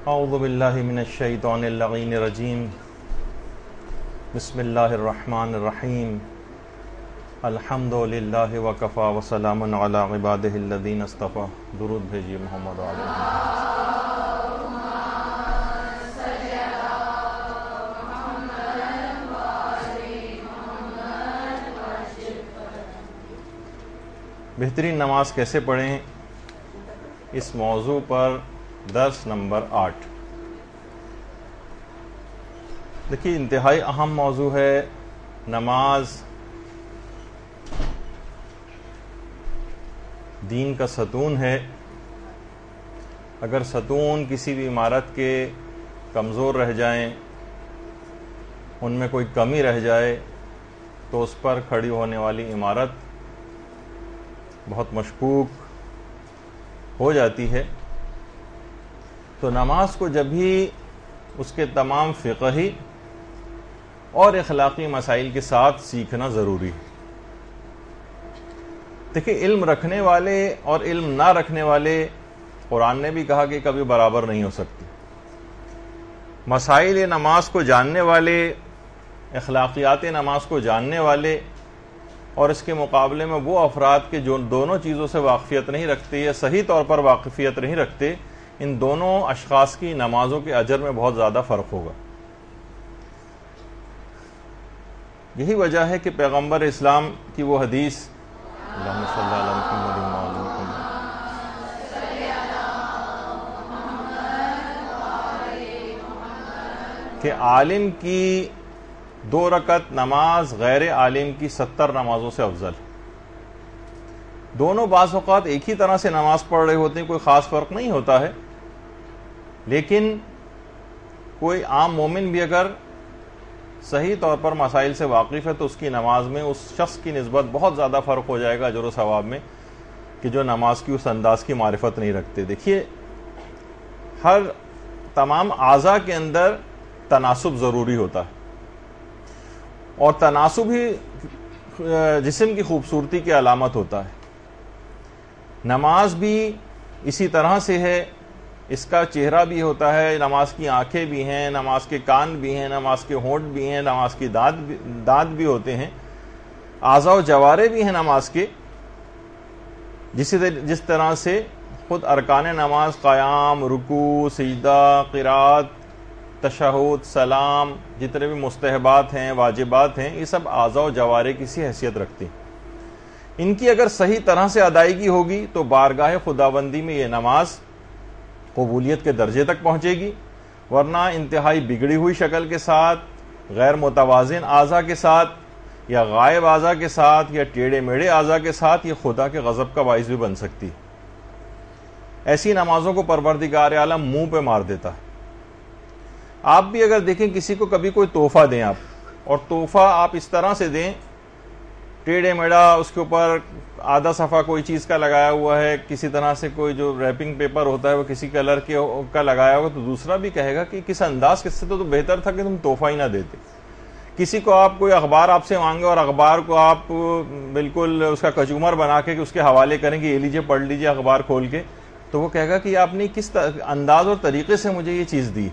اعوذ باللہ من الشیطان اللعین الرجیم بسم اللہ الرحمن الرحیم الحمد للہ وکفا وسلام علی عبادہ الذین اصطفیٰ. درود بھیجیے محمد علیہ. بہترین نماز کیسے پڑھیں، اس موضوع پر درس نمبر 8. دیکھیے، انتہائی اہم موضوع ہے. نماز دین کا ستون ہے. اگر ستون کسی بھی عمارت کے کمزور رہ جائیں، ان میں کوئی کمی رہ جائے، تو اس پر کھڑی ہونے والی عمارت بہت مشکوک ہو جاتی ہے. تو نماز کو جب بھی اس کے تمام فقہی اور اخلاقی مسائل کے ساتھ سیکھنا ضروری ہے. دیکھیں، علم رکھنے والے اور علم نہ رکھنے والے، قرآن نے بھی کہا کہ کبھی برابر نہیں ہو سکتے. مسائل نماز کو جاننے والے، اخلاقیات نماز کو جاننے والے، اور اس کے مقابلے میں وہ افراد کے جو دونوں چیزوں سے واقفیت نہیں رکھتے یا صحیح طور پر واقفیت نہیں رکھتے، ان دونوں اشخاص کی نمازوں کے اجر میں بہت زیادہ فرق ہوگا. یہی وجہ ہے کہ پیغمبر اسلام کی وہ حدیث اللہم صلی علی محمد وعلی محمد کہ عالم کی 2 رکعت نماز غیر عالم کی 70 نمازوں سے افضل. دونوں بعض اوقات ایک ہی طرح سے نماز پڑھ رہے ہوتے ہیں، کوئی خاص فرق نہیں ہوتا ہے، لیکن کوئی عام مومن بھی اگر صحیح طور پر مسائل سے واقف ہے تو اس کی نماز میں اس شخص کی نسبت بہت زیادہ فرق ہو جائے گا اجر و ثواب میں، کہ جو نماز کی اس انداز کی معرفت نہیں رکھتے. دیکھیے، ہر تمام اعضاء کے اندر تناسب ضروری ہوتا ہے، اور تناسب ہی جسم کی خوبصورتی کی علامت ہوتا ہے. نماز بھی اسی طرح سے ہے. اس کا چہرہ بھی ہوتا ہے، نماز کی آنکھیں بھی ہیں، نماز کے کان بھی ہیں، نماز کے ہونٹ بھی ہیں، نماز کی دانت بھی ہوتے ہیں، اعضاء و جوارے بھی ہیں نماز کے. جس طرح سے خود ارکان نماز قیام، رکوع، سجدہ، قرات، تشہد، سلام، جتنے بھی مستحبات ہیں، واجبات ہیں، یہ سب اعضاء و جوارے کی سی حیثیت رکھتے ہیں. ان کی اگر صحیح طرح سے ادائیگی ہوگی تو بارگاہ خداوندی میں یہ نماز قبولیت کے درجے تک پہنچے گی، ورنہ انتہائی بگڑی ہوئی شکل کے ساتھ، غیر متوازن اعضاء کے ساتھ، یا غائب اعضاء کے ساتھ، یا ٹیڑے میڑے اعضاء کے ساتھ، یہ خدا کے غضب کا باعث بھی بن سکتی. ایسی نمازوں کو پروردگار عالم منہ پہ مار دیتا ہے. آپ بھی اگر دیکھیں، کسی کو کبھی کوئی تحفہ دیں آپ، اور تحفہ آپ اس طرح سے دیں، ٹیڑھے میڑا، اس کے اوپر آدھا صفحہ کوئی چیز کا لگایا ہوا ہے، کسی طرح سے کوئی جو ریپنگ پیپر ہوتا ہے وہ کسی کلر کا لگایا ہوا، تو دوسرا بھی کہے گا کہ کس انداز سے تو بہتر تھا کہ تم تحفہ ہی نہ دیتے. کسی کو آپ کوئی اخبار آپ سے مانگے اور اخبار کو آپ بالکل اس کا کچومر بنا کے اس کے حوالے کریں کہ یہ لیجیے، پڑھ لیجیے اخبار کھول کے، تو وہ کہے گا کہ آپ نے کس انداز اور طریقے سے مجھے یہ چیز دی.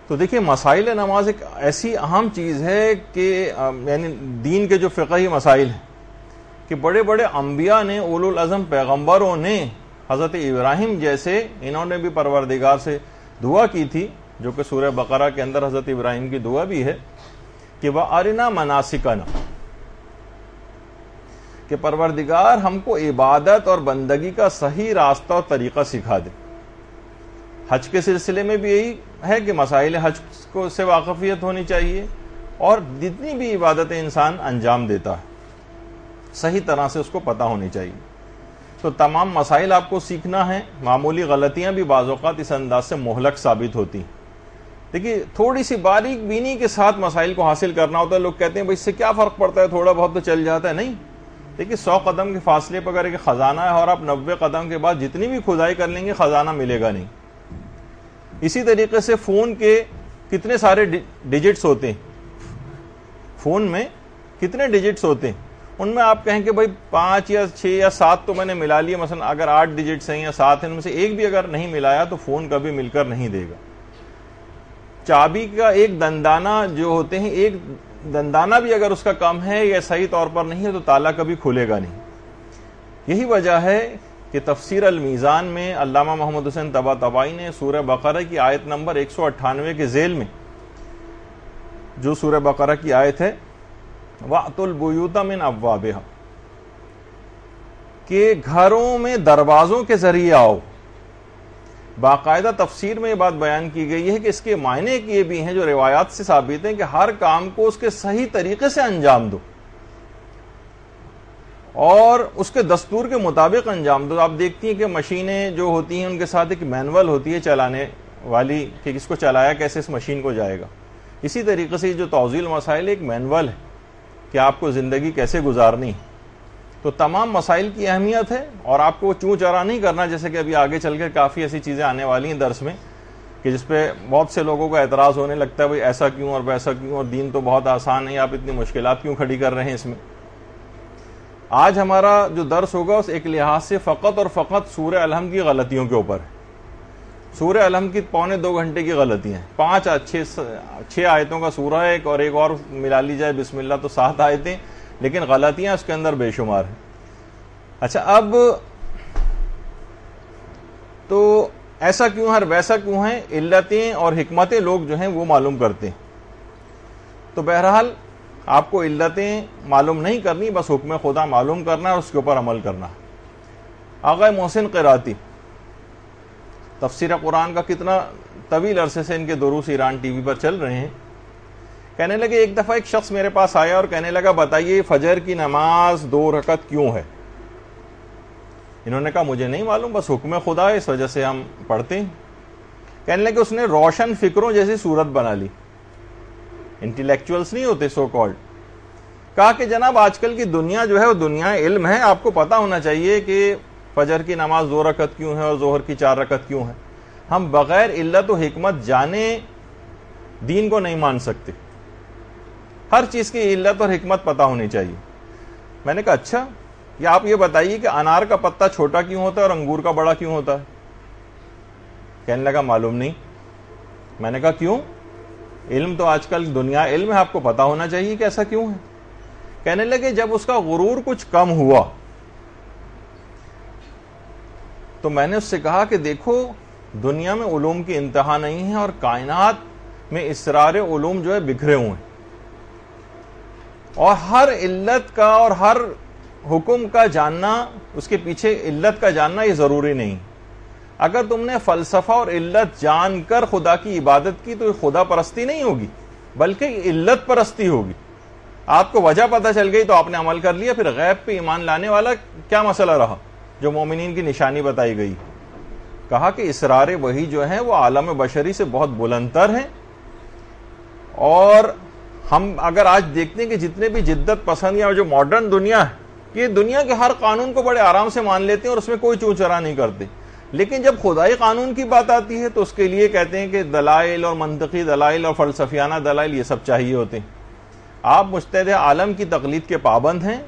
تو دیکھیں، مسائل نماز ایک ایسی اہم چیز ہے کہ یعنی دین کے جو فقہی مسائل ہیں، کہ بڑے بڑے انبیاء نے، اولو العزم پیغمبروں نے، حضرت ابراہیم جیسے، انہوں نے بھی پروردگار سے دعا کی تھی، جو کہ سورہ بقرہ کے اندر حضرت ابراہیم کی دعا بھی ہے کہ وَأَرِنَا مَنَاسِكَنَا، کہ پروردگار ہم کو عبادت اور بندگی کا صحیح راستہ اور طریقہ سکھا دے. حج کے سلسلے میں بھی یہی ہے کہ مسائل حج کو سے واقفیت ہونی چاہیے، اور جتنی بھی عبادتیں انسان انجام دیتا ہے صحیح طرح سے اس کو پتہ ہونی چاہیے. تو تمام مسائل آپ کو سیکھنا ہے. معمولی غلطیاں بھی بعض اوقات اس انداز سے مہلک ثابت ہوتی ہیں. دیکھیے، تھوڑی سی باریک بینی کے ساتھ مسائل کو حاصل کرنا ہوتا ہے. لوگ کہتے ہیں بھائی اس سے کیا فرق پڑتا ہے، تھوڑا بہت تو چل جاتا ہے. نہیں، دیکھیے 100 قدم کے فاصلے پر اگر ایک خزانہ ہے اور آپ 90 قدم کے بعد جتنی بھی کھدائی کر لیں گے خزانہ ملے گا نہیں. اسی طریقے سے فون کے کتنے سارے ڈیجٹس ہوتے ہیں، فون میں کتنے ڈیجٹس ہوتے ہیں، ان میں آپ کہیں کہ بھائی 5 یا 6 یا 7 تو میں نے ملا لیے، مثلا اگر 8 ڈیجٹس ہیں یا 7 ہیں، ان میں سے ایک بھی اگر نہیں ملایا تو فون کبھی مل کر نہیں دے گا۔ چابی کا ایک دندانہ جو ہوتے ہیں، ایک دندانہ بھی اگر اس کا کم ہے یا صحیح طور پر نہیں ہے تو تالا کبھی کھلے گا نہیں۔ یہی وجہ ہے کہ تفسیر المیزان میں علامہ محمد حسین طباطبائی نے سورہ بقرہ کی آیت نمبر 198 کے ذیل میں، جو سورہ بقرہ کی آیت ہے وَأْتُوا الْبُيُوتَ مِنْ أَبْوَابِهَا، کہ گھروں میں دروازوں کے ذریعے آؤ، باقاعدہ تفسیر میں یہ بات بیان کی گئی ہے کہ اس کے معنی یہ بھی ہیں جو روایات سے ثابت ہیں کہ ہر کام کو اس کے صحیح طریقے سے انجام دو اور اس کے دستور کے مطابق انجام دو۔ آپ دیکھتی ہیں کہ مشینیں جو ہوتی ہیں ان کے ساتھ ایک مینول ہوتی ہے چلانے والی، کہ اس کو چلایا کیسے اس مشین کو جائے گا۔ اسی طریقے سے جو توضیح المسائل ایک مینول ہے کہ آپ کو زندگی کیسے گزارنی ہے۔ تو تمام مسائل کی اہمیت ہے اور آپ کو چوں چرا نہیں کرنا، جیسے کہ ابھی آگے چل کے کافی ایسی چیزیں آنے والی ہیں درس میں کہ جس پہ بہت سے لوگوں کو اعتراض ہونے لگتا ہے بھائی ایسا کیوں اور ویسا کیوں، اور دین تو بہت آسان ہے، آپ اتنی مشکلات کیوں کھڑی کر رہے ہیں اس میں۔ آج ہمارا جو درس ہوگا اس ایک لحاظ سے فقط اور فقط سورہ الحمد کی غلطیوں کے اوپر ہے۔ سورہ الحمد کی 2.25 گھنٹے کی غلطیاں ہیں، 5-6 آیتوں کا سورہ ہے، ایک اور ملا لی جائے بسم اللہ تو 7 آیتیں، لیکن غلطیاں اس کے اندر بے شمار ہیں۔ اچھا، اب تو ایسا کیوں ہے اور ویسا کیوں ہے، علتیں اور حکمتیں لوگ جو ہیں وہ معلوم کرتے ہیں۔ تو بہرحال آپ کو علتیں معلوم نہیں کرنی، بس حکم خدا معلوم کرنا ہے اور اس کے اوپر عمل کرنا ہے۔ آغا محسن قراتی تفسیر قرآن کا کتنا طویل عرصے سے ان کے دروس ایران ٹی وی پر چل رہے ہیں، کہنے لگے ایک دفعہ ایک شخص میرے پاس آیا اور کہنے لگا بتائیے فجر کی نماز 2 رکعت کیوں ہے؟ انہوں نے کہا مجھے نہیں معلوم، بس حکم خدا ہے، اس وجہ سے ہم پڑھتے ہیں۔ کہنے لگے اس نے روشن فکروں جیسی صورت بنا لی، انٹیلیکچوئلس نہیں ہوتے سو کالڈ۔ کہا کہ جناب آج کل کی دنیا جو ہے وہ دنیا علم ہے، آپ کو پتا ہونا چاہیے کہ فجر کی نماز 2 رکعت کیوں ہے اور ظہر کی 4 رکعت کیوں ہے۔ ہم بغیر علت و حکمت جانے دین کو نہیں مان سکتے، ہر چیز کی علت اور حکمت پتا ہونی چاہیے۔ میں نے کہا اچھا، یا آپ یہ بتائیے کہ انار کا پتا چھوٹا کیوں ہوتا ہے اور انگور کا بڑا کیوں ہوتا ہے؟ کہنے لگا معلوم نہیں۔ میں نے کہا کیوں؟ علم تو آج کل دنیا علم ہے، آپ کو پتا ہونا چاہیے کہ ایسا کیوں ہے۔ کہنے لگے جب اس کا غرور کچھ کم ہوا تو میں نے اس سے کہا کہ دیکھو دنیا میں علوم کی انتہا نہیں ہے اور کائنات میں اسرار علوم جو ہے بکھرے ہوئے ہیں، اور ہر علت کا اور ہر حکم کا جاننا، اس کے پیچھے علت کا جاننا یہ ضروری نہیں۔ اگر تم نے فلسفہ اور علت جان کر خدا کی عبادت کی تو یہ خدا پرستی نہیں ہوگی بلکہ علت پرستی ہوگی۔ آپ کو وجہ پتہ چل گئی تو آپ نے عمل کر لیا، پھر غیب پہ ایمان لانے والا کیا مسئلہ رہا جو مومنین کی نشانی بتائی گئی۔ کہا کہ اسرار وحی جو ہیں وہ عالم بشری سے بہت بلندتر ہیں، اور ہم اگر آج دیکھتے ہیں کہ جتنے بھی جدت پسند یا جو ماڈرن دنیا ہے یہ دنیا کے ہر قانون کو بڑے آرام سے مان لیتے ہیں اور اس میں کوئی چوں چرا نہیں کرتے، لیکن جب خدائی قانون کی بات آتی ہے تو اس کے لیے کہتے ہیں کہ دلائل اور منطقی دلائل اور فلسفیانہ دلائل یہ سب چاہیے ہوتے ہیں۔ آپ مجتہد عالم کی تقلید کے پابند ہیں،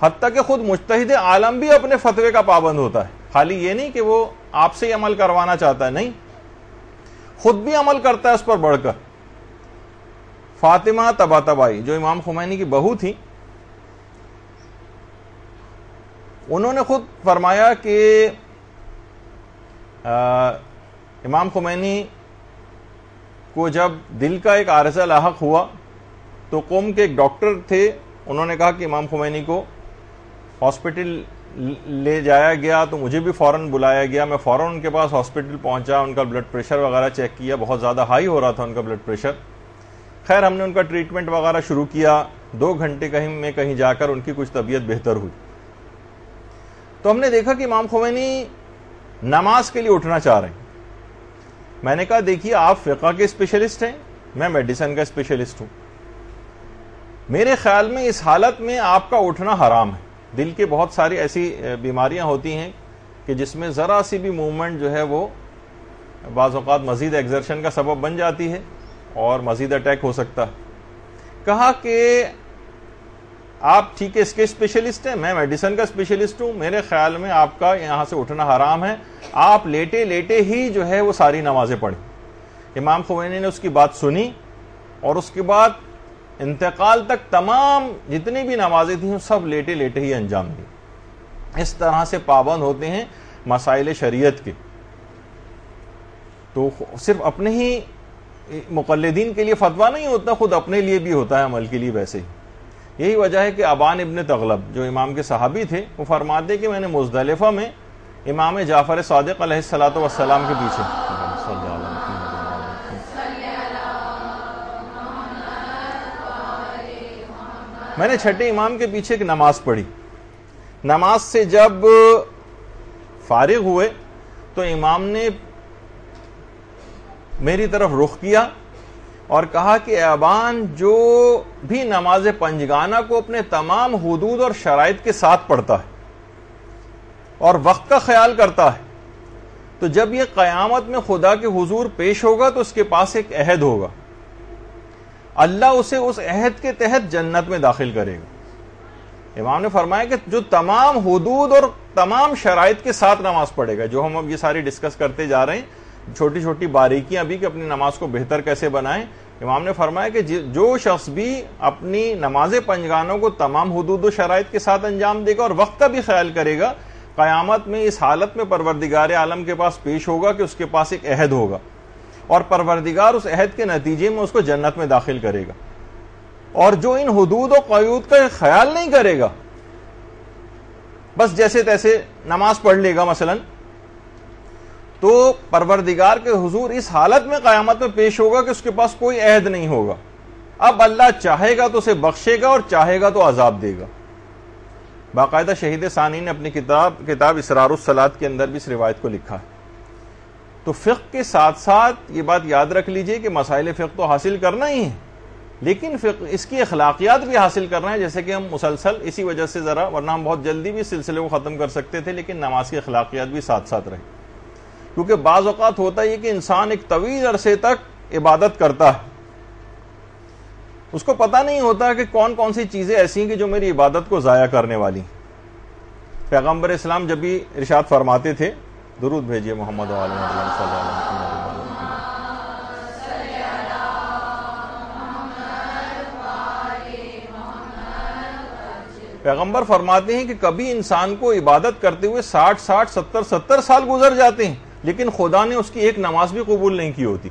حتیٰ کہ خود مجتہد عالم بھی اپنے فتوے کا پابند ہوتا ہے، خالی یہ نہیں کہ وہ آپ سے عمل کروانا چاہتا ہے، نہیں، خود بھی عمل کرتا ہے اس پر بڑھ کر۔ فاطمہ طباطبائی جو امام خمینی کی بہو تھی، انہوں نے خود فرمایا کہ امام خمینی کو جب دل کا ایک عارضہ لاحق ہوا تو قوم کے ایک ڈاکٹر تھے، انہوں نے کہا کہ امام خمینی کو ہاسپٹل لے جایا گیا، تو مجھے بھی فوراً بلایا گیا، میں فوراً ان کے پاس ہاسپٹل پہنچا، ان کا بلڈ پریشر وغیرہ چیک کیا، بہت زیادہ ہائی ہو رہا تھا ان کا بلڈ پریشر۔ خیر ہم نے ان کا ٹریٹمنٹ وغیرہ شروع کیا، 2 گھنٹے کہیں جا کر ان کی کچھ طبیعت بہتر ہوئی۔ تو ہم نے دیکھا کہ امام خمینی نماز کے لیے اٹھنا چاہ رہے ہیں۔ میں نے کہا دیکھیے آپ فقہ کے اسپیشلسٹ ہیں، میں میڈیسن کا اسپیشلسٹ ہوں، میرے خیال میں اس حالت میں آپ کا اٹھنا حرام ہے۔ دل کے بہت ساری ایسی بیماریاں ہوتی ہیں کہ جس میں ذرا سی بھی موومنٹ جو ہے وہ بعض اوقات مزید ایگزرشن کا سبب بن جاتی ہے اور مزید اٹیک ہو سکتا ہے۔ کہا کہ آپ ٹھیک ہے اس کے اسپیشلسٹ ہیں, میں میڈیسن کا اسپیشلسٹ ہوں, میرے خیال میں آپ کا یہاں سے اٹھنا حرام ہے, آپ لیٹے لیٹے ہی جو ہے وہ ساری نمازیں پڑھیں. امام خمینی نے اس کی بات سنی اور اس کے بعد انتقال تک تمام جتنی بھی نمازیں تھیں سب لیٹے لیٹے ہی انجام دی. اس طرح سے پابند ہوتے ہیں مسائل شریعت کے. تو صرف اپنے ہی مقلدین کے لیے فتویٰ نہیں ہوتا, خود اپنے لیے بھی ہوتا ہے عمل کے لیے ویسے ہی. یہی وجہ ہے کہ ابان ابن تغلب جو امام کے صحابی تھے وہ فرماتے کہ میں نے مزدلفہ میں امام جعفر صادق علیہ الصلوۃ والسلام کے پیچھے میں نے چھٹے امام کے پیچھے ایک نماز پڑھی. نماز سے جب فارغ ہوئے تو امام نے میری طرف رخ کیا اور کہا کہ اے ابان, جو بھی نماز پنجگانہ کو اپنے تمام حدود اور شرائط کے ساتھ پڑھتا ہے اور وقت کا خیال کرتا ہے, تو جب یہ قیامت میں خدا کے حضور پیش ہوگا تو اس کے پاس ایک عہد ہوگا, اللہ اسے اس عہد کے تحت جنت میں داخل کرے گا. امام نے فرمایا کہ جو تمام حدود اور تمام شرائط کے ساتھ نماز پڑھے گا, جو ہم اب یہ ساری ڈسکس کرتے جا رہے ہیں چھوٹی چھوٹی باریکیاں بھی کہ اپنی نماز کو بہتر کیسے بنائیں, امام نے فرمایا کہ جو شخص بھی اپنی نماز پنجگانوں کو تمام حدود و شرائط کے ساتھ انجام دے گا اور وقت کا بھی خیال کرے گا, قیامت میں اس حالت میں پروردگار عالم کے پاس پیش ہوگا کہ اس کے پاس ایک عہد ہوگا اور پروردگار اس عہد کے نتیجے میں اس کو جنت میں داخل کرے گا. اور جو ان حدود و قیود کا خیال نہیں کرے گا, بس جیسے تیسے نماز پڑھ لے گا مثلا, تو پروردگار کے حضور اس حالت میں قیامت میں پیش ہوگا کہ اس کے پاس کوئی عہد نہیں ہوگا. اب اللہ چاہے گا تو اسے بخشے گا اور چاہے گا تو عذاب دے گا. باقاعدہ شہید ثانی نے اپنی کتاب اسرار الصلاۃ کے اندر بھی اس روایت کو لکھا ہے. تو فقہ کے ساتھ ساتھ یہ بات یاد رکھ لیجئے کہ مسائل فقہ تو حاصل کرنا ہی ہے, لیکن اس کی اخلاقیات بھی حاصل کرنا ہے, جیسے کہ ہم مسلسل اسی وجہ سے ذرا, ورنہ ہم بہت جلدی بھی اس سلسلے کو ختم کر سکتے تھے, لیکن نماز کی اخلاقیات بھی ساتھ ساتھ رہے. کیونکہ بعض اوقات ہوتا ہے کہ انسان ایک طویل عرصے تک عبادت کرتا ہے, اس کو پتہ نہیں ہوتا کہ کون کون سی چیزیں ایسی ہیں کہ جو میری عبادت کو ضائع کرنے والی. پیغمبر اسلام جب بھی ارشاد فرماتے تھے, درود بھیجیے محمد صلی اللہ علیہ وسلم, پیغمبر فرماتے ہیں کہ کبھی انسان کو عبادت کرتے ہوئے 60 70 سال گزر جاتے ہیں, لیکن خدا نے اس کی ایک نماز بھی قبول نہیں کی ہوتی.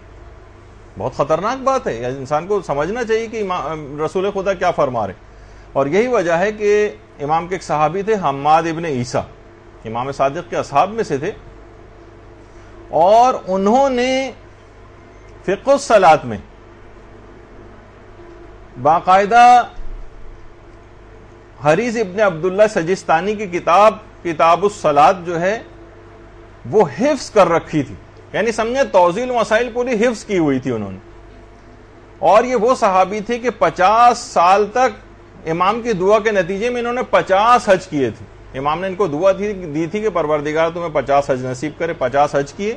بہت خطرناک بات ہے, انسان کو سمجھنا چاہیے کہ رسول خدا کیا فرما رہے. اور یہی وجہ ہے کہ امام کے ایک صحابی تھے حماد ابن عیسیٰ, امام صادق کے اصحاب میں سے تھے, اور انہوں نے فقہ الصلاۃ میں باقاعدہ حریز ابن عبداللہ سجستانی کی کتاب الصلاۃ جو ہے وہ حفظ کر رکھی تھی, یعنی سمجھے توضیح مسائل پوری حفظ کی ہوئی تھی انہوں نے. اور یہ وہ صحابی تھے کہ 50 سال تک امام کی دعا کے نتیجے میں انہوں نے 50 حج کیے تھے. امام نے ان کو دعا دی تھی کہ پروردگار تمہیں 50 حج نصیب کرے, 50 حج کیے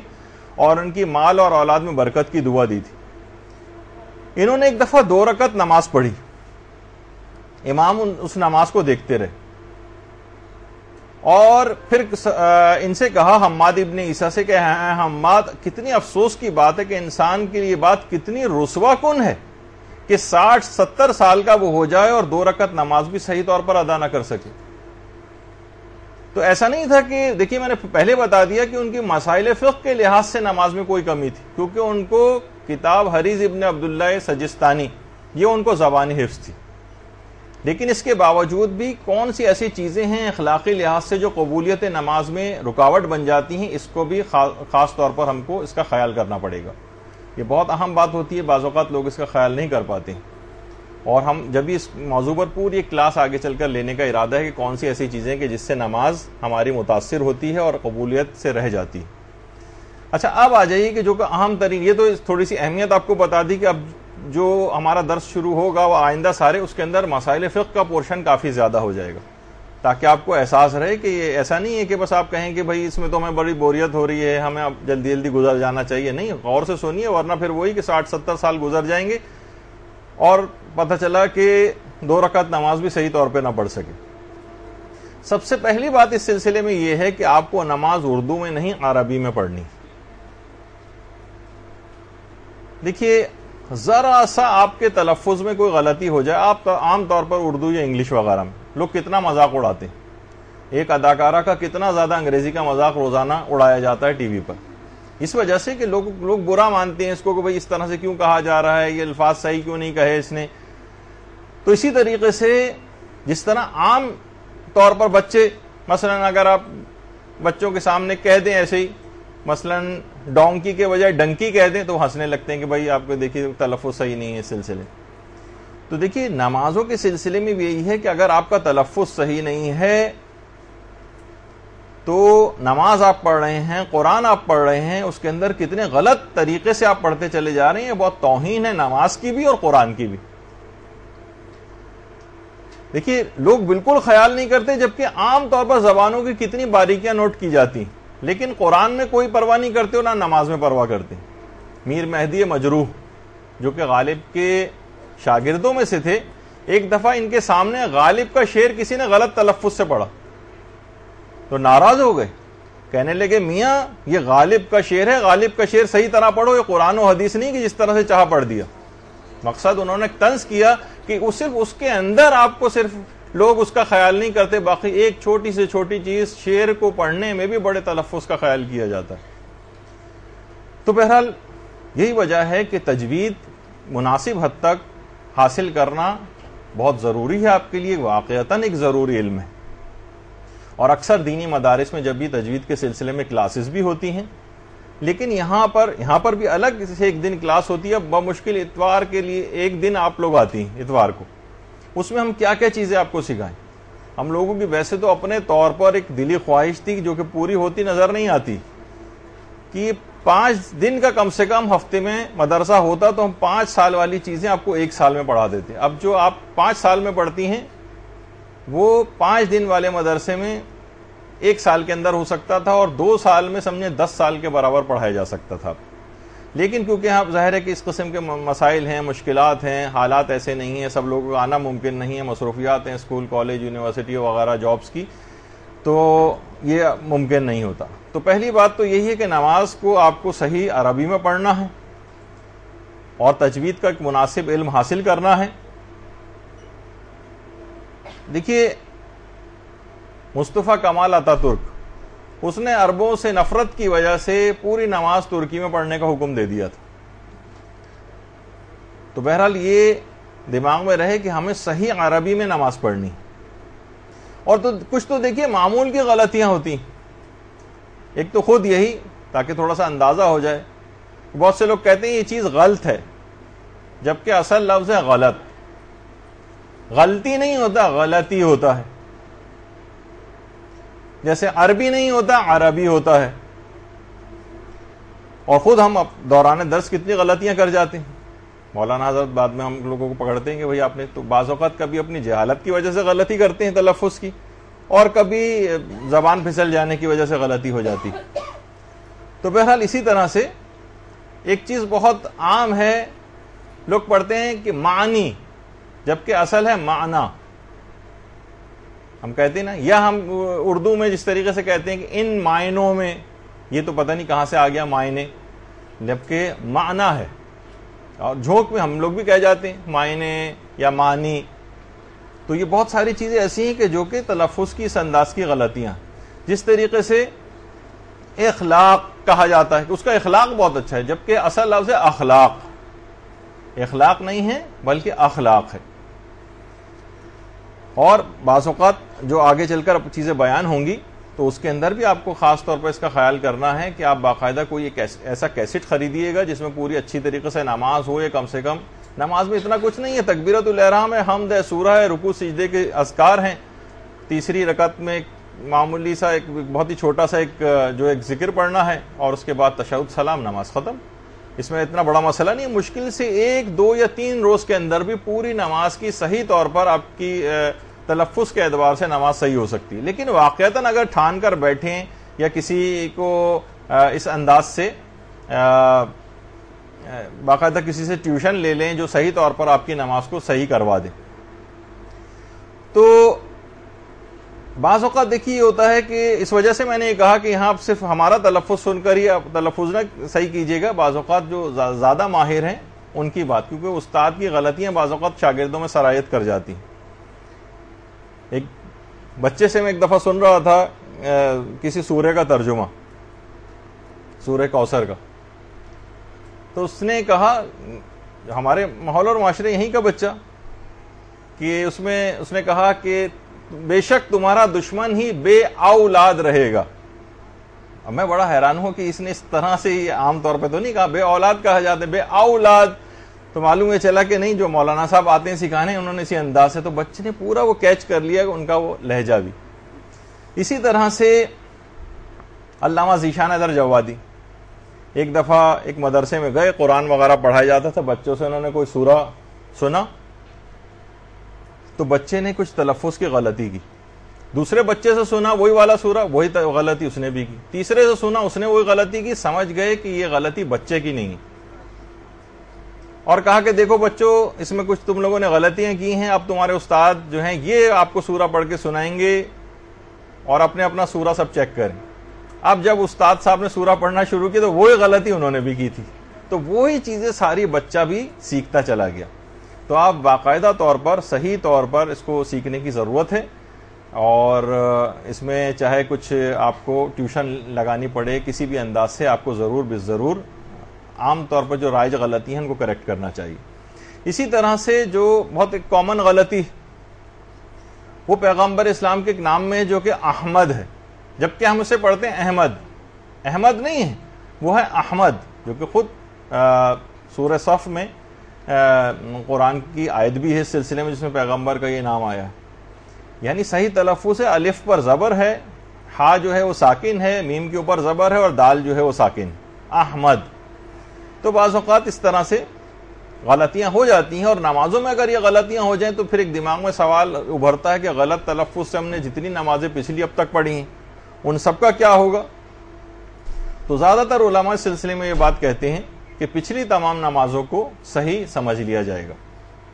اور ان کی مال اور اولاد میں برکت کی دعا دی تھی. انہوں نے ایک دفعہ 2 رکعت نماز پڑھی, امام اس نماز کو دیکھتے رہے اور پھر ان سے کہا حماد ابن عیسیٰ سے کہ حماد, کتنی افسوس کی بات ہے کہ انسان کے لیے بات کتنی رسوا کن ہے کہ 60 70 سال کا وہ ہو جائے اور 2 رکعت نماز بھی صحیح طور پر ادا نہ کر سکے. تو ایسا نہیں تھا کہ, دیکھیے میں نے پہلے بتا دیا کہ ان کی مسائل فقہ کے لحاظ سے نماز میں کوئی کمی تھی, کیونکہ ان کو کتاب حریز ابن عبداللہ سجستانی یہ ان کو زبانی حفظ تھی. لیکن اس کے باوجود بھی کون سی ایسی چیزیں ہیں اخلاقی لحاظ سے جو قبولیت نماز میں رکاوٹ بن جاتی ہیں, اس کو بھی خاص طور پر ہم کو اس کا خیال کرنا پڑے گا. یہ بہت اہم بات ہوتی ہے, بعض اوقات لوگ اس کا خیال نہیں کر پاتے, اور ہم جب بھی اس موضوع پر پوری ایک کلاس آگے چل کر لینے کا ارادہ ہے کہ کون سی ایسی چیزیں کہ جس سے نماز ہماری متاثر ہوتی ہے اور قبولیت سے رہ جاتی ہے. اچھا اب آ جائیے کہ جو کہ اہم ترین, یہ تو تھوڑی سی اہمیت آپ کو بتا دی کہ اب جو ہمارا درس شروع ہوگا وہ آئندہ سارے اس کے اندر مسائل فقہ کا پورشن کافی زیادہ ہو جائے گا, تاکہ آپ کو احساس رہے کہ یہ ایسا نہیں ہے کہ بس آپ کہیں کہ بھائی اس میں تو ہمیں بڑی بوریت ہو رہی ہے, ہمیں اب جلدی جلدی گزر جانا چاہیے. نہیں, غور سے سنیے, ورنہ پھر وہی کہ 60 70 سال گزر جائیں گے اور پتہ چلا کہ 2 رکعت نماز بھی صحیح طور پہ نہ پڑھ سکے. سب سے پہلی بات اس سلسلے میں یہ ہے کہ آپ کو نماز اردو میں نہیں عربی میں پڑھنی. دیکھیے ذرا سا آپ کے تلفظ میں کوئی غلطی ہو جائے، آپ عام طور پر اردو یا انگلش وغیرہ میں لوگ کتنا مذاق اڑاتے ہیں. ایک اداکارہ کا کتنا زیادہ انگریزی کا مذاق روزانہ اڑایا جاتا ہے ٹی وی پر، اس وجہ سے کہ لوگ برا مانتے ہیں اس کو کہ بھئی اس طرح سے کیوں کہا جا رہا ہے، یہ الفاظ صحیح کیوں نہیں کہے اس نے. تو اسی طریقے سے جس طرح عام طور پر بچے مثلا اگر آپ بچوں کے سامنے کہہ دیں ایسے ہی مثلا ڈونکی کے بجائے ڈنکی کہہ دیں تو ہنسنے لگتے ہیں کہ بھئی آپ کو دیکھیے تلفظ صحیح نہیں ہے اس سلسلے. تو دیکھیے نمازوں کے سلسلے میں بھی یہی ہے کہ اگر آپ کا تلفظ صحیح نہیں ہے تو نماز آپ پڑھ رہے ہیں، قرآن آپ پڑھ رہے ہیں، اس کے اندر کتنے غلط طریقے سے آپ پڑھتے چلے جا رہے ہیں. بہت توہین ہے نماز کی بھی اور قرآن کی بھی. دیکھیے لوگ بالکل خیال نہیں کرتے، جبکہ عام طور پر زبانوں کی کتنی باریکیاں نوٹ کی جاتی، لیکن قرآن میں کوئی پرواہ نہیں کرتے اور نہ نماز میں پرواہ کرتے. میر مہدی مجروح جو کہ غالب کے شاگردوں میں سے تھے، ایک دفعہ ان کے سامنے غالب کا شعر کسی نے غلط تلفظ سے پڑھا تو ناراض ہو گئے، کہنے لگے میاں یہ غالب کا شعر ہے، غالب کا شعر صحیح طرح پڑھو، یہ قرآن و حدیث نہیں کہ جس طرح سے چاہا پڑھ دیا. مقصد انہوں نے طنز کیا کہ صرف اس کے اندر آپ کو صرف لوگ اس کا خیال نہیں کرتے، باقی ایک چھوٹی سے چھوٹی چیز شعر کو پڑھنے میں بھی بڑے تلفظ کا خیال کیا جاتا ہے. تو بہرحال یہی وجہ ہے کہ تجوید مناسب حد تک حاصل کرنا بہت ضروری ہے آپ کے لیے، واقعتاً ایک ضروری علم ہے. اور اکثر دینی مدارس میں جب بھی تجوید کے سلسلے میں کلاسز بھی ہوتی ہیں، لیکن یہاں پر بھی الگ سے ایک دن کلاس ہوتی ہے. بمشکل اتوار کے لیے ایک دن آپ لوگ آتی ہیں اتوار کو، اس میں ہم کیا کیا چیزیں آپ کو سکھائیں. ہم لوگوں کی ویسے تو اپنے طور پر ایک دلی خواہش تھی جو کہ پوری ہوتی نظر نہیں آتی کہ 5 دن کا کم سے کم ہفتے میں مدرسہ ہوتا تو ہم 5 سال والی چیزیں آپ کو 1 سال میں پڑھا دیتے. اب جو آپ 5 سال میں پڑھتی ہیں وہ 5 دن والے مدرسے میں 1 سال کے اندر ہو سکتا تھا اور 2 سال میں سمجھے 10 سال کے برابر پڑھایا جا سکتا تھا. لیکن کیونکہ یہاں ظاہر ہے کہ اس قسم کے مسائل ہیں، مشکلات ہیں، حالات ایسے نہیں ہیں، سب لوگوں کو آنا ممکن نہیں ہے، مصروفیات ہیں اسکول کالج یونیورسٹی وغیرہ جابز کی، تو یہ ممکن نہیں ہوتا. تو پہلی بات تو یہی ہے کہ نماز کو آپ کو صحیح عربی میں پڑھنا ہے اور تجوید کا ایک مناسب علم حاصل کرنا ہے. دیکھیے مصطفیٰ کمال اتا ترک، اس نے عربوں سے نفرت کی وجہ سے پوری نماز ترکی میں پڑھنے کا حکم دے دیا تھا. تو بہرحال یہ دماغ میں رہے کہ ہمیں صحیح عربی میں نماز پڑھنی. اور تو کچھ تو دیکھیے معمول کی غلطیاں ہوتی، ایک تو خود یہی تاکہ تھوڑا سا اندازہ ہو جائے، بہت سے لوگ کہتے ہیں یہ چیز غلط ہے جبکہ اصل لفظ ہے غلط. غلطی نہیں ہوتا، غلطی ہوتا ہے. جیسے عربی نہیں ہوتا، عربی ہوتا ہے. اور خود ہم دوران درس کتنی غلطیاں کر جاتے ہیں. مولانا حضرت بعد میں ہم لوگوں کو پکڑتے ہیں کہ بھئی آپ نے تو بعض اوقات کبھی اپنی جہالت کی وجہ سے غلطی کرتے ہیں تلفظ کی، اور کبھی زبان پھسل جانے کی وجہ سے غلطی ہو جاتی. تو بہرحال اسی طرح سے ایک چیز بہت عام ہے، لوگ پڑھتے ہیں کہ معنی جبکہ اصل ہے معنی. ہم کہتے ہیں نا، یا ہم اردو میں جس طریقے سے کہتے ہیں کہ ان معنوں میں، یہ تو پتہ نہیں کہاں سے آ گیا معنی، جبکہ معنی ہے. اور جھونک میں ہم لوگ بھی کہہ جاتے ہیں معنی یا معنی. تو یہ بہت ساری چیزیں ایسی ہیں کہ جو کہ تلفظ کی اس انداز کی غلطیاں. جس طریقے سے اخلاق کہا جاتا ہے کہ اس کا اخلاق بہت اچھا ہے، جبکہ اصل لفظ ہے اخلاق. اخلاق نہیں ہے بلکہ اخلاق ہے. اور بعض اوقات جو آگے چل کر چیزیں بیان ہوں گی تو اس کے اندر بھی آپ کو خاص طور پر اس کا خیال کرنا ہے کہ آپ باقاعدہ کوئی ایسا کیسٹ خریدیے گا جس میں پوری اچھی طریقے سے نماز ہو. یا کم سے کم نماز میں اتنا کچھ نہیں ہے، تکبیرۃ الاحرام ہے، حمد ہے، سورہ ہے، رکوع سجدے کے اذکار ہیں. تیسری رکعت میں معمولی سا ایک بہت ہی چھوٹا سا ایک ذکر پڑھنا ہے، اور اس کے بعد تشہد سلام، نماز ختم. اس میں اتنا بڑا مسئلہ نہیں. مشکل سے 1 2 یا 3 روز کے اندر بھی پوری نماز کی صحیح طور پر آپ کی تلفظ کے اعتبار سے نماز صحیح ہو سکتی ہے. لیکن واقعتاً اگر ٹھان کر بیٹھیں یا کسی کو اس انداز سے باقاعدہ کسی سے ٹیوشن لے لیں جو صحیح طور پر آپ کی نماز کو صحیح کروا دے، تو بعض اوقات دیکھیے یہ ہوتا ہے کہ اس وجہ سے میں نے یہ کہا کہ یہاں آپ صرف ہمارا تلفظ سن کر ہی آپ تلفظ نہ صحیح کیجیے گا، بعض اوقات جو زیادہ ماہر ہیں ان کی بات، کیونکہ استاد کی غلطیاں بعض اوقات شاگردوں میں سرایت کر جاتی ہیں. ایک بچے سے میں ایک دفعہ سن رہا تھا کسی سورہ کا ترجمہ، سورہ کوثر کا، تو اس نے کہا، ہمارے ماحول اور معاشرے یہیں کا بچہ، کہ اس نے کہا کہ بے شک تمہارا دشمن ہی بے اولاد رہے گا. اب میں بڑا حیران ہوں کہ اس نے اس طرح سے عام طور پہ تو نہیں کہا، بے اولاد کہا جاتا ہے، بے اولاد. تو معلوم یہ چلا کہ نہیں، جو مولانا صاحب آتے ہیں سکھانے انہوں نے اسی انداز سے، تو بچے نے پورا وہ کیچ کر لیا ان کا وہ لہجہ بھی. اسی طرح سے علامہ ذیشان حیدر جوادی ایک دفعہ ایک مدرسے میں گئے، قرآن وغیرہ پڑھایا جاتا تھا، بچوں سے انہوں نے کوئی سورہ سنا تو بچے نے کچھ تلفظ کی غلطی کی، دوسرے بچے سے سنا وہی والا سورہ، وہی غلطی اس نے بھی کی، تیسرے سے سنا اس نے وہی غلطی کی، سمجھ گئے کہ یہ غلطی بچے کی نہیں، اور کہا کہ دیکھو بچوں اس میں کچھ تم لوگوں نے غلطیاں کی ہیں، اب تمہارے استاد جو ہیں یہ آپ کو سورہ پڑھ کے سنائیں گے اور اپنا سورہ سب چیک کریں. اب جب استاد صاحب نے سورہ پڑھنا شروع کی تو وہی غلطی انہوں نے بھی کی تھی، تو وہی چیزیں ساری بچہ بھی سیکھتا چلا گیا. تو آپ باقاعدہ طور پر صحیح طور پر اس کو سیکھنے کی ضرورت ہے، اور اس میں چاہے کچھ آپ کو ٹیوشن لگانی پڑے کسی بھی انداز سے، آپ کو ضرور عام طور پر جو رائج غلطی ہیں ان کو کریکٹ کرنا چاہیے. اسی طرح سے جو بہت ایک کامن غلطی، وہ پیغمبر اسلام کے ایک نام میں جو کہ احمد ہے، جبکہ ہم اسے پڑھتے ہیں احمد نہیں ہے، وہ ہے احمد، جو کہ خود سورہ صف میں قرآن کی آیت بھی ہے اس سلسلے میں جس میں پیغمبر کا یہ نام آیا ہے. یعنی صحیح تلفظ ہے، الف پر زبر ہے، ہا جو ہے وہ ساکن ہے، میم کے اوپر زبر ہے، اور دال جو ہے وہ ساکن، احمد. تو بعض اوقات اس طرح سے غلطیاں ہو جاتی ہیں، اور نمازوں میں اگر یہ غلطیاں ہو جائیں تو پھر ایک دماغ میں سوال ابھرتا ہے کہ غلط تلفظ سے ہم نے جتنی نمازیں پچھلی اب تک پڑھی ہیں ان سب کا کیا ہوگا. تو زیادہ تر علماء اس سلسلے میں یہ بات کہتے ہیں کہ پچھلی تمام نمازوں کو صحیح سمجھ لیا جائے گا،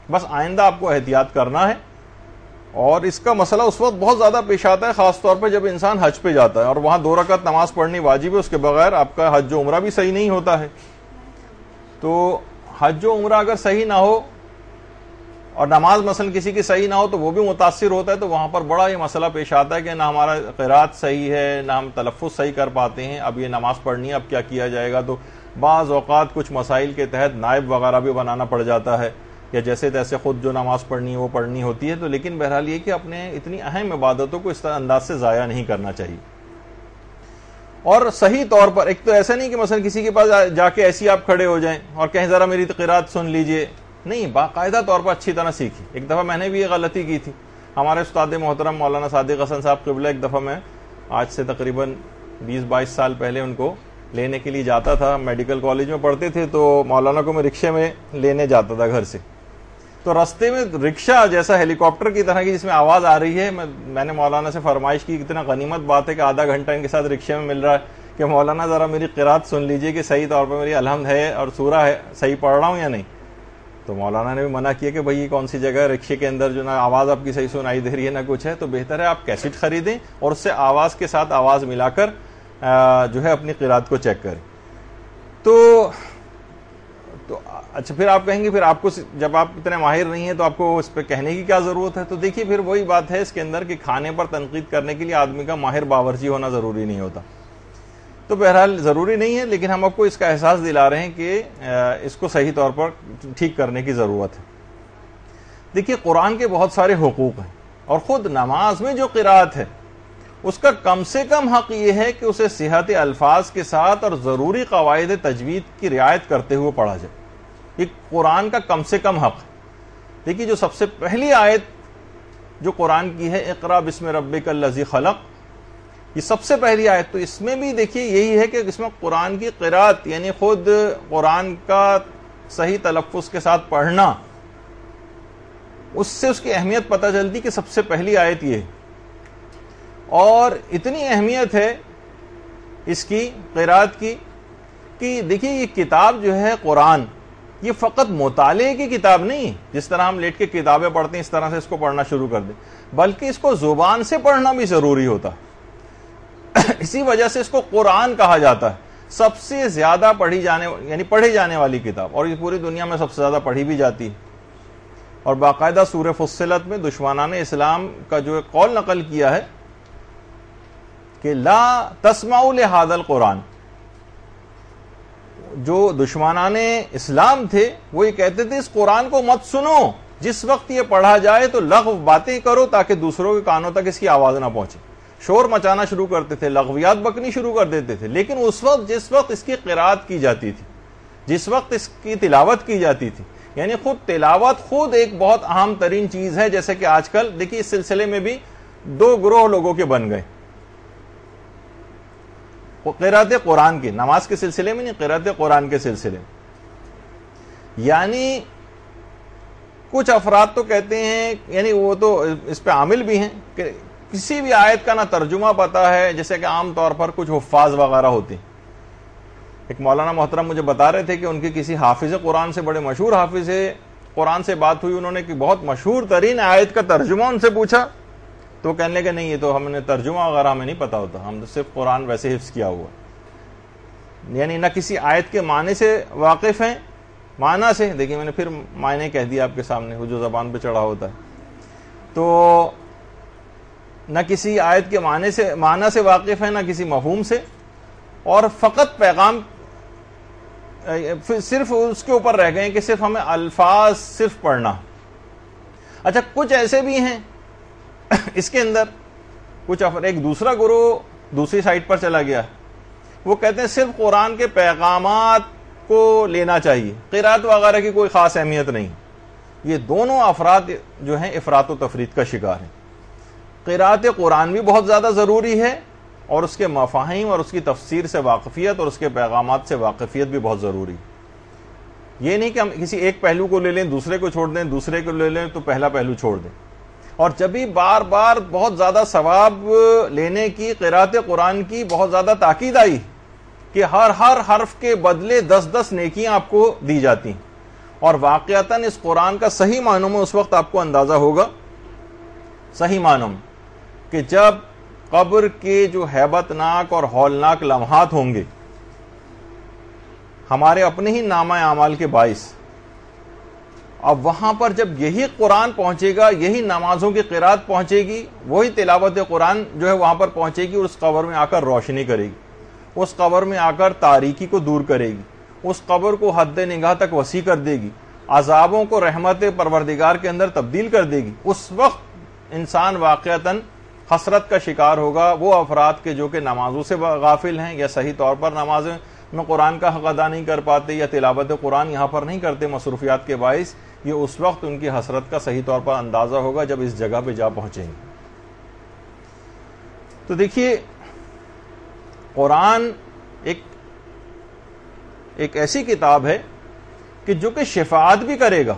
بس آئندہ آپ کو احتیاط کرنا ہے. اور اس کا مسئلہ اس وقت بہت زیادہ پیش آتا ہے، خاص طور پہ جب انسان حج پہ جاتا ہے اور وہاں 2 رکعت نماز پڑھنی واجب ہے، اس کے بغیر آپ کا حج و عمرہ بھی صحیح نہیں ہوتا ہے. تو حج و عمرہ اگر صحیح نہ ہو اور نماز مثلا کسی کی صحیح نہ ہو تو وہ بھی متاثر ہوتا ہے. تو وہاں پر بڑا یہ مسئلہ پیش آتا ہے کہ نہ ہمارا قرات صحیح ہے، نہ ہم تلفظ صحیح کر پاتے ہیں، اب یہ نماز پڑھنی ہے، اب کیا کیا جائے گا. تو بعض اوقات کچھ مسائل کے تحت نائب وغیرہ بھی بنانا پڑ جاتا ہے، یا جیسے تیسے خود جو نماز پڑھنی ہے وہ پڑھنی ہوتی ہے. تو لیکن بہرحال یہ کہ اپنے اتنی اہم عبادتوں کو اس طرح انداز سے ضائع نہیں کرنا چاہیے. اور صحیح طور پر ایک تو ایسا نہیں کہ مثلا کسی کے پاس جا کے ایسی آپ کھڑے ہو جائیں اور کہیں ذرا میری قرات سن لیجئے، نہیں، باقاعدہ طور پر اچھی طرح سیکھی. ایک دفعہ میں نے بھی یہ غلطی کی تھی. ہمارے استاد محترم مولانا صادق حسن صاحب قبلہ، ایک دفعہ میں آج سے تقریباً 20-22 سال پہلے ان کو لینے کے لیے جاتا تھا، میڈیکل کالج میں پڑھتے تھے، تو مولانا کو میں رکشے میں لینے جاتا تھا گھر سے. تو راستے میں رکشہ جیسا ہیلی کاپٹر کی طرح کی جس میں آواز آ رہی ہے، میں نے مولانا سے فرمائش کی، اتنا غنیمت بات ہے کہ آدھا گھنٹہ ان کے ساتھ رکشے میں مل رہا ہے کہ مولانا ذرا میری قرات سن لیجئے کہ صحیح طور پر میری الحمد ہے اور سورہ ہے صحیح پڑھ رہا ہوں یا نہیں. تو مولانا نے بھی منع کیا کہ بھائی یہ کون سی جگہ ہے رکشے کے اندر جو نہ آواز آپ کی صحیح سنائی دے رہی ہے نہ کچھ ہے، تو بہتر ہے آپ کیسٹ خریدیں اور اس سے آواز کے ساتھ آواز ملا کر جو ہے اپنی قرات کو چیک کریں. تو اچھا، پھر آپ کہیں گے پھر آپ کو جب آپ اتنے ماہر نہیں ہیں تو آپ کو اس پہ کہنے کی کیا ضرورت ہے. تو دیکھیے پھر وہی بات ہے اس کے اندر کہ کھانے پر تنقید کرنے کے لیے آدمی کا ماہر باورچی ہونا ضروری نہیں ہوتا. تو بہرحال ضروری نہیں ہے، لیکن ہم آپ کو اس کا احساس دلا رہے ہیں کہ اس کو صحیح طور پر ٹھیک کرنے کی ضرورت ہے. دیکھیے قرآن کے بہت سارے حقوق ہیں، اور خود نماز میں جو قرات ہے اس کا کم سے کم حق یہ ہے کہ اسے صحت الفاظ کے ساتھ اور ضروری قواعد تجوید کی رعایت کرتے ہوئے پڑھا جائے. یہ قرآن کا کم سے کم حق ہے. دیکھیے جو سب سے پہلی آیت جو قرآن کی ہے، اقرا بسم ربک الذی خلق، یہ سب سے پہلی آیت، تو اس میں بھی دیکھیے یہی ہے کہ اس میں قرآن کی قرات یعنی خود قرآن کا صحیح تلفظ کے ساتھ پڑھنا، اس سے اس کی اہمیت پتہ چلتی کہ سب سے پہلی آیت یہ ہے. اور اتنی اہمیت ہے اس کی قرات کی کہ دیکھیے یہ کتاب جو ہے قرآن، یہ فقط مطالعے کی کتاب نہیں، جس طرح ہم لیٹ کے کتابیں پڑھتے ہیں اس طرح سے اس کو پڑھنا شروع کر دیں، بلکہ اس کو زبان سے پڑھنا بھی ضروری ہوتا ہے۔ اسی وجہ سے اس کو قرآن کہا جاتا ہے، سب سے زیادہ پڑھی جانے والی کتاب، اور یہ پوری دنیا میں سب سے زیادہ پڑھی بھی جاتی ہے۔ اور باقاعدہ سورہ فصلت میں دشمنان اسلام کا جو ایک قول نقل کیا ہے کہ لا تسمعوا لہذا القرآن، جو دشمنان اسلام تھے وہ یہ کہتے تھے اس قرآن کو مت سنو، جس وقت یہ پڑھا جائے تو لغو باتیں کرو تاکہ دوسروں کے کانوں تک اس کی آواز نہ پہنچے، شور مچانا شروع کرتے تھے، لغویات بکنی شروع کر دیتے تھے۔ لیکن اس وقت جس وقت اس کی قرات کی جاتی تھی، جس وقت اس کی تلاوت کی جاتی تھی، یعنی خود تلاوت خود ایک بہت اہم ترین چیز ہے، جیسے کہ آج کل دیکھیے اس سلسلے میں بھی دو گروہ لوگوں کے بن گئے، قرات قرآن کے، نماز کے سلسلے میں نہیں، قرات قرآن کے سلسلے میں۔ یعنی کچھ افراد تو کہتے ہیں، یعنی وہ تو اس پہ عامل بھی ہیں کہ کسی بھی آیت کا نہ ترجمہ پتا ہے، جیسے کہ عام طور پر کچھ حفاظ وغیرہ ہوتے ہیں۔ ایک مولانا محترم مجھے بتا رہے تھے کہ ان کی کسی حافظ قرآن سے، بڑے مشہور حافظ قرآن سے بات ہوئی، انہوں نے کہ بہت مشہور ترین آیت کا ترجمہ ان سے پوچھا، تو کہنے لگے نہیں یہ تو ہم نے ترجمہ وغیرہ ہمیں نہیں پتا ہوتا، ہم صرف قرآن ویسے حفظ کیا ہوا، یعنی نہ کسی آیت کے معنی سے واقف ہیں، معنی سے، دیکھیں میں نے پھر معنی کہہ دیا آپ کے سامنے، وہ جو زبان پہ چڑھا ہوتا ہے، تو نہ کسی آیت کے معنی سے واقف ہیں، نہ کسی مفہوم سے، اور فقط پیغام صرف اس کے اوپر رہ گئے ہیں کہ صرف ہمیں الفاظ صرف پڑھنا۔ اچھا کچھ ایسے بھی ہیں اس کے اندر، کچھ ایک دوسرا گروہ دوسری سائٹ پر چلا گیا، وہ کہتے ہیں صرف قرآن کے پیغامات کو لینا چاہیے، قرات وغیرہ کی کوئی خاص اہمیت نہیں۔ یہ دونوں افراد جو ہیں افراط و تفریط کا شکار ہیں۔ قرات قرآن بھی بہت زیادہ ضروری ہے، اور اس کے مفاہیم اور اس کی تفسیر سے واقفیت اور اس کے پیغامات سے واقفیت بھی بہت ضروری ہے۔ یہ نہیں کہ ہم کسی ایک پہلو کو لے لیں، دوسرے کو چھوڑ دیں، دوسرے کو لے لیں تو پہلا پہلو چھوڑ دیں۔ اور جب بھی بار بار بہت زیادہ ثواب لینے کی، قرات قرآن کی بہت زیادہ تاکید آئی کہ ہر حرف کے بدلے 10 نیکیاں آپ کو دی جاتی ہیں، اور واقعتاً اس قرآن کا صحیح معنوں میں اس وقت آپ کو اندازہ ہوگا، صحیح معنوں میں، کہ جب قبر کے جو ہیبت ناک اور ہولناک لمحات ہوں گے ہمارے اپنے ہی نامہ اعمال کے باعث، اب وہاں پر جب یہی قرآن پہنچے گا، یہی نمازوں کی قرات پہنچے گی، وہی تلاوت قرآن جو ہے وہاں پر پہنچے گی، اور اس قبر میں آ کر روشنی کرے گی، اس قبر میں آ کر تاریکی کو دور کرے گی، اس قبر کو حد نگاہ تک وسیع کر دے گی، عذابوں کو رحمت پروردگار کے اندر تبدیل کر دے گی۔ اس وقت انسان واقعتاً حسرت کا شکار ہوگا، وہ افراد کے جو کہ نمازوں سے غافل ہیں، یا صحیح طور پر نمازیں میں قرآن کا حق ادا نہیں کر پاتے، یا تلاوت قرآن یہاں پر نہیں کرتے مصروفیات کے باعث۔ یہ اس وقت ان کی حسرت کا صحیح طور پر اندازہ ہوگا جب اس جگہ پہ جا پہنچیں گے۔ تو دیکھیے قرآن ایک ایسی کتاب ہے کہ جو کہ شفاعت بھی کرے گا،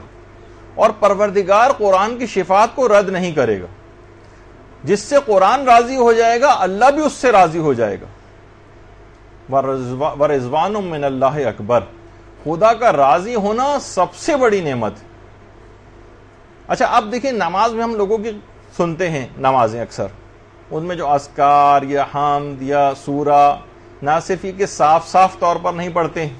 اور پروردگار قرآن کی شفاعت کو رد نہیں کرے گا۔ جس سے قرآن راضی ہو جائے گا، اللہ بھی اس سے راضی ہو جائے گا۔ وَرِضْوَانٌ مِّنَ اللَّهِ اکبر، خدا کا راضی ہونا سب سے بڑی نعمت۔ اچھا اب دیکھیں نماز میں ہم لوگوں کی سنتے ہیں نمازیں اکثر، ان میں جو اذکار یا حمد یا سورہ، نہ صرف یہ کہ صاف طور پر نہیں پڑھتے ہیں،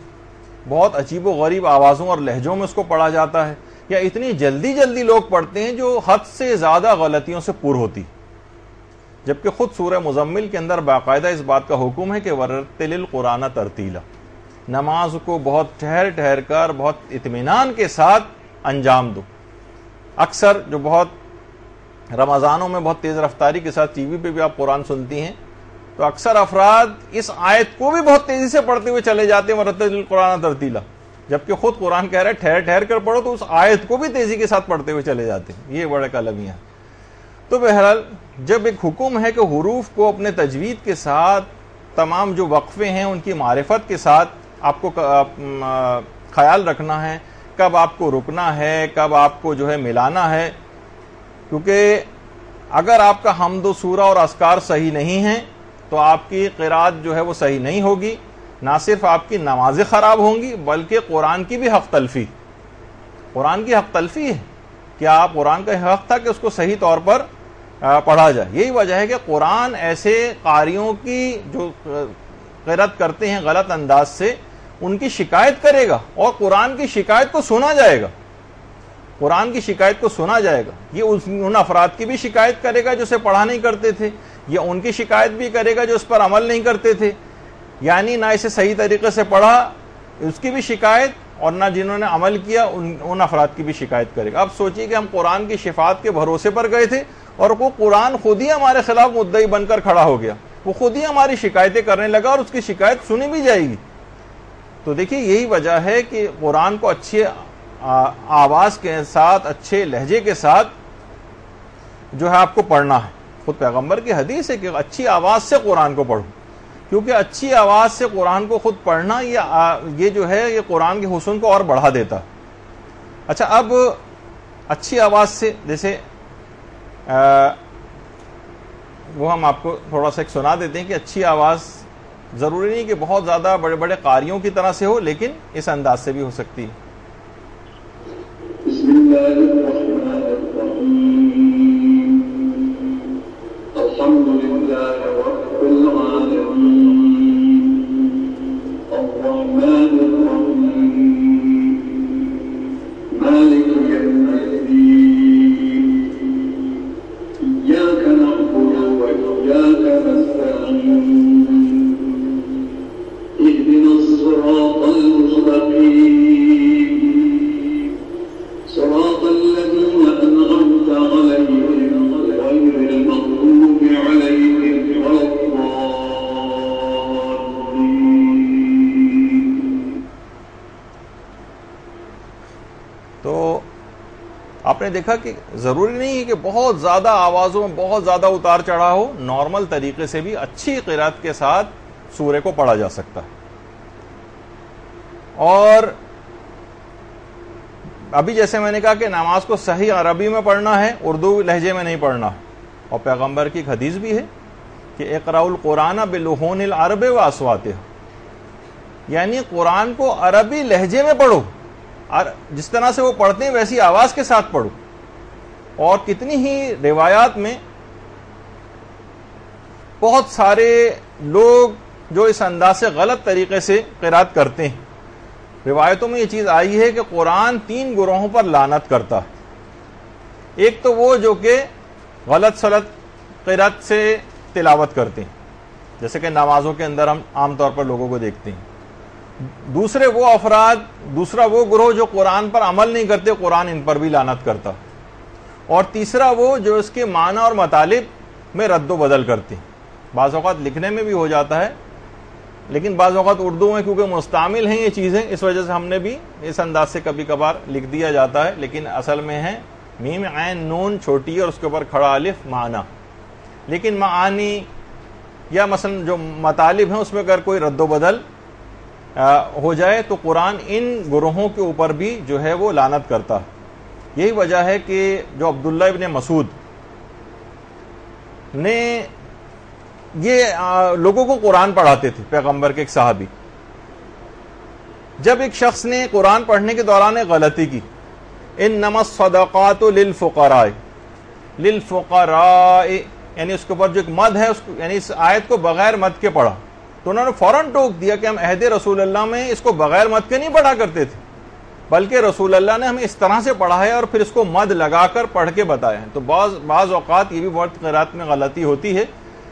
بہت عجیب و غریب آوازوں اور لہجوں میں اس کو پڑھا جاتا ہے، یا اتنی جلدی لوگ پڑھتے ہیں جو حد سے زیادہ غلطیوں سے پر ہوتی، جبکہ خود سورہ مزمل کے اندر باقاعدہ اس بات کا حکم ہے کہ وَرَتِّلِ الْقُرْآنَ تَرْتِیلًا، نماز کو بہت ٹھہر کر بہت اطمینان کے ساتھ انجام دو۔ اکثر جو بہت رمضانوں میں بہت تیز رفتاری کے ساتھ ٹی وی پہ بھی آپ قرآن سنتی ہیں، تو اکثر افراد اس آیت کو بھی بہت تیزی سے پڑھتے ہوئے چلے جاتے ہیں وَرَتِّلِ الْقُرْآنَ تَرْتِیلًا، جبکہ خود قرآن کہہ رہا ہے ٹھہر کر پڑھو، تو اس آیت کو بھی تیزی کے ساتھ پڑھتے ہوئے چلے جاتے ہیں۔ یہ بڑے کلمیاں۔ تو بہرحال جب ایک حکم ہے کہ حروف کو اپنے تجوید کے ساتھ، تمام جو وقفے ہیں ان کی معرفت کے ساتھ آپ کو خیال رکھنا ہے، کب آپ کو رکنا ہے، کب آپ کو جو ہے ملانا ہے، کیونکہ اگر آپ کا حمد و سورہ اور اذکار صحیح نہیں ہیں تو آپ کی قرات جو ہے وہ صحیح نہیں ہوگی، نہ صرف آپ کی نمازیں خراب ہوں گی بلکہ قرآن کی بھی حق تلفی ہے کہ آپ قرآن کا حق تھا کہ اس کو صحیح طور پر پڑھا جائے. یہی وجہ ہے کہ قرآن ایسے قاریوں کی جو قرأت کرتے ہیں غلط انداز سے ان کی شکایت کرے گا اور قرآن کی شکایت کو سنا جائے گا. یہ ان افراد کی بھی شکایت کرے گا جو اسے پڑھا نہیں کرتے تھے, یا ان کی شکایت بھی کرے گا جو اس پر عمل نہیں کرتے تھے, یعنی نہ اسے صحیح طریقے سے پڑھا اس کی بھی شکایت, اور نہ جنہوں نے عمل کیا ان افراد کی بھی شکایت کرے گا. اب سوچیے کہ ہم قرآن کی شفاعت کے بھروسے پر گئے تھے اور وہ قرآن خود ہی ہمارے خلاف مدعی بن کر کھڑا ہو گیا, وہ خود ہی ہماری شکایتیں کرنے لگا اور اس کی شکایت سنی بھی جائے گی. تو دیکھیے یہی وجہ ہے کہ قرآن کو اچھی آواز کے ساتھ, اچھے لہجے کے ساتھ جو ہے آپ کو پڑھنا ہے. خود پیغمبر کی حدیث ہے کہ اچھی آواز سے قرآن کو پڑھو, کیونکہ اچھی آواز سے قرآن کو خود پڑھنا یہ جو ہے یہ قرآن کے حسن کو اور بڑھا دیتا. اچھا, اب اچھی آواز سے جیسے وہ ہم آپ کو تھوڑا سا ایک سنا دیتے ہیں کہ اچھی آواز ضروری نہیں کہ بہت زیادہ بڑے بڑے قاریوں کی طرح سے ہو, لیکن اس انداز سے بھی ہو سکتی ہے. بسم اللہ الرحمن الرحیم الحمد للہ رب العالمین الرحمن الرحیم مالک یوم الدین ایاک نعبد و ایاک نستعین اهدنا الصراط المستقیم صراط الذين أنعمت عليهم غير المغضوب عليهم ولا الضالين. تو آپ نے دیکھا کہ ضروری نہیں ہے کہ بہت زیادہ آوازوں میں بہت زیادہ اتار چڑھا ہو, نارمل طریقے سے بھی اچھی قرأت کے ساتھ سورے کو پڑھا جا سکتا ہے. اور ابھی جیسے میں نے کہا کہ نماز کو صحیح عربی میں پڑھنا ہے, اردو لہجے میں نہیں پڑھنا, اور پیغمبر کی ایک حدیث بھی ہے کہ اقرأوا القرآن بلحون العرب واصواتها, یعنی قرآن کو عربی لہجے میں پڑھو, جس طرح سے وہ پڑھتے ہیں ویسی آواز کے ساتھ پڑھو. اور کتنی ہی روایات میں بہت سارے لوگ جو اس انداز سے غلط طریقے سے قرأت کرتے ہیں, روایتوں میں یہ چیز آئی ہے کہ قرآن 3 گروہوں پر لعنت کرتا ہے. ایک تو وہ جو کہ غلط سلط قرأت سے تلاوت کرتے ہیں, جیسے کہ نمازوں کے اندر ہم عام طور پر لوگوں کو دیکھتے ہیں. دوسرا وہ گروہ جو قرآن پر عمل نہیں کرتے, قرآن ان پر بھی لعنت کرتا. اور تیسرا وہ جو اس کے معنی اور مطالب میں رد و بدل کرتے ہیں. بعض اوقات لکھنے میں بھی ہو جاتا ہے, لیکن بعض اوقات اردو میں کیونکہ مستعمل ہیں یہ چیزیں, اس وجہ سے ہم نے بھی اس انداز سے کبھی کبھار لکھ دیا جاتا ہے, لیکن اصل میں ہے میم عین نون چھوٹی ہے اور اس کے اوپر کھڑا الف معنی. لیکن معانی یا مثلا جو مطالب ہیں اس میں اگر کوئی رد و بدل ہو جائے تو قرآن ان گروہوں کے اوپر بھی جو ہے وہ لعنت کرتا ہے. یہی وجہ ہے کہ جو عبداللہ ابن مسعود نے یہ لوگوں کو قرآن پڑھاتے تھے, پیغمبر کے ایک صحابی, جب ایک شخص نے قرآن پڑھنے کے دوران ایک غلطی کی, انما الصدقات للفقراء یعنی اس کے اوپر جو ایک مد ہے یعنی اس آیت کو بغیر مد کے پڑھا, تو انہوں نے فوراً ٹوک دیا کہ ہم عہد رسول اللہ میں اس کو بغیر مد کے نہیں پڑھا کرتے تھے, بلکہ رسول اللہ نے ہمیں اس طرح سے پڑھا ہے اور پھر اس کو مد لگا کر پڑھ کے بتایا ہے. تو بعض اوقات یہ بھی بہت قرأت میں غلطی ہوتی ہے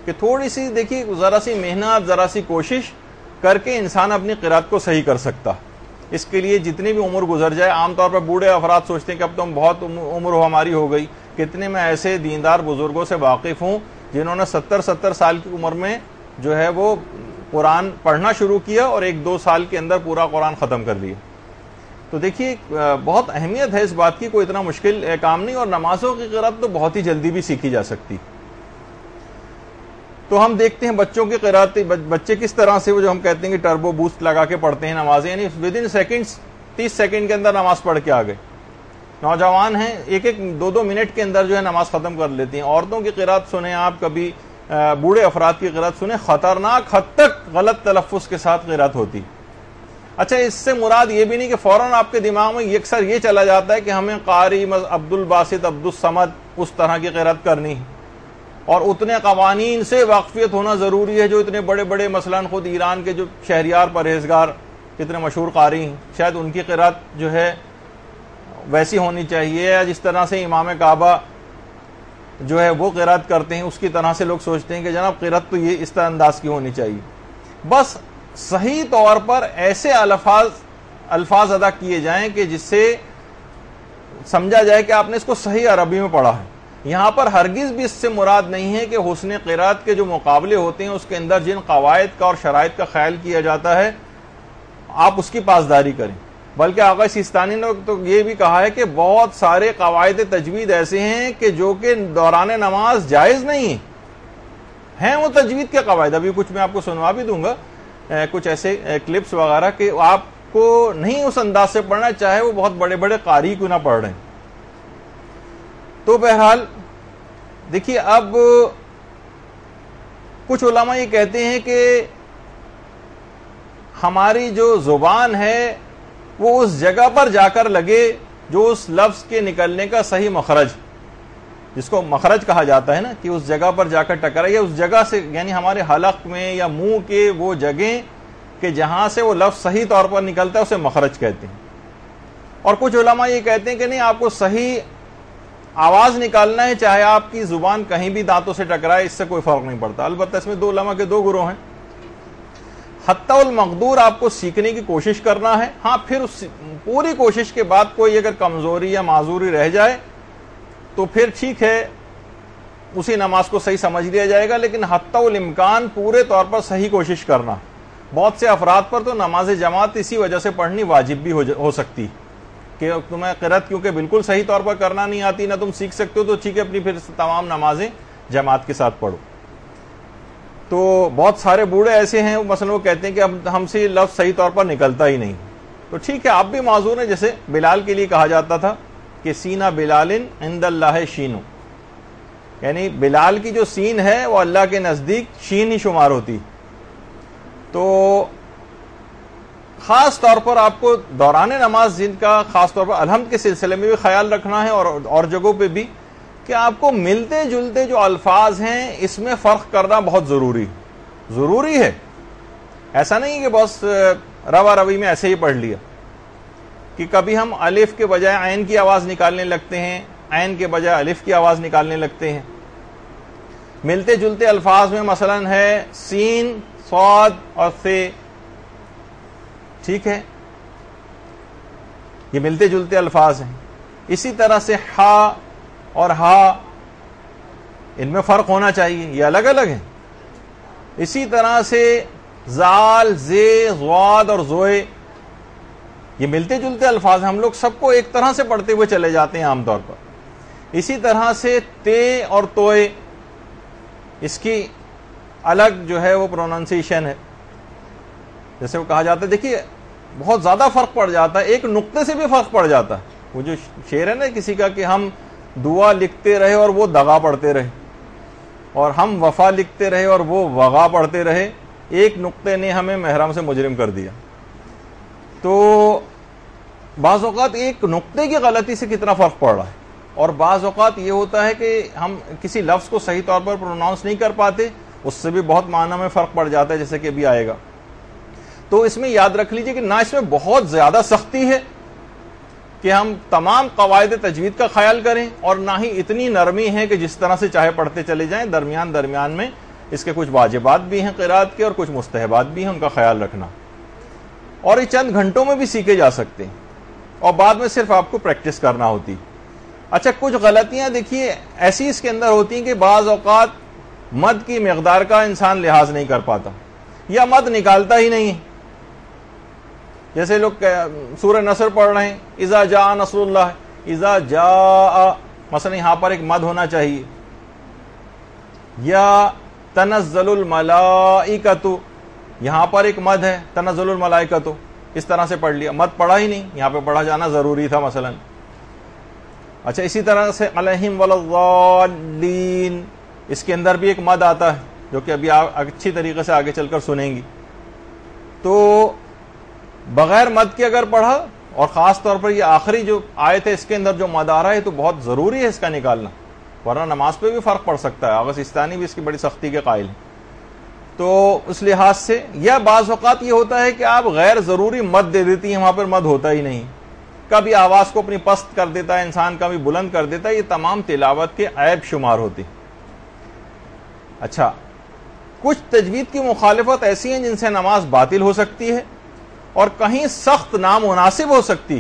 کہ تھوڑی سی دیکھیے ذرا سی محنت, ذرا سی کوشش کر کے انسان اپنی قرأت کو صحیح کر سکتا. اس کے لیے جتنی بھی عمر گزر جائے, عام طور پر بوڑھے افراد سوچتے ہیں کہ اب تو بہت عمر ہماری ہو گئی. کتنے میں ایسے دیندار بزرگوں سے واقف ہوں جنہوں نے 70 سال کی عمر میں جو ہے وہ قرآن پڑھنا شروع کیا اور 1-2 سال کے اندر پورا قرآن ختم کر لیا. تو دیکھیے بہت اہمیت ہے اس بات کی, کوئی اتنا مشکل کام نہیں, اور نمازوں کی قرأت تو بہت ہی جلدی بھی سیکھی جا سکتی. تو ہم دیکھتے ہیں بچوں کی قرأت, بچے کس طرح سے وہ جو ہم کہتے ہیں کہ ٹربو بوسٹ لگا کے پڑھتے ہیں نمازیں, یعنی ودن سیکنڈز 30 سیکنڈ کے اندر نماز پڑھ کے آ گئے. نوجوان ہیں 1-2 منٹ کے اندر جو ہے نماز ختم کر لیتی ہیں. عورتوں کی قرأت سنیں آپ کبھی بوڑھے افراد کی قرات سنیں، خطرناک حد تک غلط تلفظ کے ساتھ قرات ہوتی. اچھا اس سے مراد یہ بھی نہیں کہ فوراً آپ کے دماغ میں یکسر یہ چلا جاتا ہے کہ ہمیں قاری عبد الباسط عبد الصمد اس طرح کی قرات کرنی ہے اور اتنے قوانین سے واقفیت ہونا ضروری ہے جو اتنے بڑے بڑے مثلاً خود ایران کے جو شہریار پرہیزگار کتنے مشہور قاری ہیں، شاید ان کی قرات جو ہے ویسی ہونی چاہیے، یا جس طرح سے امام کعبہ جو ہے وہ قرات کرتے ہیں اس کی طرح سے لوگ سوچتے ہیں کہ جناب قرات تو یہ اس طرح انداز کی ہونی چاہیے. بس صحیح طور پر ایسے الفاظ ادا کیے جائیں کہ جس سے سمجھا جائے کہ آپ نے اس کو صحیح عربی میں پڑھا ہے. یہاں پر ہرگز بھی اس سے مراد نہیں ہے کہ حسن قرات کے جو مقابلے ہوتے ہیں اس کے اندر جن قواعد کا اور شرائط کا خیال کیا جاتا ہے آپ اس کی پاسداری کریں، بلکہ آقا سیستانی نے تو یہ بھی کہا ہے کہ بہت سارے قواعد تجوید ایسے ہیں کہ جو کہ دوران نماز جائز نہیں ہیں وہ تجوید کے قواعد. ابھی کچھ میں آپ کو سنوا بھی دوں گا کچھ ایسے کلپس وغیرہ کہ آپ کو نہیں اس انداز سے پڑھنا چاہے وہ بہت بڑے بڑے قاری کیوں نہ پڑھ رہے ہیں. تو بہرحال دیکھیے اب کچھ علماء یہ کہتے ہیں کہ ہماری جو زبان ہے وہ اس جگہ پر جا کر لگے جو اس لفظ کے نکلنے کا صحیح مخرج، جس کو مخرج کہا جاتا ہے نا، کہ اس جگہ پر جا کر ٹکرائے، یا اس جگہ سے یعنی ہمارے حلق میں یا منہ کے وہ جگہیں کہ جہاں سے وہ لفظ صحیح طور پر نکلتا ہے اسے مخرج کہتے ہیں. اور کچھ علماء یہ کہتے ہیں کہ نہیں، آپ کو صحیح آواز نکالنا ہے چاہے آپ کی زبان کہیں بھی دانتوں سے ٹکرائے، اس سے کوئی فرق نہیں پڑتا. البتہ اس میں دو علماء کے دو گروہ ہیں. حتی المقدور آپ کو سیکھنے کی کوشش کرنا ہے، ہاں پھر اس پوری کوشش کے بعد کوئی اگر کمزوری یا معذوری رہ جائے تو پھر ٹھیک ہے اسی نماز کو صحیح سمجھ لیا جائے گا، لیکن حتی الامکان پورے طور پر صحیح کوشش کرنا. بہت سے افراد پر تو نماز جماعت اسی وجہ سے پڑھنی واجب بھی ہو سکتی کہ تمہیں قرات کیونکہ بالکل صحیح طور پر کرنا نہیں آتی، نہ تم سیکھ سکتے ہو، تو ٹھیک ہے اپنی پھر تمام نمازیں جماعت کے ساتھ پڑھو. تو بہت سارے بوڑھے ایسے ہیں مثلا وہ کہتے ہیں کہ ہم سے یہ لفظ صحیح طور پر نکلتا ہی نہیں، تو ٹھیک ہے آپ بھی معذور ہیں. جیسے بلال کے لیے کہا جاتا تھا کہ سینہ بلال عند اللہ شینو، یعنی بلال کی جو سین ہے وہ اللہ کے نزدیک شین ہی شمار ہوتی. تو خاص طور پر آپ کو دوران نماز جن کا خاص طور پر الحمد کے سلسلے میں بھی خیال رکھنا ہے اور جگہوں پہ بھی کہ آپ کو ملتے جلتے جو الفاظ ہیں اس میں فرق کرنا بہت ضروری ہے. ایسا نہیں کہ بس روا روی میں ایسے ہی پڑھ لیا کہ کبھی ہم الف کے بجائے عین کی آواز نکالنے لگتے ہیں، عین کے بجائے الف کی آواز نکالنے لگتے ہیں. ملتے جلتے الفاظ میں مثلا ہے سین، صاد اور ثے، ٹھیک ہے یہ ملتے جلتے الفاظ ہیں. اسی طرح سے ہا اور ہا ان میں فرق ہونا چاہیے، یہ الگ الگ ہیں. اسی طرح سے زال، زے، ضاد اور زوئے یہ ملتے جلتے الفاظ ہیں، ہم لوگ سب کو ایک طرح سے پڑھتے ہوئے چلے جاتے ہیں عام طور پر. اسی طرح سے تے اور توئے اس کی الگ جو ہے وہ پروننسیشن ہے. جیسے وہ کہا جاتا ہے، دیکھیے بہت زیادہ فرق پڑ جاتا ہے، ایک نقطے سے بھی فرق پڑ جاتا ہے. وہ جو شعر ہے نا کسی کا کہ ہم دعا لکھتے رہے اور وہ دغا پڑھتے رہے، اور ہم وفا لکھتے رہے اور وہ وغا پڑھتے رہے، ایک نقطے نے ہمیں محرم سے مجرم کر دیا. تو بعض اوقات ایک نقطے کی غلطی سے کتنا فرق پڑ رہا ہے. اور بعض اوقات یہ ہوتا ہے کہ ہم کسی لفظ کو صحیح طور پر پروناؤنس نہیں کر پاتے، اس سے بھی بہت معنی میں فرق پڑ جاتا ہے، جیسے کہ ابھی آئے گا. تو اس میں یاد رکھ لیجئے کہ نہ اس میں بہت زیادہ سختی ہے کہ ہم تمام قواعد تجوید کا خیال کریں، اور نہ ہی اتنی نرمی ہے کہ جس طرح سے چاہے پڑھتے چلے جائیں. درمیان میں اس کے کچھ واجبات بھی ہیں قرات کے اور کچھ مستحبات بھی ہیں، ان کا خیال رکھنا. اور یہ چند گھنٹوں میں بھی سیکھے جا سکتے ہیں اور بعد میں صرف آپ کو پریکٹس کرنا ہوتی. اچھا کچھ غلطیاں دیکھیے ایسی اس کے اندر ہوتی ہیں کہ بعض اوقات مد کی مقدار کا انسان لحاظ نہیں کر پاتا یا مد نکالتا ہی نہیں ہے. جیسے لوگ سورہ نصر پڑھ رہے ہیں، اذا جاء نصر اللہ، اذا جاء مثلا یہاں پر ایک مد ہونا چاہیے. یا تنزل الملائکۃ، یہاں پر ایک مد ہے تنزل الملائکۃ، اس طرح سے پڑھ لیا، مد پڑھا ہی نہیں، یہاں پہ پڑھا جانا ضروری تھا مثلا. اچھا اسی طرح سے علیہم ولا الضالین، اس کے اندر بھی ایک مد آتا ہے جو کہ ابھی اچھی طریقے سے آگے چل کر سنیں گی. تو بغیر مد کے اگر پڑھا، اور خاص طور پر یہ آخری جو آیت ہے اس کے اندر جو مد آ رہا ہے تو بہت ضروری ہے اس کا نکالنا، ورنہ نماز پہ بھی فرق پڑ سکتا ہے. آغا سستانی بھی اس کی بڑی سختی کے قائل ہیں. تو اس لحاظ سے، یا بعض اوقات یہ ہوتا ہے کہ آپ غیر ضروری مد دے دیتی ہیں، وہاں پر مد ہوتا ہی نہیں، کبھی آواز کو اپنی پست کر دیتا ہے انسان، کبھی بلند کر دیتا ہے. یہ تمام تلاوت کے عیب شمار ہوتے ہیں. اچھا، کچھ تجوید کی مخالفت ایسی ہیں جن سے نماز باطل ہو سکتی ہے اور کہیں سخت نامناسب ہو سکتی.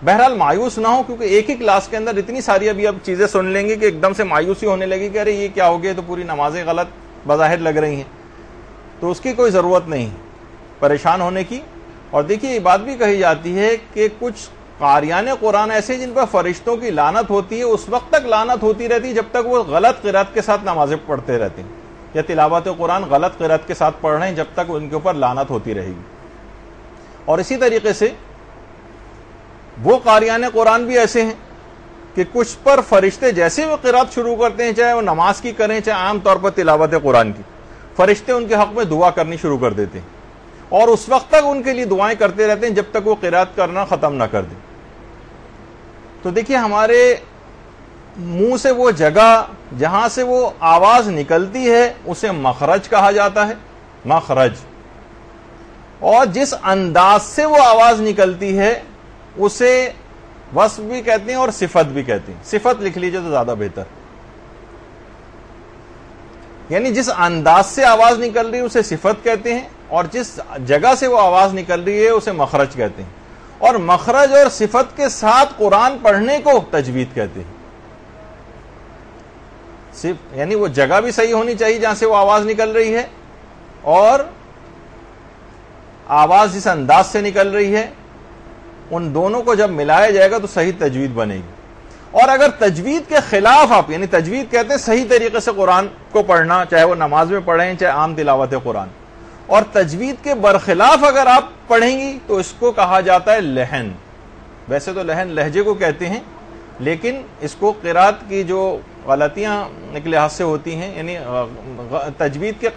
بہرحال مایوس نہ ہو، کیونکہ ایک ہی کلاس کے اندر اتنی ساری ابھی اب چیزیں سن لیں گے کہ ایک دم سے مایوسی ہونے لگی کہ ارے یہ کیا ہو گیا، تو پوری نمازیں غلط بظاہر لگ رہی ہیں. تو اس کی کوئی ضرورت نہیں پریشان ہونے کی. اور دیکھیے یہ بات بھی کہی جاتی ہے کہ کچھ قاریان قرآن ایسے جن پر فرشتوں کی لعنت ہوتی ہے، اس وقت تک لعنت ہوتی رہتی جب تک وہ غلط قرات کے ساتھ نمازیں پڑھتے رہتے ہیں، یا تلاوت قرآن غلط قرات کے ساتھ پڑھ رہے ہیں جب تک ان کے اوپر لعنت ہوتی رہے گی. اور اسی طریقے سے وہ قاریان قرآن بھی ایسے ہیں کہ کچھ پر فرشتے جیسے وہ قرات شروع کرتے ہیں، چاہے وہ نماز کی کریں چاہے عام طور پر تلاوت قرآن کی، فرشتے ان کے حق میں دعا کرنی شروع کر دیتے ہیں اور اس وقت تک ان کے لیے دعائیں کرتے رہتے ہیں جب تک وہ قرات کرنا ختم نہ کر دیں. تو دیکھیے ہمارے منہ سے وہ جگہ جہاں سے وہ آواز نکلتی ہے اسے مخرج کہا جاتا ہے، مخرج. اور جس انداز سے وہ آواز نکلتی ہے اسے وصف بھی کہتے ہیں اور صفت بھی کہتے ہیں. صفت لکھ لیجئے تو زیادہ بہتر. یعنی جس انداز سے آواز نکل رہی ہے اسے صفت کہتے ہیں، اور جس جگہ سے وہ آواز نکل رہی ہے اسے مخرج کہتے ہیں. اور مخرج اور صفت کے ساتھ قرآن پڑھنے کو تجوید کہتے ہیں. یعنی وہ جگہ بھی صحیح ہونی چاہیے جہاں سے وہ آواز نکل رہی ہے، اور آواز جس انداز سے نکل رہی ہے، ان دونوں کو جب ملایا جائے گا تو صحیح تجوید بنے گی. اور اگر تجوید کے خلاف آپ، یعنی تجوید کہتے ہیں صحیح طریقے سے قرآن کو پڑھنا، چاہے وہ نماز میں پڑھیں چاہے عام تلاوت قرآن، اور تجوید کے برخلاف اگر آپ پڑھیں گی تو اس کو کہا جاتا ہے لحن. ویسے تو لحن لہجے کو کہتے ہیں، لیکن اس کو قرات کی جو غلطیاں کے لحاظ سے ہوتی ہیں، یعنی تجوید کے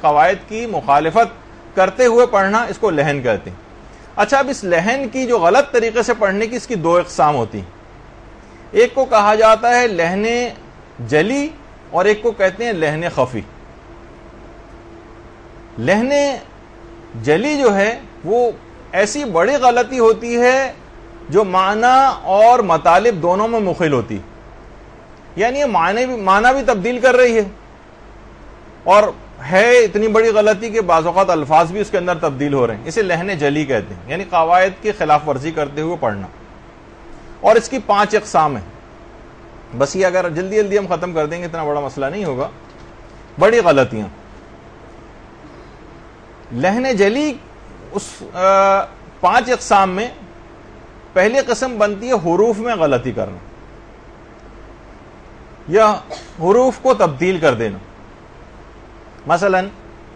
قواعد کی مخالفت کرتے ہوئے پڑھنا، اس کو لحن کہتے ہیں. اچھا، اب اس لحن کی جو غلط طریقے سے پڑھنے کی اس کی دو اقسام ہوتی ہیں. ایک کو کہا جاتا ہے لحن جلی اور ایک کو کہتے ہیں لحن خفی. لحن جلی جو ہے وہ ایسی بڑی غلطی ہوتی ہے جو معنی اور مطالب دونوں میں مخل ہوتی، یعنی یہ معنی بھی تبدیل کر رہی ہے، اور ہے اتنی بڑی غلطی کہ بعض اوقات الفاظ بھی اس کے اندر تبدیل ہو رہے ہیں. اسے لحن جلی کہتے ہیں، یعنی قواعد کی خلاف ورزی کرتے ہوئے پڑھنا. اور اس کی 5 اقسام ہیں. بس یہ اگر جلدی جلدی ہم ختم کر دیں گے اتنا بڑا مسئلہ نہیں ہوگا. بڑی غلطیاں. لحن جلی اس 5 اقسام میں پہلی قسم بنتی ہے حروف میں غلطی کرنا یا حروف کو تبدیل کر دینا. مثلا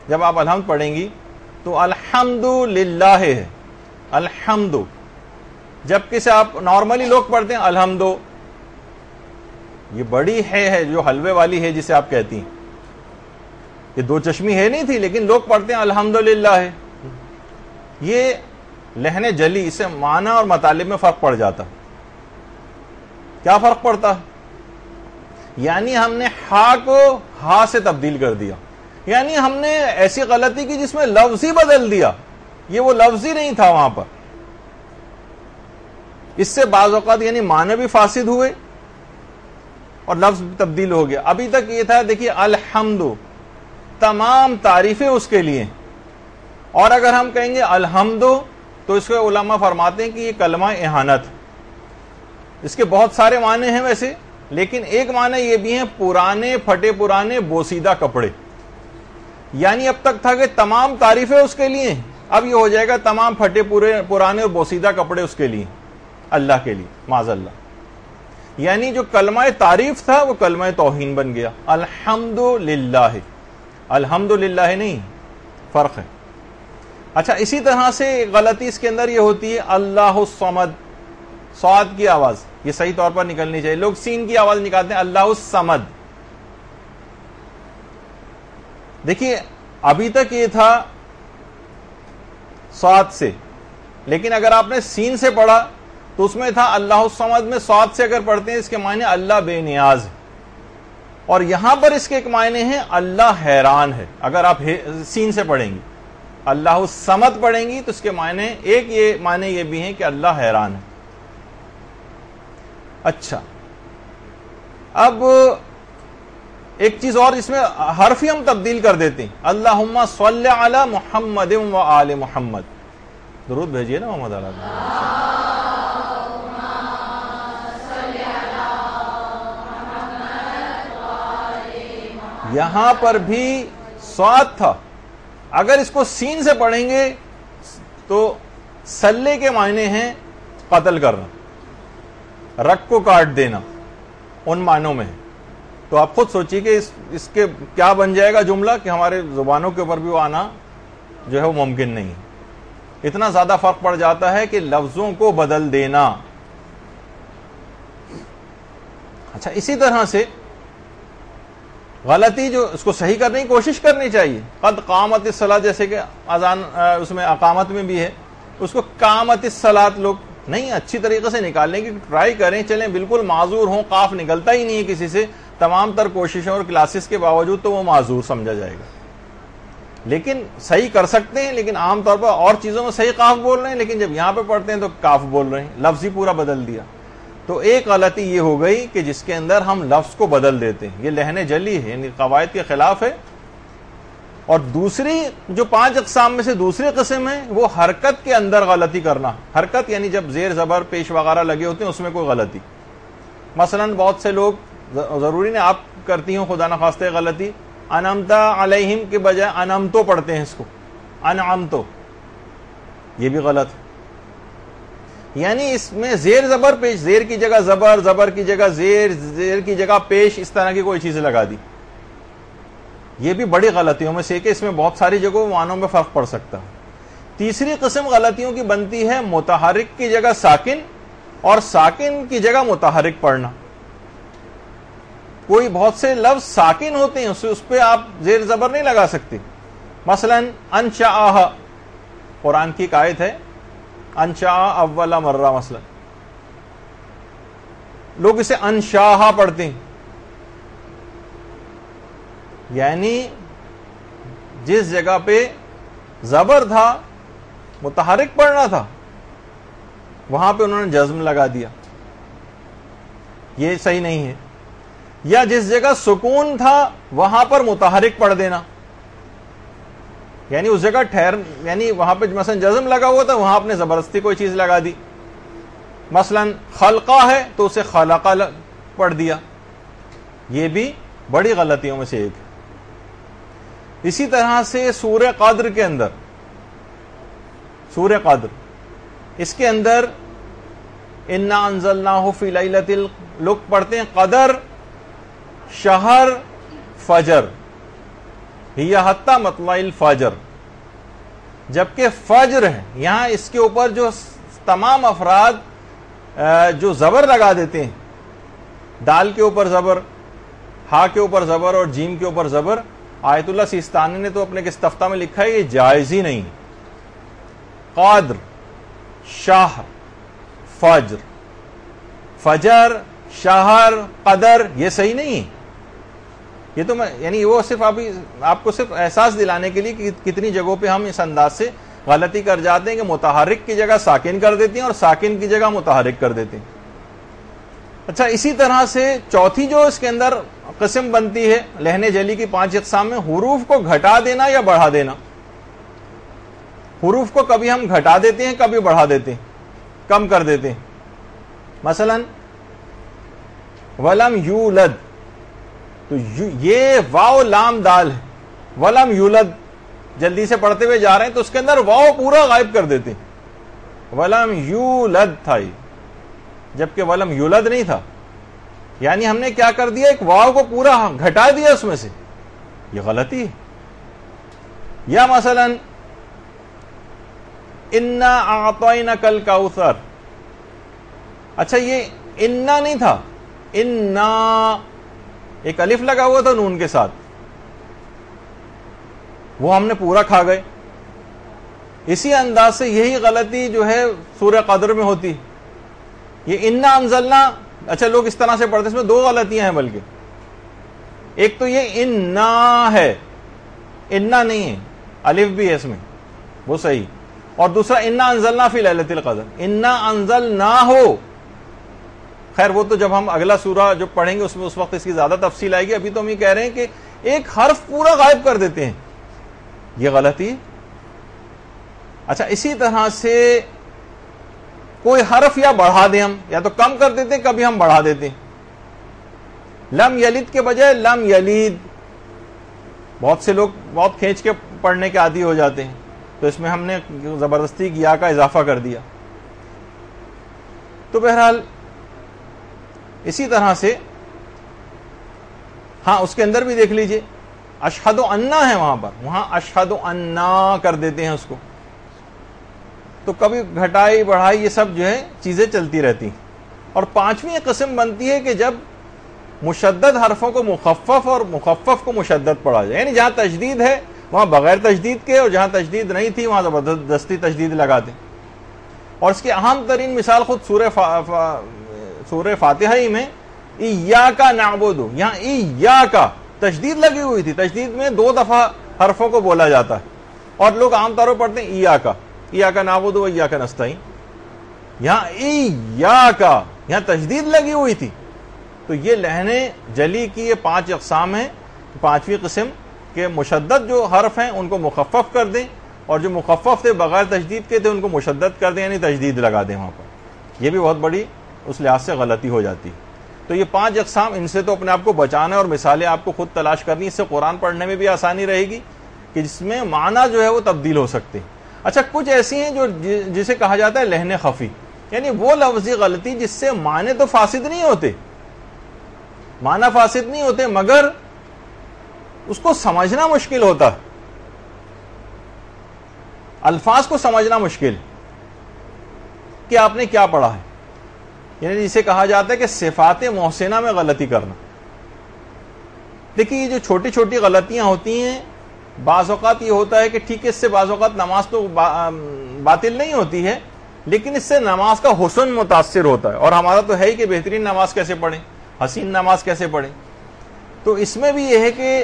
جب آپ الحمد پڑھیں گی تو الحمدللہ ہے الحمد، جبکہ سے آپ نارملی لوگ پڑھتے ہیں الحمد. یہ بڑی ہے جو حلوے والی ہے جسے آپ کہتی ہیں، یہ 2 چشمی ہے نہیں تھی، لیکن لوگ پڑھتے ہیں الحمدللہ ہے. یہ لحن جلی، اس سے معنی اور مطالب میں فرق پڑ جاتا. کیا فرق پڑتا؟ یعنی ہم نے ہا کو ہا سے تبدیل کر دیا، یعنی ہم نے ایسی غلطی کی جس میں لفظ ہی بدل دیا، یہ وہ لفظ ہی نہیں تھا وہاں پر. اس سے بعض اوقات یعنی معنی بھی فاسد ہوئے اور لفظ بھی تبدیل ہو گیا. ابھی تک یہ تھا دیکھیے الحمد، تمام تعریفیں اس کے لیے، اور اگر ہم کہیں گے الحمد تو اس کے علماء فرماتے ہیں کہ یہ کلمہ اہانت. اس کے بہت سارے معنی ہیں ویسے، لیکن ایک معنی یہ بھی ہیں پرانے پھٹے پرانے بوسیدہ کپڑے. یعنی اب تک تھا کہ تمام تعریفیں اس کے لیے، اب یہ ہو جائے گا تمام پھٹے پرانے اور بوسیدہ کپڑے اس کے لیے، اللہ کے لیے معاذ اللہ. یعنی جو کلمہ تعریف تھا وہ کلمہ توہین بن گیا. الحمدللہ، الحمدللہ نہیں، فرق ہے. اچھا، اسی طرح سے غلطی اس کے اندر یہ ہوتی ہے اللہ الصمد، صاد کی آواز یہ صحیح طور پر نکلنی چاہیے. لوگ سین کی آواز نکالتے ہیں اللہ الصمد. دیکھیے ابھی تک یہ تھا صاد سے، لیکن اگر آپ نے سین سے پڑھا تو اس میں تھا اللہ الصمد میں صاد سے اگر پڑھتے ہیں اس کے معنی اللہ بے نیاز ہے، اور یہاں پر اس کے ایک معنی ہے اللہ حیران ہے۔ اگر آپ سین سے پڑھیں گی، اللہ الصمد پڑھیں گی تو اس کے معنی ایک یہ معنی یہ بھی ہیں کہ اللہ حیران ہے۔ اچھا، اب ایک چیز اور، اس میں حرف ہی ہم تبدیل کر دیتے ہیں، اللہم صلی علی محمد و آل محمد، درود بھیجیے نا محمد علیہ وسلم۔ یہاں پر بھی صاد تھا، اگر اس کو سین سے پڑھیں گے تو سلے کے معنی ہیں قتل کرنا، رگ کو کاٹ دینا، ان معنوں میں ہے۔ تو آپ خود سوچیے کہ اس کے کیا بن جائے گا جملہ کہ ہمارے زبانوں کے اوپر بھی وہ آنا جو ہے وہ ممکن نہیں ہے۔ اتنا زیادہ فرق پڑ جاتا ہے کہ لفظوں کو بدل دینا۔ اچھا، اسی طرح سے غلطی جو اس کو صحیح کرنے کی کوشش کرنی چاہیے، قد قامت الصلاۃ، جیسے کہ اذان اس میں اقامت میں بھی ہے، اس کو قامت الصلاۃ لوگ نہیں اچھی طریقے سے نکالنے کی ٹرائی کریں، چلیں بالکل معذور ہوں، قاف نکلتا ہی نہیں ہے کسی سے، تمام تر کوششوں اور کلاسز کے باوجود تو وہ معذور سمجھا جائے گا، لیکن صحیح کر سکتے ہیں، لیکن عام طور پر اور چیزوں میں صحیح قاف بول رہے ہیں، لیکن جب یہاں پہ پڑھتے ہیں تو کاف بول رہے ہیں، لفظ ہی پورا بدل دیا۔ تو ایک غلطی یہ ہو گئی کہ جس کے اندر ہم لفظ کو بدل دیتے ہیں، یہ لہن جلی ہے، یعنی قواعد کے خلاف ہے۔ اور دوسری جو 5 اقسام میں سے دوسری قسم ہے وہ حرکت کے اندر غلطی کرنا۔ حرکت یعنی جب زیر زبر پیش وغیرہ لگے ہوتے ہیں اس میں کوئی غلطی، مثلا بہت سے لوگ، ضروری نہیں آپ کرتی ہوں خدا نخواستہ غلطی، انعمتا علیہم کے بجائے انعمتو پڑھتے ہیں، اس کو انعمتو، یہ بھی غلط ہے۔ یعنی اس میں زیر زبر پیش، زیر کی جگہ زبر، زبر کی جگہ زیر، زیر کی جگہ پیش، اس طرح کی کوئی چیز لگا دی، یہ بھی بڑی غلطیوں میں سے کہ اس میں بہت ساری جگہوں معنوں میں فرق پڑ سکتا ہے۔ تیسری قسم غلطیوں کی بنتی ہے متحرک کی جگہ ساکن اور ساکن کی جگہ متحرک پڑھنا۔ کوئی بہت سے لفظ ساکن ہوتے ہیں، اس پہ آپ زیر زبر نہیں لگا سکتے، مثلا انشاء، قرآن کی ایک آیت ہے انشاء اول مرہ، مثلا لوگ اسے انشاء پڑھتے ہیں، یعنی جس جگہ پہ زبر تھا، متحرک پڑھنا تھا، وہاں پہ انہوں نے جزم لگا دیا، یہ صحیح نہیں ہے۔ یا جس جگہ سکون تھا وہاں پر متحرک پڑھ دینا، یعنی اس جگہ یعنی وہاں پہ مثلا جزم لگا ہوا تھا، وہاں آپ نے زبردستی کوئی چیز لگا دی، مثلا خلقہ ہے تو اسے خلقہ پڑھ دیا، یہ بھی بڑی غلطیوں میں سے ایک ہے۔ اسی طرح سے سورہ قدر کے اندر، سورہ قدر، اس کے اندر انا انزلناہ فی لیلۃ لوگ پڑھتے ہیں قدر شہر فجر، ہی حتی مطلع الفجر، جبکہ فجر ہے، یہاں اس کے اوپر جو تمام افراد جو زبر لگا دیتے ہیں، دال کے اوپر زبر، ہا کے اوپر زبر اور جیم کے اوپر زبر، آیت اللہ سیستانی نے تو اپنے استفتہ میں لکھا ہے یہ جائز ہی نہیں۔ قادر، شہر، فجر، فجر، شہر، قدر، یہ صحیح نہیں ہے۔ یہ تو یعنی وہ صرف آپ کو صرف احساس دلانے کے لیے کہ کتنی جگہوں پہ ہم اس انداز سے غلطی کر جاتے ہیں کہ متحرک کی جگہ ساکن کر دیتے ہیں اور ساکن کی جگہ متحرک کر دیتے ہیں۔ اچھا، اسی طرح سے چوتھی جو اس کے اندر قسم بنتی ہے لہن جلی کی 5 اقسام میں، حروف کو گھٹا دینا یا بڑھا دینا۔ حروف کو کبھی ہم گھٹا دیتے ہیں، کبھی بڑھا دیتے ہیں، کم کر دیتے ہیں۔ مثلا ولم یولد، تو یہ واو لام دال ہے، ولم یولد جلدی سے پڑھتے ہوئے جا رہے ہیں تو اس کے اندر واو پورا غائب کر دیتے ہیں، ولم یولد تھا یہ، جبکہ ولم یولد نہیں تھا، یعنی ہم نے کیا کر دیا، ایک واو کو پورا گھٹا دیا اس میں سے، یہ غلطی ہے۔ یا مثلا انا اعطینک الکوثر، اچھا یہ انا نہیں تھا، انا ایک الف لگا ہوا تھا نون کے ساتھ، وہ ہم نے پورا کھا گئے. اسی انداز سے یہی غلطی جو ہے سورہ قدر میں ہوتی. یہ انا انزلنا، اچھا لوگ اس طرح سے پڑھتے ہیں، اس میں دو غلطیاں ہیں بلکہ. ایک تو یہ انا ہے، انا نہیں ہے، الف بھی ہے اس میں، وہ صحیح. اور دوسرا انا انزلنا فی لیلۃ القدر، انا انزلنا ہو. خیر وہ تو جب ہم اگلا سورہ جو پڑھیں گے اس میں اس وقت اس کی زیادہ تفصیل آئے گی. ابھی تو ہم یہ کہہ رہے ہیں کہ ایک حرف پورا غائب کر دیتے ہیں، یہ غلطی. اچھا اسی طرح سے کوئی حرف یا بڑھا دیں ہم، یا تو کم کر دیتے ہیں، کبھی ہم بڑھا دیتے ہیں. لم یلد کے بجائے لم یلید. بہت سے لوگ بہت کھینچ کے پڑھنے کے عادی ہو جاتے ہیں، تو اس میں ہم نے زبردستی یا کا اضافہ کر دیا. تو بہرحال اسی طرح سے ہاں اس کے اندر بھی دیکھ لیجئے اشہد انا ہے وہاں پر، وہاں اشہد انا کر دیتے ہیں اس کو. تو کبھی گھٹائی بڑھائی یہ سب جو ہے چیزیں چلتی رہتی. اور پانچویں قسم بنتی ہے کہ جب مشدد حرفوں کو مخفف اور مخفف کو مشدد پڑھا جائے، یعنی جہاں تشدید ہے وہاں بغیر تشدید کے، اور جہاں تشدید نہیں تھی وہاں زبردستی تشدید لگا دیں. اور اس کی اہم ترین مثال خود سورہ فاتحہ ہی میں ایاک نعبد، یہاں ایاک تشدید لگی ہوئی تھی. تشدید میں 2 دفعہ حرفوں کو بولا جاتا ہے، اور لوگ عام طور پر پڑھتے ہیں ایاک نعبد و ایاک نستعین. یہاں ایاک، یہاں تشدید لگی ہوئی تھی. تو یہ لہن جلی کی یہ 5 اقسام ہیں. 5ویں قسم کہ مشدد جو حرف ہیں ان کو مخفف کر دیں، اور جو مخفف تھے بغیر تشدید کے تھے ان کو مشدد کر دیں، یعنی تشدید لگا دیں وہاں پر. یہ بھی بہت بڑی اس لحاظ سے غلطی ہو جاتی. تو یہ 5 اقسام، ان سے تو اپنے آپ کو بچانا ہے، اور مثالیں آپ کو خود تلاش کرنی. اس سے قرآن پڑھنے میں بھی آسانی رہے گی کہ جس میں معنی جو ہے وہ تبدیل ہو سکتے. اچھا کچھ ایسی ہیں جو جسے کہا جاتا ہے لہن خفی، یعنی وہ لفظی غلطی جس سے معنی تو فاسد نہیں ہوتے، معنی فاسد نہیں ہوتے، مگر اس کو سمجھنا مشکل ہوتا ہے، الفاظ کو سمجھنا مشکل کہ آپ نے کیا پڑھا ہے. یعنی جسے کہا جاتا ہے کہ صفات محسنہ میں غلطی کرنا. دیکھیے یہ جو چھوٹی چھوٹی غلطیاں ہوتی ہیں، بعض اوقات یہ ہوتا ہے کہ ٹھیک ہے اس سے بعض اوقات نماز تو باطل نہیں ہوتی ہے، لیکن اس سے نماز کا حسن متاثر ہوتا ہے. اور ہمارا تو ہے ہی کہ بہترین نماز کیسے پڑھیں، حسین نماز کیسے پڑھیں. تو اس میں بھی یہ ہے کہ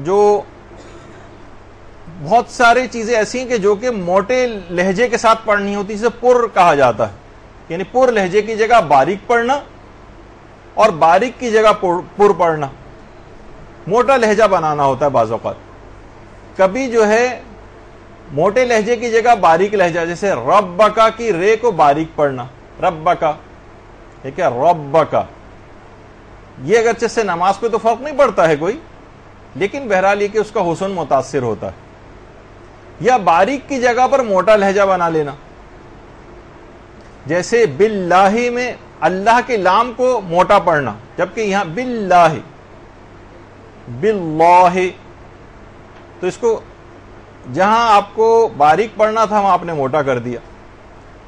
جو بہت ساری چیزیں ایسی ہیں کہ جو کہ موٹے لہجے کے ساتھ پڑھنی ہوتی، جسے پر کہا جاتا ہے. یعنی پر لہجے کی جگہ باریک پڑھنا، اور باریک کی جگہ پر پڑھنا. موٹا لہجہ بنانا ہوتا ہے بعض اوقات. کبھی جو ہے موٹے لہجے کی جگہ باریک لہجہ، جیسے ربکا کی رے کو باریک پڑھنا، ربکا، ٹھیک ہے، ربکا. یہ اگرچہ سے نماز پہ تو فرق نہیں پڑتا ہے کوئی، لیکن بہرحال یہ کہ اس کا حسن متاثر ہوتا ہے. یا باریک کی جگہ پر موٹا لہجہ بنا لینا، جیسے باللہ میں اللہ کے لام کو موٹا پڑھنا، جبکہ یہاں باللہ، باللہ، تو اس کو جہاں آپ کو باریک پڑھنا تھا وہاں آپ نے موٹا کر دیا.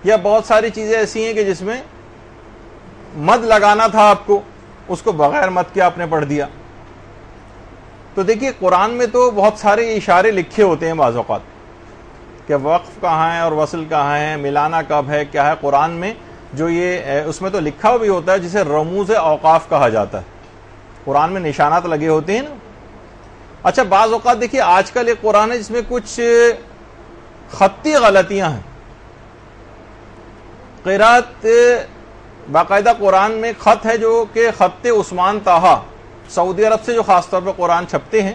یا بہت ساری چیزیں ایسی ہیں کہ جس میں مد لگانا تھا آپ کو، اس کو بغیر مد کے آپ نے پڑھ دیا. تو دیکھیے قرآن میں تو بہت سارے اشارے لکھے ہوتے ہیں بعض اوقات کہ وقف کہاں ہے اور وصل کہاں ہے، ملانا کب ہے، کیا ہے. قرآن میں جو یہ اس میں تو لکھا بھی ہوتا ہے جسے رموز اوقاف کہا جاتا ہے. قرآن میں نشانات لگے ہوتے ہیں نا. اچھا بعض اوقات دیکھیے آج کل ایک قرآن ہے جس میں کچھ خطی غلطیاں ہیں. قرات باقاعدہ قرآن میں خط ہے جو کہ خط عثمان طٰہٰ، سعودی عرب سے جو خاص طور پہ قرآن چھپتے ہیں،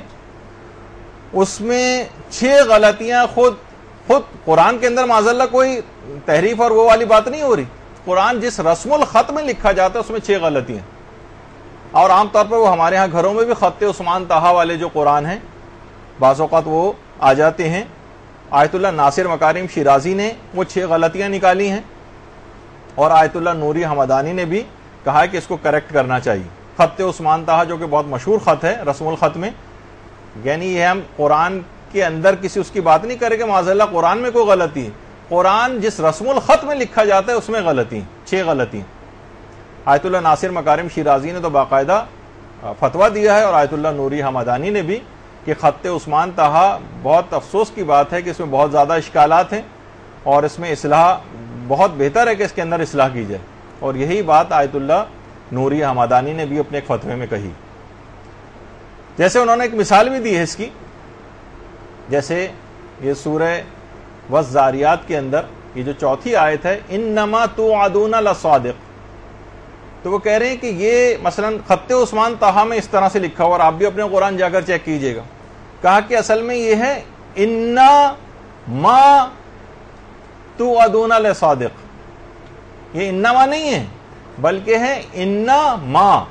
اس میں 6 غلطیاں خود قرآن کے اندر معاذاللہ کوئی تحریف اور وہ والی بات نہیں ہو رہی. قرآن جس رسم الخط میں لکھا جاتا ہے اس میں 6 غلطیاں. اور عام طور پر وہ ہمارے ہاں گھروں میں بھی خط عثمان طٰہٰ والے جو قرآن ہیں بعض اوقات وہ آ جاتے ہیں. آیت اللہ ناصر مکارم شیرازی نے وہ 6 غلطیاں نکالی ہیں، اور آیت اللہ نوری حمدانی نے بھی کہا ہے کہ اس کو کریکٹ کرنا چاہیے. خط عثمان طٰہٰ جو کہ بہت مشہور خط ہے رسم الخط میں، یعنی یہ ہم قرآن کے اندر کسی اس کی بات نہیں کرے کہ معاذاللہ قرآن میں کوئی غلطی ہے. قرآن جس رسم الخط میں لکھا جاتا ہے اس میں غلطی، 6 غلطی. آیت اللہ ناصر مکارم شیرازی نے تو باقاعدہ فتویٰ دیا ہے، اور آیت اللہ نوری حمدانی نے بھی کہ خط عثمان طہا بہت افسوس کی بات ہے کہ اس میں بہت زیادہ اشکالات ہیں اور اس میں اصلاح بہت بہتر ہے کہ اس کے اندر اصلاح کی جائے، اور یہی بات آیت اللہ نوری حمدانی نے بھی اپنے ایک فتوے میں کہی۔ جیسے انہوں نے ایک مثال بھی دی ہے اس کی، جیسے یہ سورہ والذاریات کے اندر یہ جو چوتھی آیت ہے انما توعدون لصادق، تو وہ کہہ رہے ہیں کہ یہ مثلا خط عثمان طہا میں اس طرح سے لکھا ہوا، اور آپ بھی اپنے قرآن جا کر چیک کیجئے گا، کہا کہ اصل میں یہ ہے انا ما توعدون لصادق، یہ انما نہیں ہے بلکہ ہے انا ما۔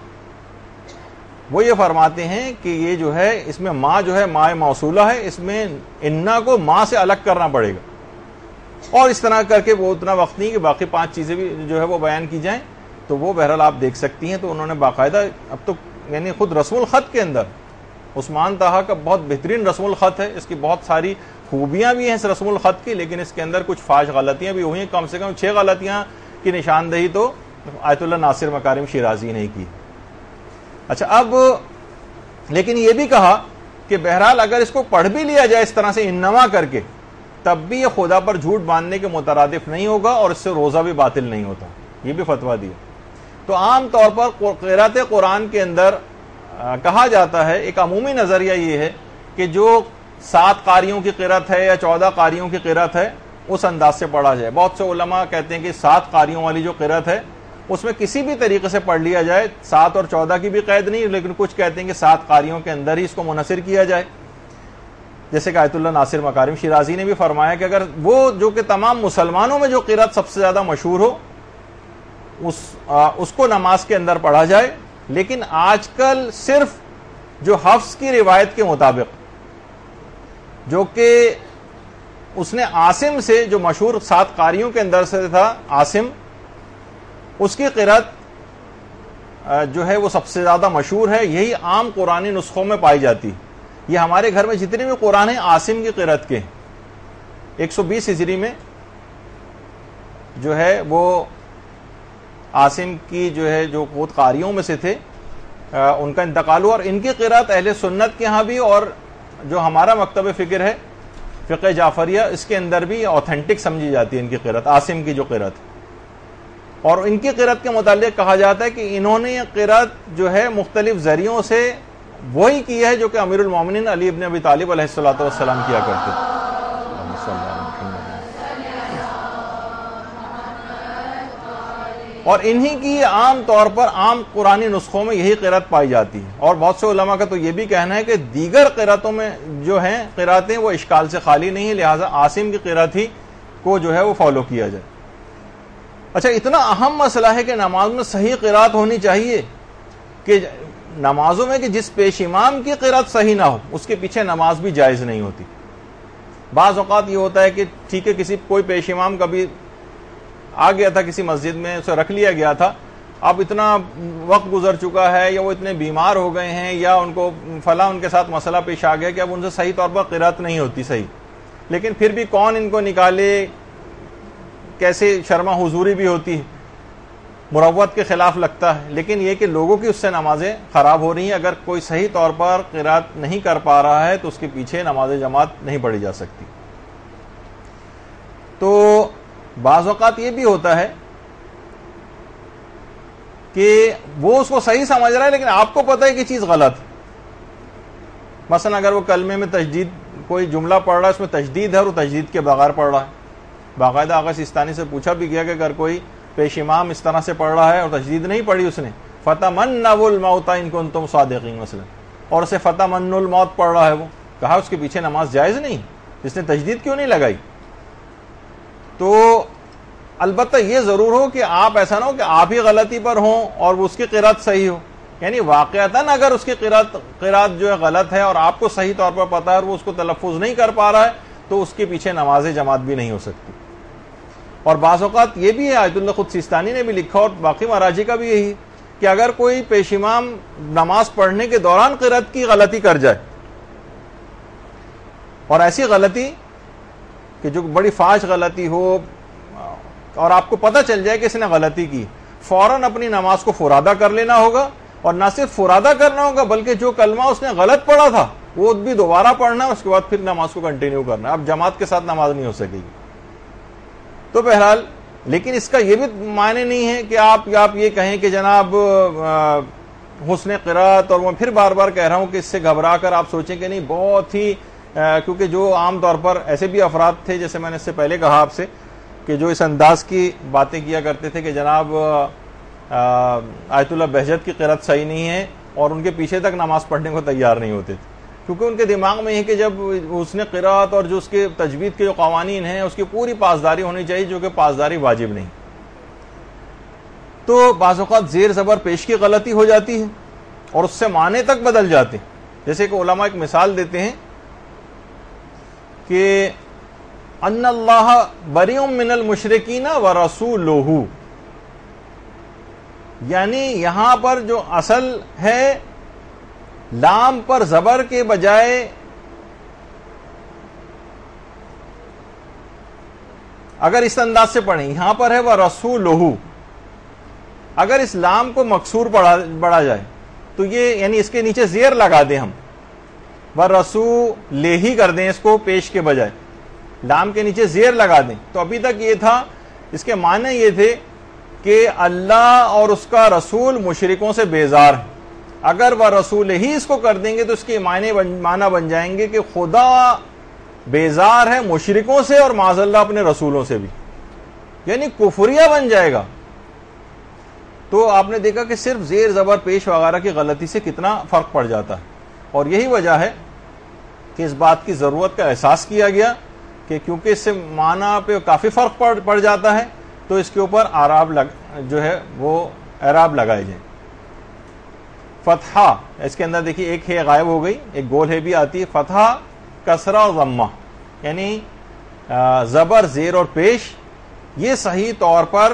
وہ یہ فرماتے ہیں کہ یہ جو ہے اس میں ما جو ہے ما موصولہ ہے، اس میں انا کو ما سے الگ کرنا پڑے گا، اور اس طرح کر کے وہ اتنا وقت نہیں کہ باقی 5 چیزیں بھی جو ہے وہ بیان کی جائیں، تو وہ بہرحال آپ دیکھ سکتی ہیں۔ تو انہوں نے باقاعدہ اب تو یعنی خود رسم الخط کے اندر عثمان طہا کا بہت بہترین رسم الخط ہے، اس کی بہت ساری خوبیاں بھی ہیں اس رسم الخط کی، لیکن اس کے اندر کچھ فاش غلطیاں بھی ہوئی ہیں، کم سے کم 6 غلطیاں کی نشاندہی تو آیت اللہ ناصر مکارم شیرازی نے کی۔ اچھا، اب لیکن یہ بھی کہا کہ بہرحال اگر اس کو پڑھ بھی لیا جائے اس طرح سے انما کر کے، تب بھی یہ خدا پر جھوٹ باندھنے کے مترادف نہیں ہوگا اور اس سے روزہ بھی باطل نہیں ہوتا، یہ بھی فتویٰ دیا۔ تو عام طور پر قرأت قرآن کے اندر کہا جاتا ہے، ایک عمومی نظریہ یہ ہے کہ جو 7 قاریوں کی قرأت ہے یا 14 قاریوں کی قرأت ہے اس انداز سے پڑھا جائے۔ بہت سے علماء کہتے ہیں کہ 7 قاریوں والی جو قرأت ہے اس میں کسی بھی طریقے سے پڑھ لیا جائے، 7 اور 14 کی بھی قید نہیں، لیکن کچھ کہتے ہیں کہ 7 قاریوں کے اندر ہی اس کو منحصر کیا جائے، جیسے کہ آیت اللہ ناصر مکارم شیرازی نے بھی فرمایا کہ اگر وہ جو کہ تمام مسلمانوں میں جو قرأت سب سے زیادہ مشہور ہو اس کو نماز کے اندر پڑھا جائے، لیکن آج کل صرف جو حفظ کی روایت کے مطابق، جو کہ اس نے عاصم سے، جو مشہور 7 قاریوں کے اندر سے تھا عاصم، اس کی قرأت جو ہے وہ سب سے زیادہ مشہور ہے، یہی عام قرآنی نسخوں میں پائی جاتی۔ یہ ہمارے گھر میں جتنے بھی قرآن ہیں عاصم کی قرأت کے 120 ہجری میں جو ہے وہ عاصم کی جو ہے جو خود قاریوں میں سے تھے ان کا انتقال ہوا، اور ان کی قرأت اہل سنت کے ہاں بھی، اور جو ہمارا مکتب فکر ہے فقہ جعفریہ، اس کے اندر بھی اوتھینٹک سمجھی جاتی ہے ان کی قرأت، عاصم کی جو قرأت۔ اور ان کی قرأت کے متعلق کہا جاتا ہے کہ انہوں نے یہ قرأت جو ہے مختلف ذریعوں سے وہی کی ہے جو کہ امیر المومنین علی ابن ابی طالب علیہ الصلوۃ والسلام کیا کرتے تھے۔ اور انہی کی عام طور پر عام قرآنی نسخوں میں یہی قرأت پائی جاتی ہے، اور بہت سے علماء کا تو یہ بھی کہنا ہے کہ دیگر قرأتوں میں جو ہیں قرأتیں وہ اشکال سے خالی نہیں ہیں، لہٰذا عاصم کی قرأت ہی کو جو ہے وہ فالو کیا جائے۔ اچھا، اتنا اہم مسئلہ ہے کہ نماز میں صحیح قرأت ہونی چاہیے، کہ نمازوں میں کہ جس پیش امام کی قرأت صحیح نہ ہو اس کے پیچھے نماز بھی جائز نہیں ہوتی۔ بعض اوقات یہ ہوتا ہے کہ ٹھیک ہے کوئی پیش امام کبھی آ گیا تھا کسی مسجد میں، اسے رکھ لیا گیا تھا، اب اتنا وقت گزر چکا ہے یا وہ اتنے بیمار ہو گئے ہیں یا ان کو فلاں ان کے ساتھ مسئلہ پیش آ گیا کہ اب ان سے صحیح طور پر قرأت نہیں ہوتی صحیح، لیکن پھر بھی کون ان کو نکالے، کیسے شرما حضوری بھی ہوتی ہے، مروت کے خلاف لگتا ہے، لیکن یہ کہ لوگوں کی اس سے نمازیں خراب ہو رہی ہیں۔ اگر کوئی صحیح طور پر قرأت نہیں کر پا رہا ہے تو اس کے پیچھے نماز جماعت نہیں پڑھی جا سکتی۔ تو بعض اوقات یہ بھی ہوتا ہے کہ وہ اس کو صحیح سمجھ رہا ہے لیکن آپ کو پتہ ہے کہ چیز غلط ہے۔ مثلا اگر وہ کلمے میں تجدید کوئی جملہ پڑھ رہا ہے، اس میں تجدید ہے اور وہ تجدید کے بغیر پڑھ رہا ہے، باقاعدہ آغا سیستانی سے پوچھا بھی گیا کہ اگر کوئی پیش امام اس طرح سے پڑھ رہا ہے اور تجدید نہیں پڑھی اس نے، فَتَمَنَّوُا الْمَوْتَ إِن كُنتُمْ صَادِقِينَ مثلا، اور اسے فَتَمَنُّوا الْمَوْتَ پڑھ رہا ہے، وہ کہا اس کے پیچھے نماز جائز نہیں، اس نے تجدید کیوں نہیں لگائی؟ تو البتہ یہ ضرور ہو کہ آپ ایسا نہ ہو کہ آپ ہی غلطی پر ہوں اور وہ اس کی قرأت صحیح ہو، یعنی واقعتاً اگر اس کی قرأت جو ہے غلط ہے اور آپ کو صحیح طور پر پتا ہے اور وہ اس کو تلفظ نہیں کر پا رہا ہے تو اس کے پیچھے نماز جماعت بھی نہیں ہو سکتی۔ اور بعض اوقات یہ بھی ہے، آیت اللہ خود سیستانی نے بھی لکھا اور باقی مراجی کا بھی یہی، کہ اگر کوئی پیش امام نماز پڑھنے کے دوران قرأت کی غلطی کر جائے، اور ایسی غلطی کہ جو بڑی فاحش غلطی ہو اور آپ کو پتہ چل جائے کہ اس نے غلطی کی، فوراً اپنی نماز کو فرادہ کر لینا ہوگا، اور نہ صرف فرادہ کرنا ہوگا بلکہ جو کلمہ اس نے غلط پڑھا تھا وہ بھی دوبارہ پڑھنا ہے، اس کے بعد پھر نماز کو کنٹینیو کرنا ہے. اب جماعت کے ساتھ نماز نہیں ہو سکے گی. تو بہرحال لیکن اس کا یہ بھی معنی نہیں ہے کہ آپ یہ کہیں کہ جناب حسن قرات، اور میں پھر بار بار کہہ رہا ہوں کہ اس سے گھبرا کر آپ سوچیں کہ نہیں بہت ہی کیونکہ جو عام طور پر ایسے بھی افراد تھے، جیسے میں نے اس سے پہلے کہا آپ سے، کہ جو اس انداز کی باتیں کیا کرتے تھے کہ جناب آیت اللہ بہجت کی قرات صحیح نہیں ہے، اور ان کے پیچھے تک نماز پڑھنے کو تیار نہیں ہوتے تھے، کیونکہ ان کے دماغ میں یہ کہ جب حسن قرات اور جو اس کے تجوید کے جو قوانین ہیں اس کی پوری پاسداری ہونی چاہیے، جو کہ پاسداری واجب نہیں. تو بعض اوقات زیر زبر پیش کی غلطی ہو جاتی ہے اور اس سے معنی تک بدل جاتے ہیں. جیسے کہ علماء ایک مثال دیتے ہیں کہ ان اللہ بریء من المشرکین ورسولہ، یعنی یہاں پر جو اصل ہے لام پر زبر کے بجائے اگر اس انداز سے پڑھیں، یہاں پر ہے وَرَسُولُهُ، اگر اس لام کو مکسور پڑھا جائے تو یہ یعنی اس کے نیچے زیر لگا دیں ہم، وَرَسُولِهِ ہی کر دیں اس کو پیش کے بجائے، لام کے نیچے زیر لگا دیں. تو ابھی تک یہ تھا، اس کے معنی یہ تھے کہ اللہ اور اس کا رسول مشرکوں سے بیزار ہے. اگر وہ رسول ہی اس کو کر دیں گے تو اس کے معنی بن جائیں گے کہ خدا بیزار ہے مشرکوں سے اور معاذ اللہ اپنے رسولوں سے بھی، یعنی کفریہ بن جائے گا. تو آپ نے دیکھا کہ صرف زیر زبر پیش وغیرہ کی غلطی سے کتنا فرق پڑ جاتا ہے. اور یہی وجہ ہے کہ اس بات کی ضرورت کا احساس کیا گیا کہ کیونکہ اس سے معنی پہ کافی فرق پڑ جاتا ہے، تو اس کے اوپر جو ہے وہ اعراب لگائے جائیں. فتحہ، اس کے اندر دیکھیے ایک ہے غائب ہو گئی، ایک گول ہے بھی آتی ہے. فتحہ، کسرہ اور ضمہ، یعنی زبر زیر اور پیش، یہ صحیح طور پر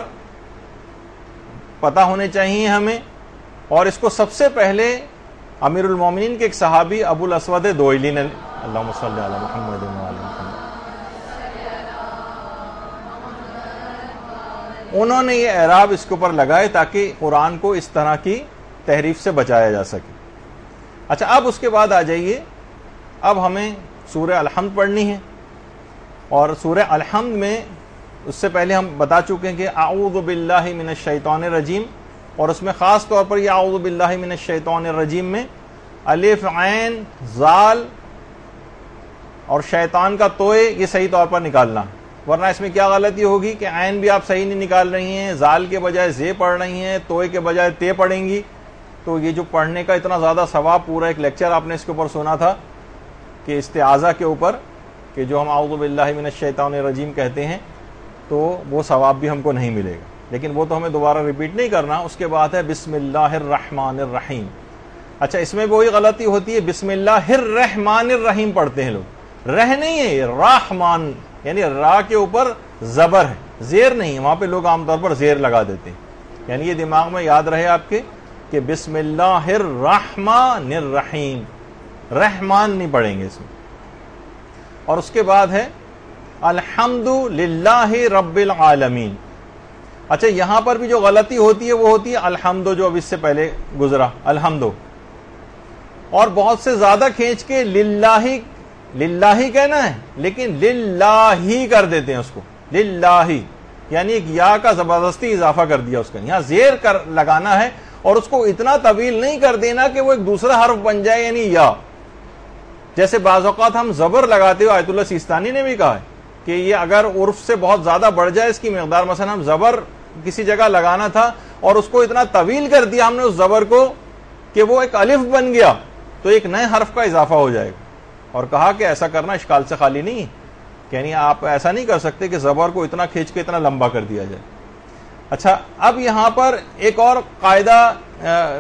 پتہ ہونے چاہیے ہمیں. اور اس کو سب سے پہلے امیر المومنین کے ایک صحابی ابو الاسود دوئلی نے، اللہم صلی علی محمد و علی محمد، انہوں نے یہ اعراب اس کے اوپر لگائے تاکہ قرآن کو اس طرح کی تحریف سے بچایا جا سکے. اچھا، اب اس کے بعد آ جائیے، اب ہمیں سورہ الحمد پڑھنی ہے. اور سورہ الحمد میں اس سے پہلے ہم بتا چکے ہیں کہ اعوذ باللہ من الشیطان الرجیم، اور اس میں خاص طور پر یہ اعوذ باللہ من الشیطان الرجیم میں الف عین زال اور شیطان کا توئے یہ صحیح طور پر نکالنا، ورنہ اس میں کیا غلطی ہوگی کہ عین بھی آپ صحیح نہیں نکال رہی ہیں، زال کے بجائے زے پڑھ رہی ہیں، توئے کے بجائے تے پڑھیں گی. تو یہ جو پڑھنے کا اتنا زیادہ ثواب، پورا ایک لیکچر آپ نے اس کے اوپر سنا تھا کہ استعاذہ کے اوپر، کہ جو ہم اعوذ باللہ من الشیطان الرجیم کہتے ہیں تو وہ ثواب بھی ہم کو نہیں ملے گا، لیکن وہ تو ہمیں دوبارہ ریپیٹ نہیں کرنا. اس کے بعد ہے بسم اللہ الرحمن الرحیم. اچھا، اس میں بھی وہی غلطی ہوتی ہے، بسم اللہ الرحمن الرحیم پڑھتے ہیں لوگ، رہ نہیں ہے یہ رحمان، یعنی را کے اوپر زبر ہے، زیر نہیں. وہاں پہ لوگ عام طور پر زیر لگا دیتے ہیں. یعنی یہ دماغ میں یاد رہے آپ کے کہ بسم اللہ الرحمن الرحیم، رحمان نہیں پڑھیں گے اس میں. اور اس کے بعد ہے الحمد للہ رب العالمین. اچھا، یہاں پر بھی جو غلطی ہوتی ہے وہ ہوتی ہے الحمد، جو اب اس سے پہلے گزرا الحمد، اور بہت سے زیادہ کھینچ کے للہ کہنا ہے لیکن للہ کر دیتے ہیں اس کو، للہ، یعنی ایک یا کا زبردستی اضافہ کر دیا اس کا. یہاں زیر کر لگانا ہے اور اس کو اتنا طویل نہیں کر دینا کہ وہ ایک دوسرا حرف بن جائے، یعنی یا. جیسے بعض اوقات ہم زبر لگاتے ہوئے، آیت اللہ سیستانی نے بھی کہا ہے کہ یہ اگر عرف سے بہت زیادہ بڑھ جائے اس کی مقدار، مثلا ہم زبر کسی جگہ لگانا تھا اور اس کو اتنا طویل کر دیا ہم نے اس زبر کو کہ وہ ایک الف بن گیا، تو ایک نئے حرف کا اضافہ ہو جائے گا. اور کہا کہ ایسا کرنا اشکال سے خالی نہیں ہے، یعنی آپ ایسا نہیں کر سکتے کہ زبر کو اتنا کھینچ کے اتنا لمبا کر دیا جائے. اچھا، اب یہاں پر ایک اور قاعدہ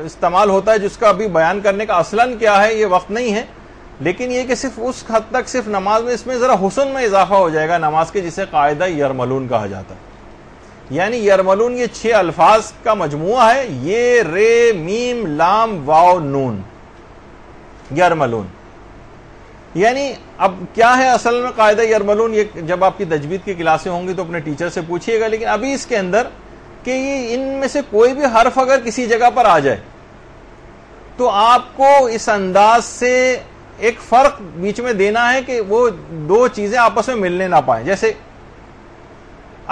استعمال ہوتا ہے جس کا ابھی بیان کرنے کا اصلاً کیا ہے یہ وقت نہیں ہے، لیکن یہ کہ صرف اس حد تک صرف نماز میں اس میں ذرا حسن میں اضافہ ہو جائے گا نماز کے، جسے قاعدہ یرملون کہا جاتا ہے. یعنی یرملون یہ 6 الفاظ کا مجموعہ ہے، یہ رے میم لام واو نون، یرملون. یعنی اب کیا ہے اصل میں قاعدہ یرملون؟ یہ جب آپ کی تجوید کی کلاسیں ہوں گی تو اپنے ٹیچر سے پوچھیے گا، لیکن ابھی اس کے اندر کہ یہ ان میں سے کوئی بھی حرف اگر کسی جگہ پر آ جائے تو آپ کو اس انداز سے ایک فرق بیچ میں دینا ہے کہ وہ دو چیزیں آپس میں ملنے نہ پائیں. جیسے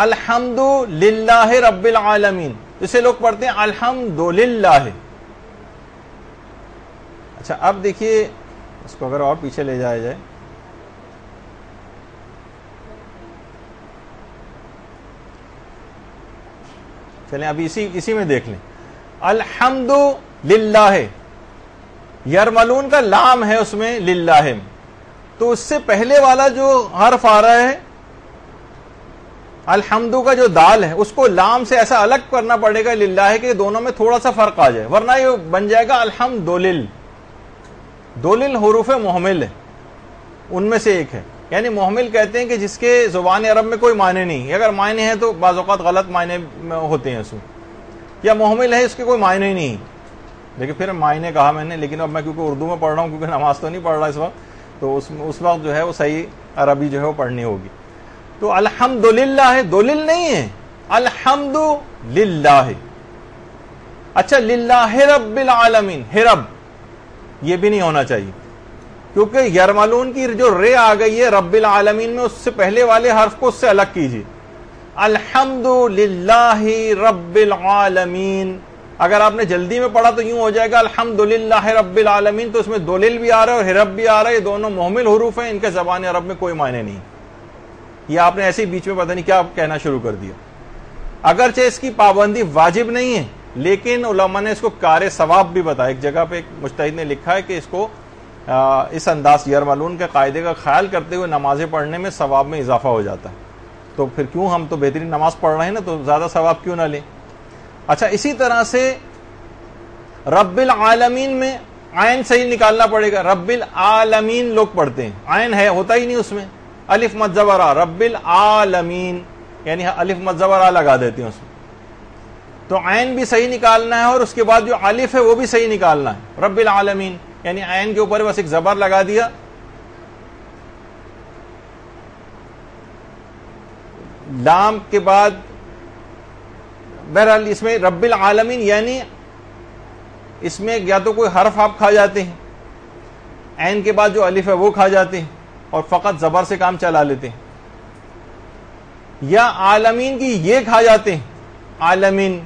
الحمد للہ رب العالمین، جسے لوگ پڑھتے ہیں الحمد للہ. اچھا اب دیکھیے اس کو اگر اور پیچھے لے جایا جائے، چلیں ابھی اسی میں دیکھ لیں. الحمد للہ، یرملون کا لام ہے اس میں للہ میں، تو اس سے پہلے والا جو حرف آ رہا ہے الحمد کا جو دال ہے اس کو لام سے ایسا الگ کرنا پڑے گا للہ کہ دونوں میں تھوڑا سا فرق آ جائے، ورنہ یہ بن جائے گا الحمدلل. دولل حروف محمل ہے، ان میں سے ایک ہے. یعنی محمل کہتے ہیں کہ جس کے زبان عرب میں کوئی معنی نہیں، اگر معنی ہے تو بعض اوقات غلط معنی ہوتے ہیں اس میں، یا محمل ہے اس کے کوئی معنی ہی نہیں. لیکن پھر معنی کہا میں نے، لیکن اب میں کیونکہ اردو میں پڑھ رہا ہوں، کیونکہ نماز تو نہیں پڑھ رہا اس وقت، تو اس وقت جو ہے وہ صحیح عربی جو ہے وہ پڑھنی ہوگی. تو الحمدللہ ہے، دولل نہیں ہے، الحمدللہ ہے. اچھا للہ رب العالمین، رب یہ بھی نہیں ہونا چاہیے، کیونکہ یرملون کی جو رے آ گئی ہے رب العالمین میں، اس سے پہلے والے حرف کو اس سے الگ کیجیے. الحمدللہ رب العالمین، اگر آپ نے جلدی میں پڑھا تو یوں ہو جائے گا الحمدللہ رب العالمین، تو اس میں دولل بھی آ رہا ہے اور رب بھی آ رہا ہے. یہ دونوں محمل حروف ہیں، ان کے زبان عرب میں کوئی معنی نہیں. یہ آپ نے ایسے ہی بیچ میں پتہ نہیں کیا کہنا شروع کر دیا. اگرچہ اس کی پابندی واجب نہیں ہے، لیکن علماء نے اس کو کار ثواب بھی بتایا. ایک جگہ پہ ایک مجتہد نے لکھا ہے کہ اس کو اس انداز یرملون کے قاعدے کا خیال کرتے ہوئے نمازیں پڑھنے میں ثواب میں اضافہ ہو جاتا ہے. تو پھر کیوں، ہم تو بہترین نماز پڑھ رہے ہیں نا، تو زیادہ ثواب کیوں نہ لیں. اچھا اسی طرح سے رب العالمین میں عین صحیح نکالنا پڑے گا. رب العالمین لوگ پڑھتے ہیں، عین ہے ہوتا ہی نہیں اس میں، الف مد زبر آ، رب العالمین یعنی الف مد زبر آ لگا دیتے ہیں اس میں. تو عین بھی صحیح نکالنا ہے، اور اس کے بعد جو الف ہے وہ بھی صحیح نکالنا ہے. رب العالمین یعنی عین کے اوپر بس ایک زبر لگا دیا، لام کے بعد. بہرحال اس میں رب العالمین یعنی اس میں یا تو کوئی حرف آپ کھا جاتے ہیں، عین کے بعد جو الف ہے وہ کھا جاتے ہیں اور فقط زبر سے کام چلا لیتے ہیں، یا عالمین کی یہ کھا جاتے ہیں، عالمین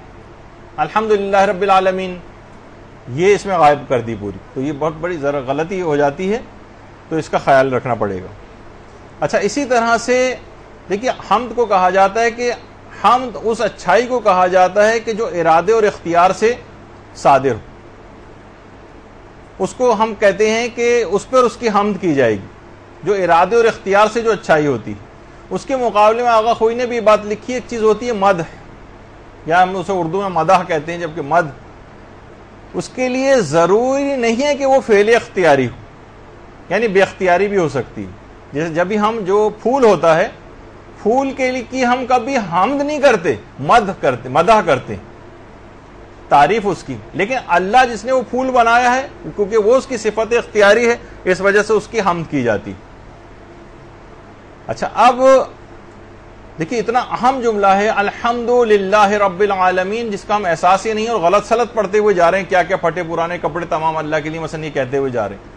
الحمدللہ رب العالمین یہ اس میں غائب کر دی پوری. تو یہ بہت بڑی ذرا غلطی ہو جاتی ہے، تو اس کا خیال رکھنا پڑے گا. اچھا اسی طرح سے دیکھیے حمد کو کہا جاتا ہے کہ حمد اس اچھائی کو کہا جاتا ہے کہ جو ارادے اور اختیار سے صادر ہو. اس کو ہم کہتے ہیں کہ اس پر اس کی حمد کی جائے گی، جو ارادے اور اختیار سے جو اچھائی ہوتی ہے. اس کے مقابلے میں آغا خوئی نے بھی بات لکھی، ایک چیز ہوتی ہے مدح، یا ہم اسے اردو میں مدح کہتے ہیں، جبکہ مدح اس کے لیے ضروری نہیں ہے کہ وہ فعل اختیاری ہو، یعنی بے اختیاری بھی ہو سکتی ہے. جیسے جب بھی ہم جو پھول ہوتا ہے، پھول کے لیے کی ہم کبھی حمد نہیں کرتے، مدح کرتے، تعریف اس کی. لیکن اللہ جس نے وہ پھول بنایا ہے، کیونکہ وہ اس کی صفت اختیاری ہے، اس وجہ سے اس کی حمد کی جاتی. اچھا اب دیکھیے اتنا اہم جملہ ہے الحمدللہ رب العالمین، جس کا ہم احساس ہی نہیں اور غلط سلط پڑھتے ہوئے جا رہے ہیں، کیا کیا پھٹے پرانے کپڑے تمام اللہ کے لیے مثلا یہ کہتے ہوئے جا رہے ہیں.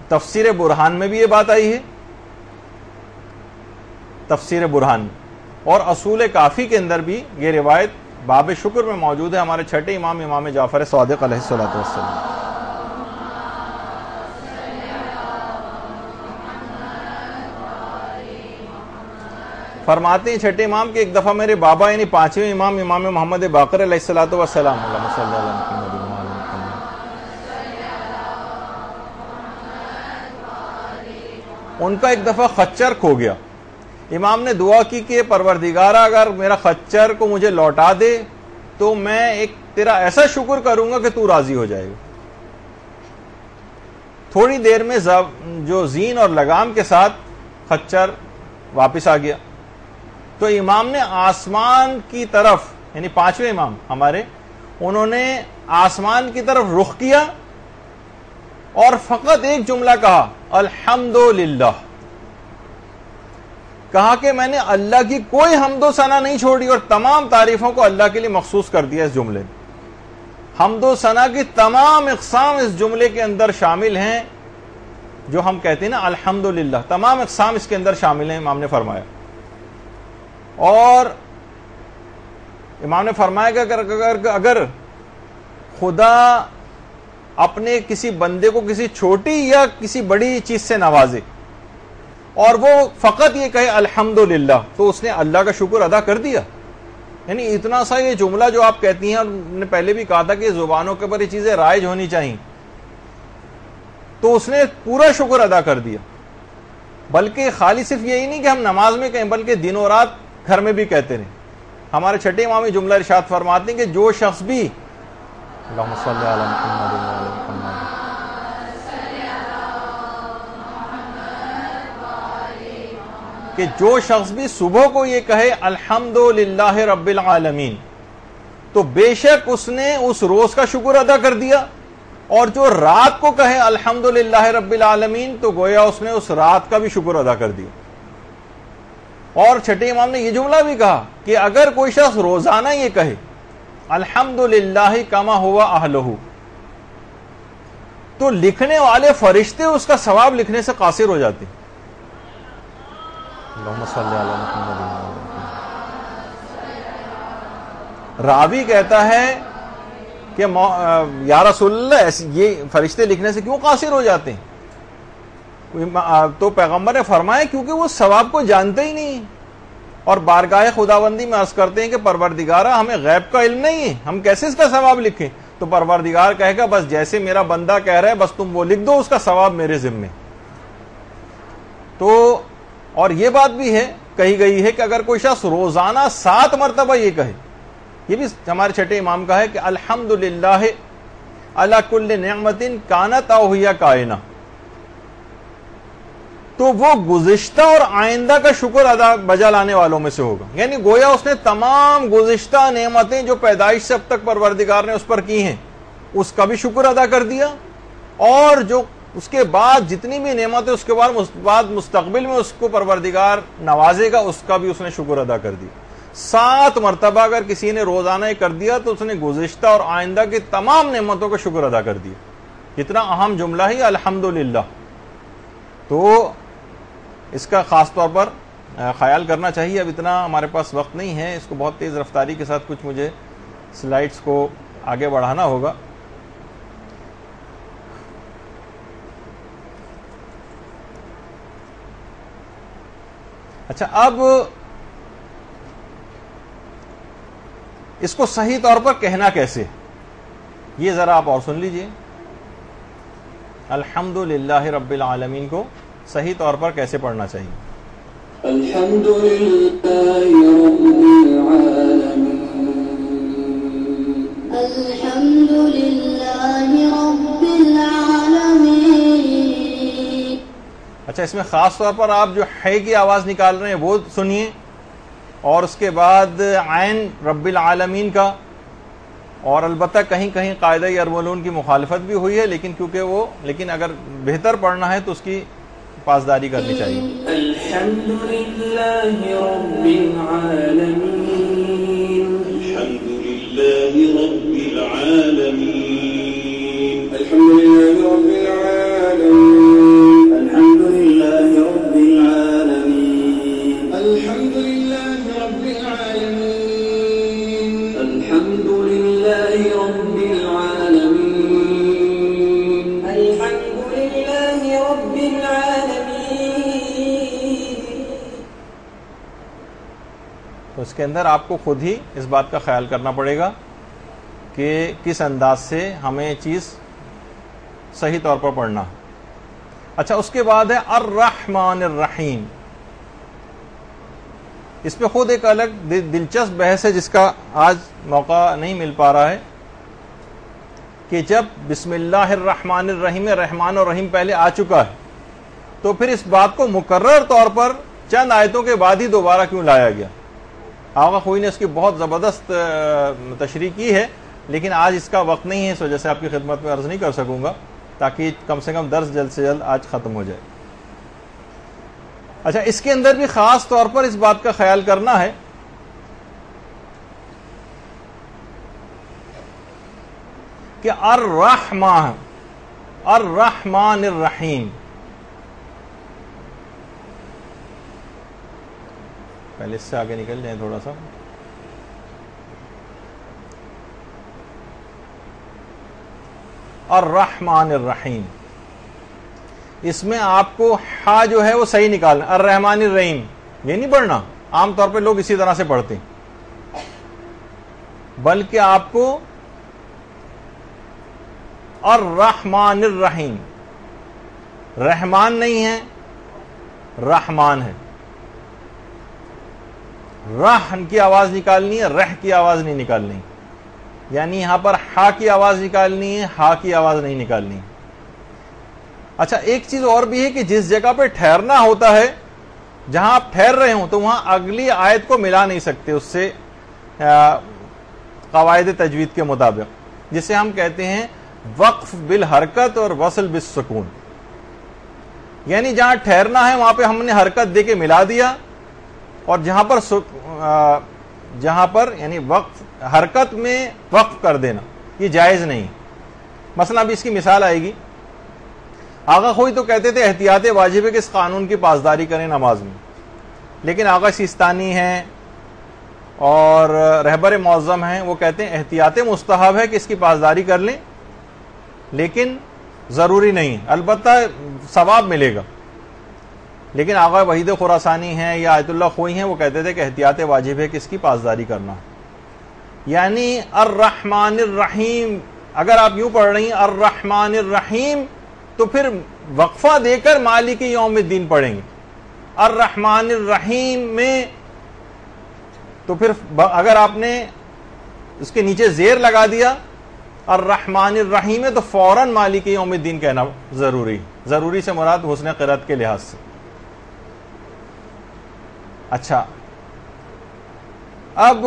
تفسیر برہان میں بھی یہ بات آئی ہے، تفسیر برہان اور اصول کافی کے اندر بھی یہ روایت باب شکر میں موجود ہے. ہمارے چھٹے امام امام جعفر صادق علیہ الصلوۃ والسلام فرماتے ہیں چھٹے امام کہ ایک دفعہ میرے بابا یعنی پانچویں امام امام محمد باقر علیہ الصلوۃ والسلام ان کا ایک دفعہ خچر کھو گیا. امام نے دعا کی کہ پروردگارا اگر میرا خچر کو مجھے لوٹا دے تو میں ایک تیرا ایسا شکر کروں گا کہ تو راضی ہو جائے گا. تھوڑی دیر میں جو زین اور لگام کے ساتھ خچر واپس آ گیا. تو امام نے آسمان کی طرف، یعنی پانچویں امام ہمارے، انہوں نے آسمان کی طرف رخ کیا اور فقط ایک جملہ کہا الحمدللہ. کہا کہ میں نے اللہ کی کوئی حمد و ثنا نہیں چھوڑی اور تمام تعریفوں کو اللہ کے لیے مخصوص کر دیا اس جملے میں. حمد و ثنا کی تمام اقسام اس جملے کے اندر شامل ہیں. جو ہم کہتے ہیں نا الحمدللہ، تمام اقسام اس کے اندر شامل ہیں امام نے فرمایا. اور امام نے فرمایا کہ اگر خدا اپنے کسی بندے کو کسی چھوٹی یا کسی بڑی چیز سے نوازے اور وہ فقط یہ کہے الحمدللہ، تو اس نے اللہ کا شکر ادا کر دیا. یعنی اتنا سا یہ جملہ جو آپ کہتی ہیں، اور نے پہلے بھی کہا تھا کہ زبانوں کے اوپر یہ چیزیں رائج ہونی چاہیے، تو اس نے پورا شکر ادا کر دیا. بلکہ خالی صرف یہی نہیں کہ ہم نماز میں کہیں، بلکہ دن و رات گھر میں بھی کہتے رہیں. ہمارے چھٹے امام جملہ ارشاد فرماتے ہیں کہ جو شخص بھی اللہم صلی علی محمد وعلی محمد، کہ جو شخص بھی صبح کو یہ کہے الحمدللہ رب العالمین، تو بے شک اس نے اس روز کا شکر ادا کر دیا. اور جو رات کو کہے الحمدللہ رب العالمین، تو گویا اس نے اس رات کا بھی شکر ادا کر دیا. اور چھٹے امام نے یہ جملہ بھی کہا کہ اگر کوئی شخص روزانہ یہ کہے الحمدللہ کما ہوا اہلہ، تو لکھنے والے فرشتے اس کا ثواب لکھنے سے قاصر ہو جاتے ہیں. اللہم صلی علی محمد. راوی کہتا ہے کہ یا رسول اللہ، یہ فرشتے لکھنے سے کیوں قاصر ہو جاتے ہیں؟ تو پیغمبر نے فرمایا کیونکہ وہ ثواب کو جانتے ہی نہیں، اور بارگاہ خداوندی میں عرض کرتے ہیں کہ پروردگارہ ہمیں غیب کا علم نہیں ہے، ہم کیسے اس کا ثواب لکھیں؟ تو پروردگار کہے گا بس جیسے میرا بندہ کہہ رہا ہے بس تم وہ لکھ دو، اس کا ثواب میرے ذمے. تو اور یہ بات بھی ہے، کہی گئی ہے کہ اگر کوئی شخص روزانہ 7 مرتبہ یہ کہے، یہ بھی ہمارے چھٹے امام کا ہے کہ الحمدللہ علی کل نعمت کانت او ہی کائنہ، تو وہ گزشتہ اور آئندہ کا شکر ادا بجا لانے والوں میں سے ہوگا. یعنی گویا اس نے تمام گزشتہ نعمتیں جو پیدائش سے اب تک پروردگار نے اس پر کی ہیں اس کا بھی شکر ادا کر دیا، اور جو اس کے بعد جتنی بھی نعمتیں اس کے بعد مستقبل میں اس کو پروردگار نوازے گا اس کا بھی اس نے شکر ادا کر دیا. 7 مرتبہ اگر کسی نے روزانہ کر دیا تو اس نے گزشتہ اور آئندہ کی تمام نعمتوں کا شکر ادا کر دیا. اتنا اہم جملہ ہی الحمدللہ. تو اس کا خاص طور پر خیال کرنا چاہیے. اب اتنا ہمارے پاس وقت نہیں ہے، اس کو بہت تیز رفتاری کے ساتھ کچھ مجھے سلائیڈز کو آگے بڑھانا ہوگا. اچھا، اب اس کو صحیح طور پر کہنا کیسے، یہ ذرا آپ اور سن لیجئے. الحمدللہ رب العالمین کو صحیح طور پر کیسے پڑھنا چاہیے؟ الحمدللہ رب العالمین، الحمدللہ رب العالمین. اچھا، اس میں خاص طور پر آپ جو ہے کی آواز نکال رہے ہیں وہ سنیے، اور اس کے بعد عین رب العالمین کا. اور البتہ کہیں کہیں قاعدہ ارملون کی مخالفت بھی ہوئی ہے، لیکن اگر بہتر پڑھنا ہے تو اس کی پاسداری کرنی چاہیے. الحمدللہ رب العالمین، الحمدللہ رب العالمین، الحمدللہ رب العالمین، الحمدللہ رب العالمین، الحمدللہ رب العالمین، الحمدللہ رب العالمین، الحمدللہ رب العالمین. تو اس کے اندر آپ کو خود ہی اس بات کا خیال کرنا پڑے گا کہ کس انداز سے ہمیں چیز صحیح طور پر پڑھنا. اچھا، اس کے بعد ہے الرحمن الرحیم. اس پہ خود ایک الگ دلچسپ بحث ہے جس کا آج موقع نہیں مل پا رہا ہے کہ جب بسم اللہ الرحمن الرحیم، رحمان اور رحیم پہلے آ چکا ہے تو پھر اس بات کو مکرر طور پر چند آیتوں کے بعد ہی دوبارہ کیوں لایا گیا. آقا خوئی نے اس کی بہت زبردست تشریح کی ہے، لیکن آج اس کا وقت نہیں ہے، اس وجہ سے آپ کی خدمت میں عرض نہیں کر سکوں گا، تاکہ کم سے کم درس جلد سے جلد آج ختم ہو جائے. اچھا، اس کے اندر بھی خاص طور پر اس بات کا خیال کرنا ہے کہ الرحمن الرحیم. پہلے اس سے آگے نکل جائیں تھوڑا سا. الرحمن الرحیم، اس میں آپ کو ہا جو ہے وہ صحیح نکالنا. الرحمن الرحیم یہ نہیں پڑھنا، عام طور پہ لوگ اسی طرح سے پڑھتے ہیں، بلکہ آپ کو الرحمن الرحیم. رحمان نہیں ہے، رحمان ہے. رح کی آواز نکالنی ہے، رح کی آواز نہیں نکالنی. یعنی یہاں پر ہا کی آواز نکالنی ہے، ہا کی آواز نہیں نکالنی. اچھا ایک چیز اور بھی ہے کہ جس جگہ پہ ٹھہرنا ہوتا ہے، جہاں آپ ٹھہر رہے ہوں، تو وہاں اگلی آیت کو ملا نہیں سکتے اس سے قواعد تجوید کے مطابق، جسے ہم کہتے ہیں وقف بالحرکت اور وصل بالسکون. یعنی جہاں ٹھہرنا ہے وہاں پہ ہم نے حرکت دے کے ملا دیا، اور جہاں پر یعنی وقف حرکت میں وقف کر دینا یہ جائز نہیں. مثلا ابھی اس کی مثال آئے گی. آغا خوئی تو کہتے تھے احتیاط واجب ہے کہ اس قانون کی پاسداری کریں نماز میں، لیکن آغا سیستانی ہیں اور رہبر معظم ہیں، وہ کہتے ہیں احتیاط مستحب ہے کہ اس کی پاسداری کر لیں، لیکن ضروری نہیں، البتہ ثواب ملے گا. لیکن آغا وحید خراسانی ہیں یا آیت اللہ خوئی ہیں، وہ کہتے تھے کہ احتیاط واجب ہے کہ اس کی پاسداری کرنا. یعنی الرحمن الرحیم اگر آپ یوں پڑھ رہی ہیں الرحمن الرحیم، تو پھر وقفہ دے کر مالک یوم الدین پڑھیں گے. الرحمن الرحیم میں تو پھر اگر آپ نے اس کے نیچے زیر لگا دیا الرحمن الرحیم ہے، تو فوراً مالک یوم الدین کہنا ضروری سے مراد حسن قرأت کے لحاظ سے. اچھا اب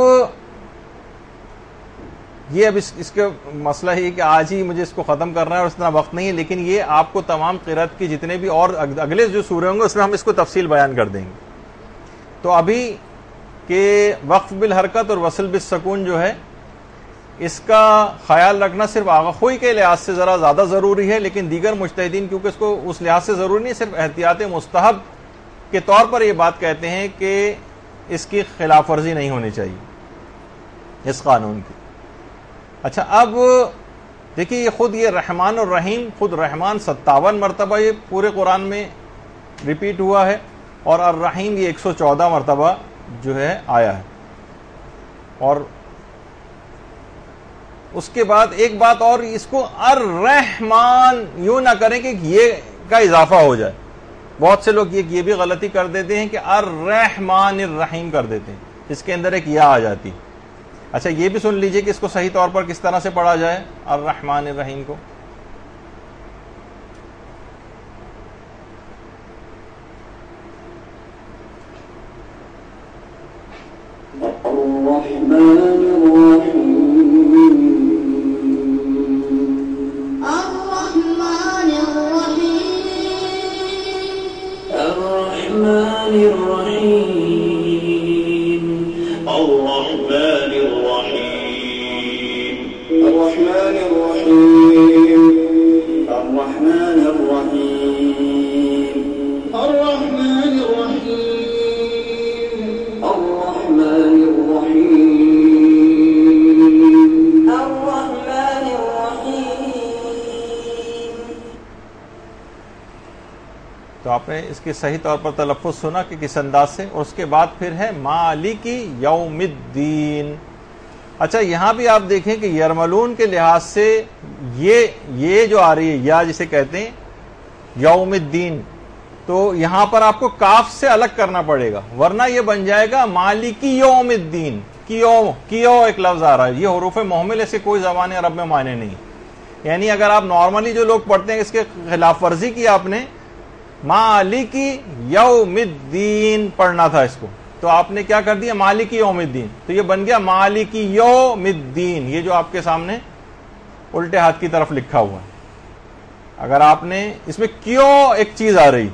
یہ اس کے مسئلہ ہے کہ آج ہی مجھے اس کو ختم کرنا ہے اور اتنا وقت نہیں ہے، لیکن یہ آپ کو تمام قرأت کی جتنے بھی اور اگلے جو سورے ہوں گے اس میں ہم اس کو تفصیل بیان کر دیں گے. تو ابھی کہ وقف بالحرکت اور وصل بالسکون جو ہے اس کا خیال رکھنا صرف آغا خوئی کے لحاظ سے ذرا زیادہ ضروری ہے، لیکن دیگر مجتہدین کیونکہ اس کو اس لحاظ سے ضروری نہیں، صرف احتیاط مستحب کے طور پر یہ بات کہتے ہیں کہ اس کی خلاف ورزی نہیں ہونی چاہیے اس قانون کی. اچھا اب دیکھیے یہ خود یہ رحمان اور رحیم، خود رحمان 57 مرتبہ یہ پورے قرآن میں ریپیٹ ہوا ہے، اور الرحیم یہ 114 مرتبہ جو ہے آیا ہے. اور اس کے بعد ایک بات اور، اس کو الرحمان یوں نہ کریں کہ یہ کا اضافہ ہو جائے. بہت سے لوگ یہ بھی غلطی کر دیتے ہیں کہ الرحمن الرحیم کر دیتے ہیں، اس کے اندر ایک یا آ جاتی. اچھا یہ بھی سن لیجئے کہ اس کو صحیح طور پر کس طرح سے پڑھا جائے الرحمن الرحیم کو. تو آپ نے اس کے صحیح طور پر تلفظ سنا کہ کس انداز سے، اور اس کے بعد پھر ہے مالک یوم الدین. اچھا یہاں بھی آپ دیکھیں کہ یرملون کے لحاظ سے یہ جو آ رہی ہے یا جسے کہتے ہیں یوم الدین، تو یہاں پر آپ کو کاف سے الگ کرنا پڑے گا، ورنہ یہ بن جائے گا مالکی یوم الدین. کیو ایک لفظ آ رہا ہے، یہ حروف محمل ایسے کوئی زبان عرب میں معنی نہیں. یعنی اگر آپ نارملی جو لوگ پڑھتے ہیں اس کے خلاف ورزی کی آپ نے مالکی یوم الدین پڑھنا تھا اس کو، تو آپ نے کیا کر دیا مالکی یوم الدین، تو یہ بن گیا مالکی یوم الدین. یہ جو آپ کے سامنے الٹے ہاتھ کی طرف لکھا ہوا ہے، اگر آپ نے اس میں کیوں ایک چیز آ رہی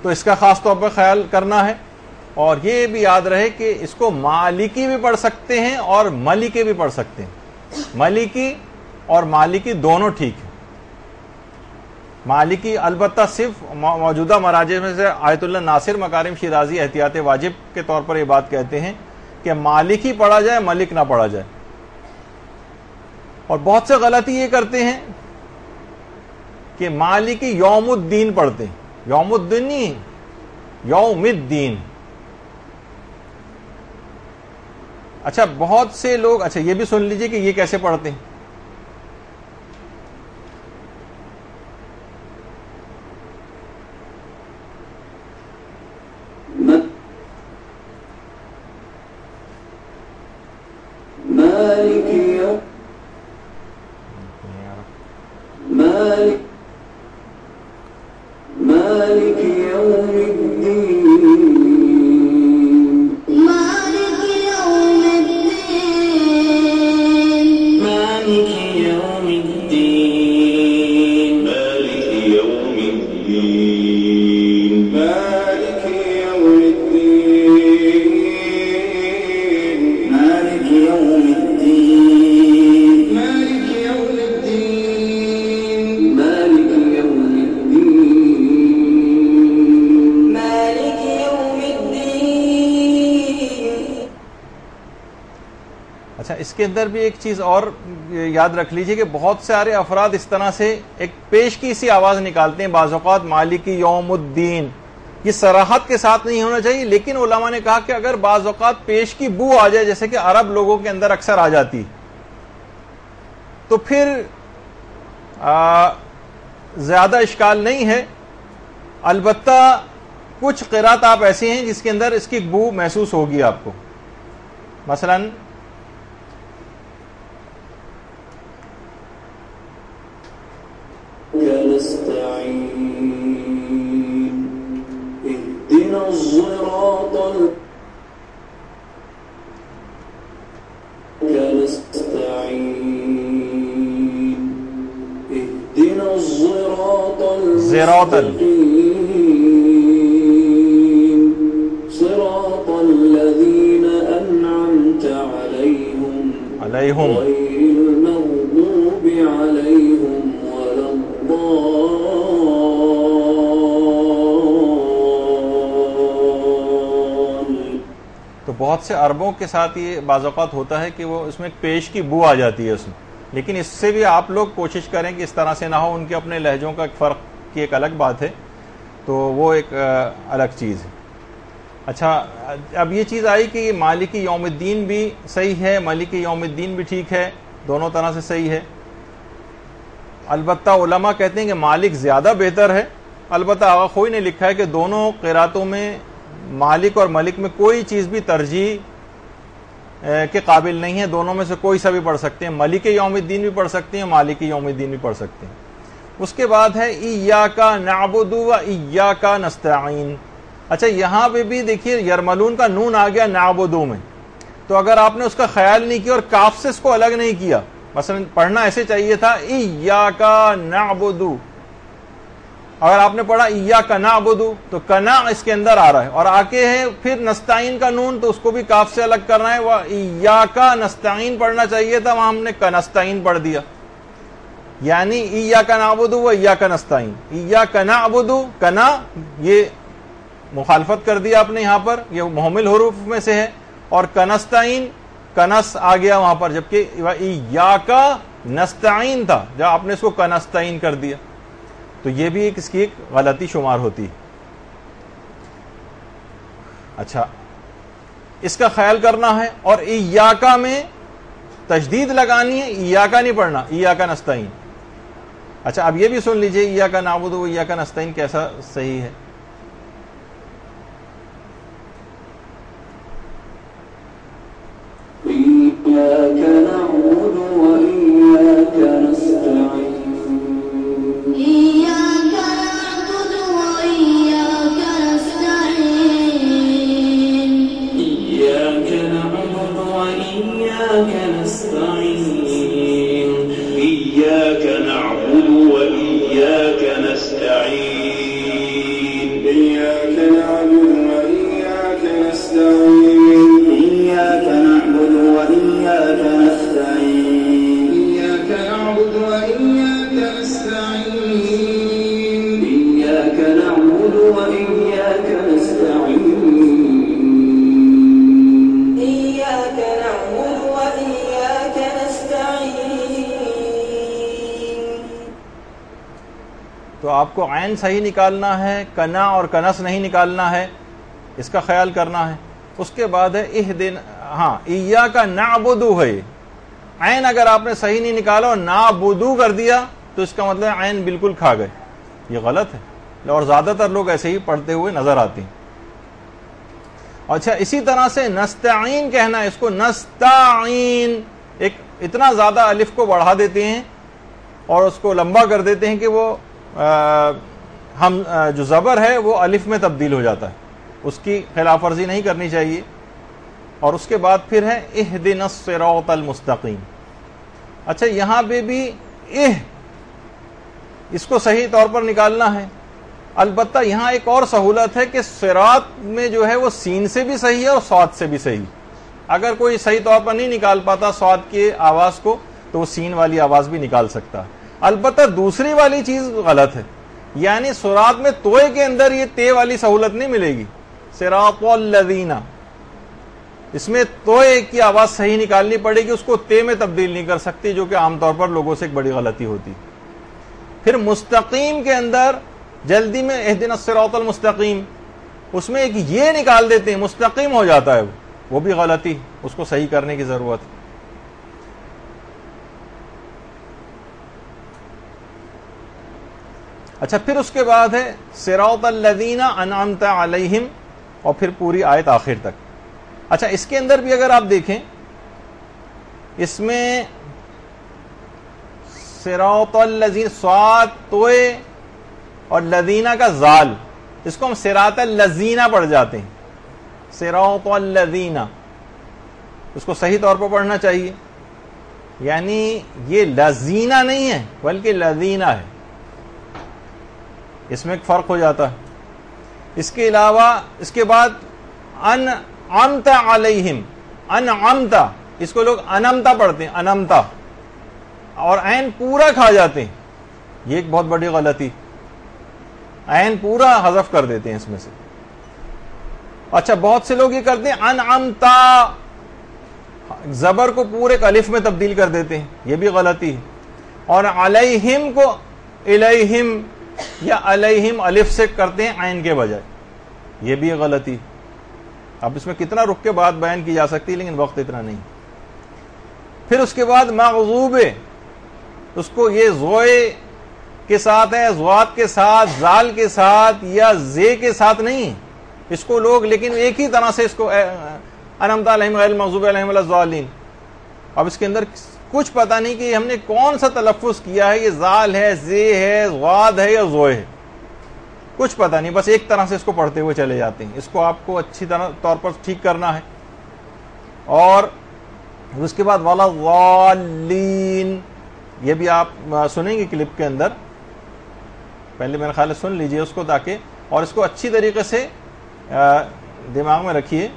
تو اس کا خاص طور پر خیال کرنا ہے. اور یہ بھی یاد رہے کہ اس کو مالکی بھی پڑھ سکتے ہیں اور ملکی بھی پڑھ سکتے ہیں. ملکی اور مالکی دونوں ٹھیک ہیں. مالکی البتہ صرف موجودہ مراجع میں سے آیت اللہ ناصر مکارم شیرازی احتیاط واجب کے طور پر یہ بات کہتے ہیں کہ مالکی پڑھا جائے ملک نہ پڑھا جائے. اور بہت سے غلطی یہ کرتے ہیں کہ مالکی یوم الدین پڑھتے ہیں. یوم الدین نہیں، یوم الدین. اچھا بہت سے لوگ، اچھا یہ بھی سن لیجئے کہ یہ کیسے پڑھتے ہیں. اچھا اس کے اندر بھی ایک چیز اور یاد رکھ لیجئے کہ بہت سارے افراد اس طرح سے ایک پیش کی سی آواز نکالتے ہیں بعض اوقات مالکی یوم الدین. یہ صراحت کے ساتھ نہیں ہونا چاہیے، لیکن علماء نے کہا کہ اگر بعض اوقات پیش کی بو آ جائے جیسے کہ عرب لوگوں کے اندر اکثر آ جاتی تو پھر زیادہ اشکال نہیں ہے. البتہ کچھ قرات آپ ایسی ہیں جس کے اندر اس کی بو محسوس ہوگی آپ کو. مثلاً صراط الذين أنعمت عليهم غير المغضوب عليهم ولا الضالين. تو بہت سے عربوں کے ساتھ یہ بعض اوقات ہوتا ہے کہ وہ اس میں پیش کی بو آ جاتی ہے اس میں، لیکن اس سے بھی آپ لوگ کوشش کریں کہ اس طرح سے نہ ہو. ان کے اپنے لہجوں کا ایک فرق کی ایک الگ بات ہے، تو وہ ایک الگ چیز ہے. اچھا اب یہ چیز آئی کہ مالکی یوم الدین بھی صحیح ہے، مالکی یوم الدین بھی ٹھیک ہے، دونوں طرح سے صحیح ہے. البتہ علماء کہتے ہیں کہ مالک زیادہ بہتر ہے. البتہ آغا خوئی نے لکھا ہے کہ دونوں قراتوں میں مالک اور ملک میں کوئی چیز بھی ترجیح کے قابل نہیں ہے. دونوں میں سے کوئی سا بھی پڑھ سکتے ہیں، ملک یوم الدین بھی پڑھ سکتے ہیں، مالک یوم الدین بھی پڑھ سکتے ہیں. اس کے بعد ہے ایاک نعبد و ایاک نستعین. اچھا یہاں پہ بھی دیکھیے یرملون کا نون آ گیا نعبدو میں، تو اگر آپ نے اس کا خیال نہیں کیا اور کاف سے اس کو الگ نہیں کیا، مثلا پڑھنا ایسے چاہیے تھا ایاک نعبدو. اگر آپ نے پڑھا ایاک نعبدو تو کنا اس کے اندر آ رہا ہے، اور آکے ہے پھر نستعین کا نون تو اس کو بھی کاف سے الگ کرنا ہے. وہ ایاک نستعین پڑھنا چاہیے تھا، وہاں ہم نے کنستعین پڑھ دیا. یعنی ایاک نعبدو و ایاک نستعین. ایاک نعبدو کنا یہ مخالفت کر دیا آپ نے یہاں پر، یہ محمل حروف میں سے ہے، اور کنستعین کنس آ گیا وہاں پر، جبکہ ایاک نستعین تھا جب آپ نے اس کو کنستعین کر دیا. تو یہ بھی اس کی ایک غلطی شمار ہوتی. اچھا اس کا خیال کرنا ہے. اور ایاک میں تشدید لگانی ہے، ایاک نہیں پڑھنا، ایاک نستعین. اچھا اب یہ بھی سن لیجئے ایاک نعبد و ایاک نستعین کیسا صحیح ہے. إياك نعبد وإياك نستعين. إياك نعبد وإياك نستعين. إياك نعبد وإياك نستعين. إياك نعبد وإياك نستعين. إياك نعبد وإياك نستعين. إياك نعبد وإياك نستعين. إياك نعبد آپ کو عین صحیح نکالنا ہے، کنا اور کنس نہیں نکالنا ہے، اس کا خیال کرنا ہے۔ اس کے بعد ہے ایاک نعبد ہے، عین اگر آپ نے صحیح نہیں نکالا اور نعبدو کر دیا تو اس کا مطلب عین بالکل کھا گئے، یہ غلط ہے، اور زیادہ تر لوگ ایسے ہی پڑھتے ہوئے نظر آتے ہیں۔ اچھا، اسی طرح سے نستعین کہنا ہے، اس کو نستعین، ایک اتنا زیادہ الف کو بڑھا دیتے ہیں اور اس کو لمبا کر دیتے ہیں کہ وہ ہم جو زبر ہے وہ الف میں تبدیل ہو جاتا ہے، اس کی خلاف ورزی نہیں کرنی چاہیے۔ اور اس کے بعد پھر ہے اہدنا الصراط المستقیم۔ اچھا، یہاں پہ بھی اس کو صحیح طور پر نکالنا ہے، البتہ یہاں ایک اور سہولت ہے کہ صراط میں جو ہے وہ سین سے بھی صحیح ہے اور صاد سے بھی صحیح۔ اگر کوئی صحیح طور پر نہیں نکال پاتا صاد کی آواز کو تو وہ سین والی آواز بھی نکال سکتا ہے۔ البتہ دوسری والی چیز غلط ہے، یعنی صراط میں توئے کے اندر یہ تے والی سہولت نہیں ملے گی، صراط الذین، اس میں توئے کی آواز صحیح نکالنی پڑے گی، اس کو تے میں تبدیل نہیں کر سکتی، جو کہ عام طور پر لوگوں سے ایک بڑی غلطی ہوتی۔ پھر مستقیم کے اندر جلدی میں اہدنا الصراط المستقیم، اس میں ایک یہ نکال دیتے ہیں، مستقیم ہو جاتا ہے، وہ بھی غلطی، اس کو صحیح کرنے کی ضرورت ہے۔ اچھا، پھر اس کے بعد ہے صراط الذین انعمت علیہم، اور پھر پوری آیت آخر تک۔ اچھا، اس کے اندر بھی اگر آپ دیکھیں، اس میں صراط الذین صاد توئے اور لذینہ کا زال، اس کو ہم صراط الذین پڑھ جاتے ہیں، صراط الذین، اس کو صحیح طور پر پڑھنا چاہیے، یعنی یہ لذینہ نہیں ہے بلکہ لذینہ ہے، اس میں ایک فرق ہو جاتا ہے۔ اس کے علاوہ اس کے بعد انعمت علیہم، انعمت، اس کو لوگ انمتا پڑھتے ہیں، انمتا، اور عین پورا کھا جاتے ہیں، یہ ایک بہت بڑی غلطی، عین پورا حذف کر دیتے ہیں اس میں سے۔ اچھا، بہت سے لوگ یہ کرتے ہیں انعمتا، زبر کو پورے الف میں تبدیل کر دیتے ہیں، یہ بھی غلطی ہے۔ اور علیہم کو الیہم یا علیہم الف سے کرتے ہیں عین کے بجائے، یہ بھی غلطی۔ اب اس میں کتنا رک کے بات بیان کی جا سکتی، لیکن وقت اتنا نہیں۔ پھر اس کے بعد مغضوب، اس کو یہ زوئے کے ساتھ ہے، زوات کے ساتھ، زال کے ساتھ یا زے کے ساتھ نہیں، اس کو لوگ لیکن ایک ہی طرح سے اس کو انعمت علیہم غیر المغضوب علیہم ولا الضالین۔ اب اس کے اندر کچھ پتہ نہیں کہ ہم نے کون سا تلفظ کیا ہے، یہ زال ہے، زے ہے، زواد ہے یا زوئے ہے، کچھ پتہ نہیں، بس ایک طرح سے اس کو پڑھتے ہوئے چلے جاتے ہیں۔ اس کو آپ کو اچھی طور پر ٹھیک کرنا ہے۔ اور اس کے بعد والا الضالین، یہ بھی آپ سنیں گے کلپ کے اندر، پہلے میرے خیال سن لیجئے اس کو تاکہ، اور اس کو اچھی طریقے سے دماغ میں رکھیے۔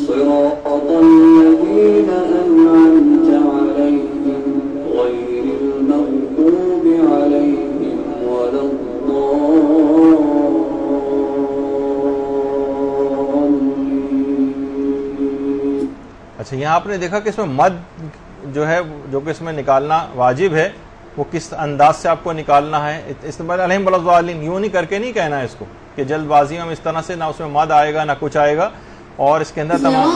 صراط الذين أنعمت عليهم غير المغضوب عليهم ولا الضالين۔ اچھا، یہاں آپ نے دیکھا کہ اس میں مد جو ہے، جو کہ اس میں نکالنا واجب ہے، وہ کس انداز سے آپ کو نکالنا ہے۔ استعمال علیہم ولا الضالین یوں نہیں کر کے نہیں کہنا ہے اس کو کہ جلد بازی میں اس طرح سے، نہ اس میں مد آئے گا نہ کچھ آئے گا، اور اس کے اندر تمام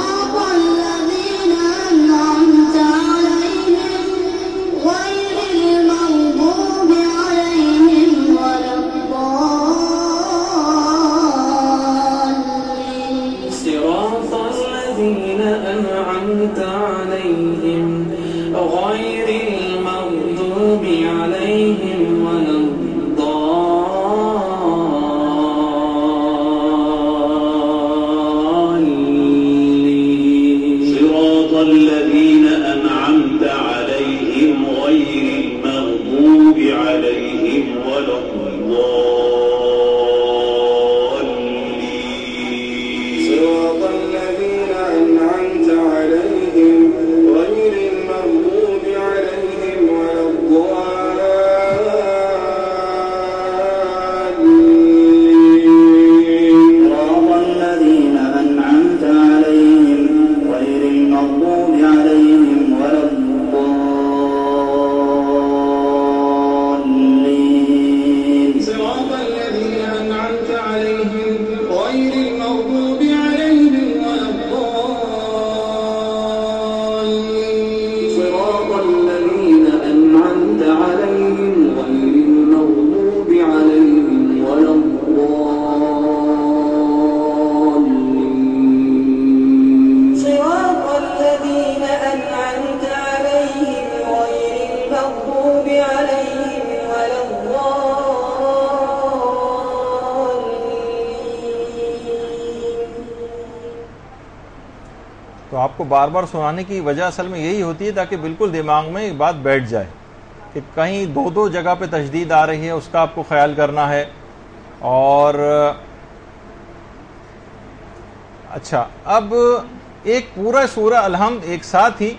آپ کو بار بار سنانے کی وجہ اصل میں یہی ہوتی ہے تاکہ بالکل دماغ میں ایک بات بیٹھ جائے کہ کہیں دو جگہ پہ تشدید آ رہی ہے، اس کا آپ کو خیال کرنا ہے. اور اچھا، اب ایک پورا سورہ الحمد ایک ساتھ ہی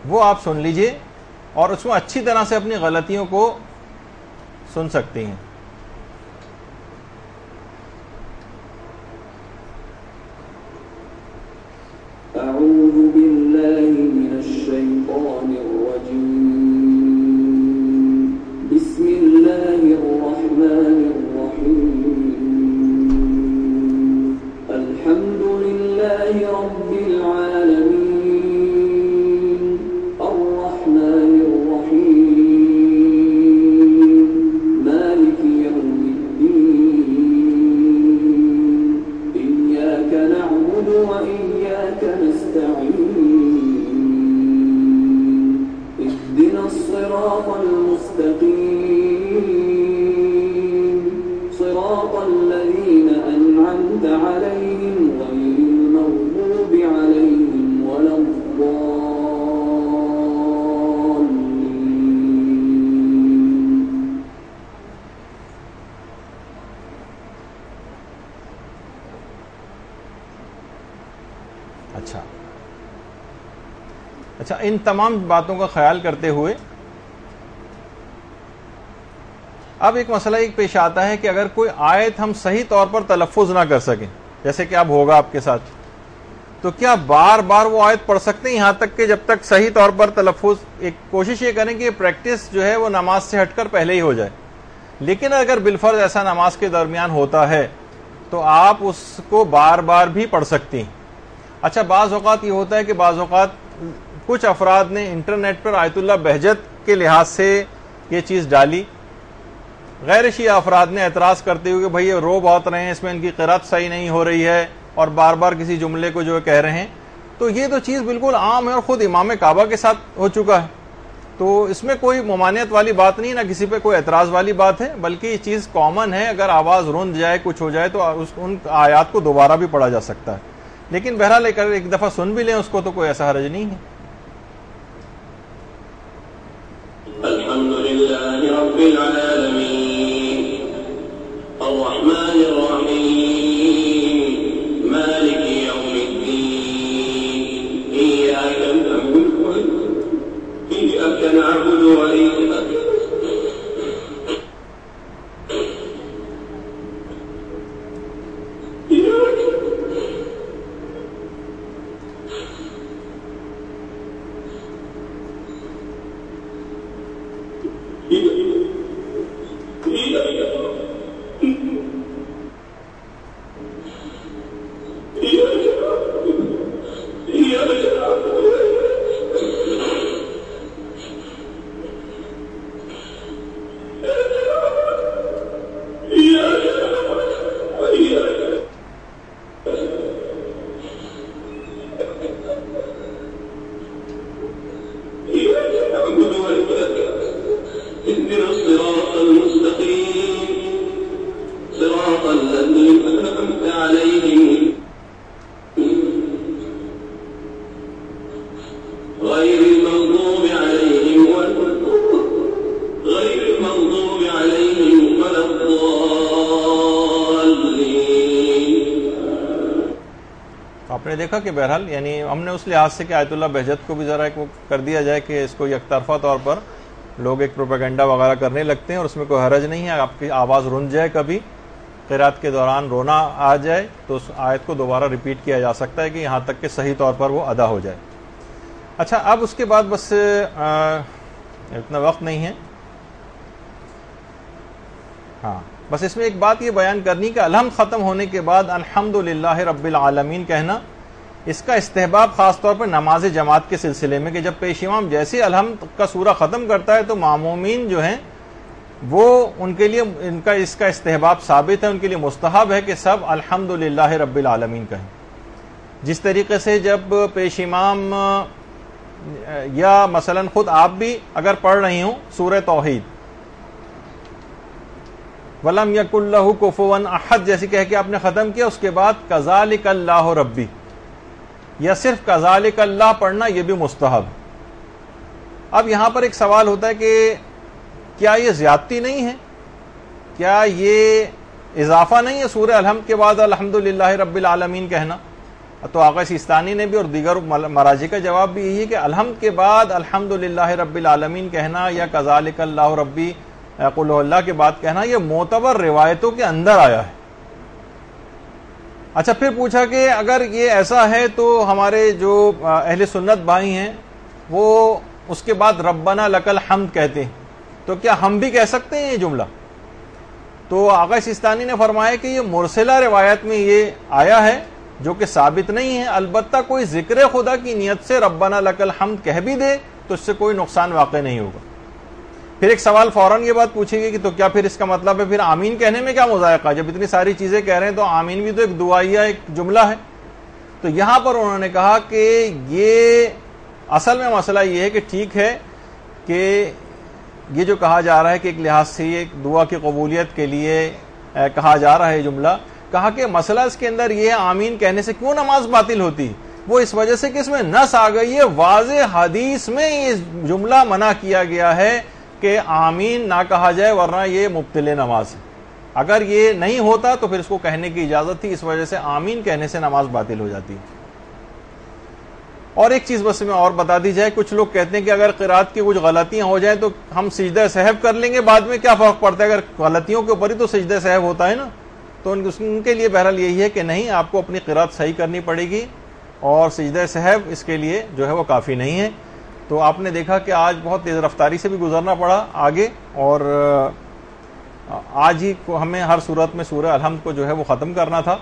وہ آپ سن لیجئے اور اس میں اچھی طرح سے اپنی غلطیوں کو سن سکتی ہیں. أعوذ بالله من الشيطان الرجيم. بسم الله الرحمن الرحيم. الحمد لله رب العالمين. الرحمن الرحيم. مالك يوم الدين. إياك نعبد وإياك نستعين. اهدنا الصراط المستقيم. صراط الذين أنعمت عليهم غير المغضوب عليهم ولا الضالين. اچھا، ان تمام باتوں کا خیال کرتے ہوئے اب ایک مسئلہ ایک پیش آتا ہے کہ اگر کوئی آیت ہم صحیح طور پر تلفظ نہ کر سکیں، جیسے کہ اب ہوگا آپ کے ساتھ، تو کیا بار بار وہ آیت پڑھ سکتے ہیں یہاں تک کہ جب تک صحیح طور پر تلفظ؟ ایک کوشش یہ کریں کہ پریکٹس جو ہے وہ نماز سے ہٹ کر پہلے ہی ہو جائے. لیکن اگر بالفرض ایسا نماز کے درمیان ہوتا ہے تو آپ اس کو بار بار بھی پڑھ سکتی ہیں. اچھا، بعض اوقات یہ ہوتا ہے کہ بعض اوقات کچھ افراد نے انٹرنیٹ پر آیت اللہ بہجت کے لحاظ سے یہ چیز ڈالی، غیر شیعہ افراد نے اعتراض کرتے ہوئے کہ بھئی یہ رو بہت رہے ہیں، اس میں ان کی قرات صحیح نہیں ہو رہی ہے اور بار بار کسی جملے کو جو کہہ رہے ہیں. تو یہ تو چیز بالکل عام ہے اور خود امام کعبہ کے ساتھ ہو چکا ہے، تو اس میں کوئی ممانعت والی بات نہیں، نہ کسی پہ کوئی اعتراض والی بات ہے، بلکہ یہ چیز کامن ہے. اگر آواز رند جائے، کچھ ہو جائے تو ان آیات کو دوبارہ بھی پڑھا جا سکتا ہے. لیکن بہرحال ایک دفعہ سن بھی لیں اس کو تو کوئی ایسا حرج نہیں ہے. الحمد لله رب العالمين الرحمن الرحيم مالك يوم الدين إياك نعبد وإياك آپ نے دیکھا کہ بہرحال یعنی ہم نے اس لحاظ سے کہ آیت اللہ بہجت کو بھی ذرا ایک کر دیا جائے کہ اس کو یک طرفہ طور پر لوگ ایک پروپیگنڈا وغیرہ کرنے لگتے ہیں اور اس میں کوئی حرج نہیں ہے. آپ کی آواز رن جائے، کبھی قرات کے دوران رونا آ جائے تو اس آیت کو دوبارہ ریپیٹ کیا جا سکتا ہے کہ یہاں تک کہ صحیح طور پر وہ ادا ہو جائے. اچھا، اب اس کے بعد بس اتنا وقت نہیں ہے. ہاں، بس اس میں ایک بات یہ بیان کرنی کہ الحمد ختم ہونے کے بعد الحمدللہ رب العالمین کہنا، اس کا استحباب خاص طور پر نماز جماعت کے سلسلے میں کہ جب پیش امام جیسے الحمد کا سورہ ختم کرتا ہے تو مامومین جو ہیں وہ ان کے لیے اس کا استحباب ثابت ہے، ان کے لیے مستحب ہے کہ سب الحمدللہ رب العالمین کہیں. جس طریقے سے جب پیش امام یا مثلا خود آپ بھی اگر پڑھ رہی ہوں سورہ توحید وَلَمْ يَكُنْ لَهُ كُفُوًا أَحَدٌ جیسے کہہ کے آپ نے ختم کیا، اس کے بعد كَذَلِكَ اللَّهُ رَبِّي، یا صرف كَذَلِكَ اللہ پڑھنا یہ بھی مستحب۔ اب یہاں پر ایک سوال ہوتا ہے کہ کیا یہ زیادتی نہیں ہے؟ کیا یہ اضافہ نہیں ہے سورہ الحمد کے بعد الحمدللہ رب العالمین کہنا؟ تو آقا سیستانی نے بھی اور دیگر مراجع کا جواب بھی یہی ہے کہ الحمد کے بعد الحمدللہ رب العالمین کہنا یا کذالک اللہ ربی قل اللہ کے بعد کہنا یہ معتبر روایتوں کے اندر آیا ہے۔ اچھا، پھر پوچھا کہ اگر یہ ایسا ہے تو ہمارے جو اہل سنت بھائی ہیں وہ اس کے بعد ربنا لک الحمد کہتے ہیں، تو کیا ہم بھی کہہ سکتے ہیں یہ جملہ؟ تو آقا سیستانی نے فرمایا کہ یہ مرسلہ روایت میں یہ آیا ہے جو کہ ثابت نہیں ہے، البتہ کوئی ذکر خدا کی نیت سے ربنا لک الحمد کہہ بھی دے تو اس سے کوئی نقصان واقع نہیں ہوگا۔ پھر ایک سوال فوراً یہ بات پوچھے گی کہ تو کیا پھر اس کا مطلب ہے پھر آمین کہنے میں کیا مذائقہ؟ جب اتنی ساری چیزیں کہہ رہے ہیں تو آمین بھی تو ایک دعائیہ ایک جملہ ہے۔ تو یہاں پر انہوں نے کہا کہ یہ اصل میں مسئلہ یہ ہے کہ ٹھیک ہے کہ یہ جو کہا جا رہا ہے کہ ایک لحاظ سے یہ دعا کی قبولیت کے لیے کہا جا رہا ہے جملہ، کہا کہ مسئلہ اس کے اندر یہ آمین کہنے سے کیوں نماز باطل ہوتی؟ وہ اس وجہ سے کہ اس میں نص آ گئی ہے، واضح حدیث میں یہ جملہ منع کیا گیا ہے کہ آمین نہ کہا جائے ورنہ یہ مبطل نماز ہے۔ اگر یہ نہیں ہوتا تو پھر اس کو کہنے کی اجازت تھی، اس وجہ سے آمین کہنے سے نماز باطل ہو جاتی ہے۔ اور ایک چیز بس میں اور بتا دی جائے، کچھ لوگ کہتے ہیں کہ اگر قرات کی کچھ غلطیاں ہو جائیں تو ہم سجدہ سہو کر لیں گے بعد میں، کیا فرق پڑتا ہے؟ اگر غلطیوں کے اوپر ہی تو سجدہ سہو ہوتا ہے نا، تو ان کے لیے بہرحال یہی ہے کہ نہیں، آپ کو اپنی قرات صحیح کرنی پڑے گی اور سجدہ سہو اس کے لیے جو ہے وہ کافی نہیں ہے۔ تو آپ نے دیکھا کہ آج بہت تیز رفتاری سے بھی گزرنا پڑا آگے، اور آج ہی ہمیں ہر صورت میں سورہ الحمد کو جو ہے وہ ختم کرنا تھا،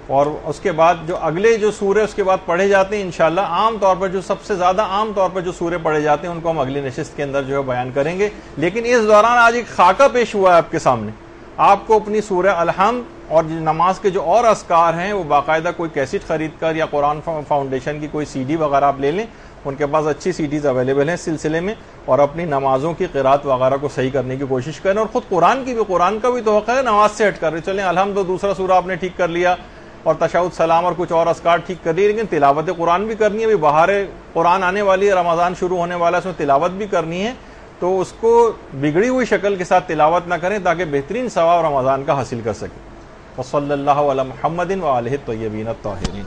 اور اس کے بعد جو اگلے جو سورے اس کے بعد پڑھے جاتے ہیں انشاءاللہ عام طور پر جو سب سے زیادہ عام طور پر جو سورے پڑھے جاتے ہیں ان کو ہم اگلی نشست کے اندر جو ہے بیان کریں گے۔ لیکن اس دوران آج ایک خاکہ پیش ہوا ہے آپ کے سامنے، آپ کو اپنی سورہ الحمد اور نماز کے جو اور اذکار ہیں وہ باقاعدہ کوئی کیسٹ خرید کر یا قرآن فاؤنڈیشن کی کوئی CD وغیرہ آپ لے لیں، ان کے پاس اچھی CDs اویلیبل ہیں اس سلسلے میں، اور اپنی نمازوں کی قرات وغیرہ کو صحیح کرنے کی کوشش کریں، اور خود قرآن کا بھی توقع ہے نماز سے ہٹ کر چلیں الحمد دوسرا سورہ آپ نے ٹھیک کر لیا اور تشہد سلام اور کچھ اور اذکار ٹھیک کر لیے، لیکن تلاوت قرآن بھی کرنی ہے، ابھی بہار قرآن آنے والی ہے، رمضان شروع ہونے والا ہے، اس میں تلاوت بھی کرنی ہے، تو اس کو بگڑی ہوئی شکل کے ساتھ تلاوت نہ کریں تاکہ بہترین ثواب رمضان کا حاصل کر سکیں۔ وصلی اللہ علی محمد وآلہ الطیبین الطاہرین۔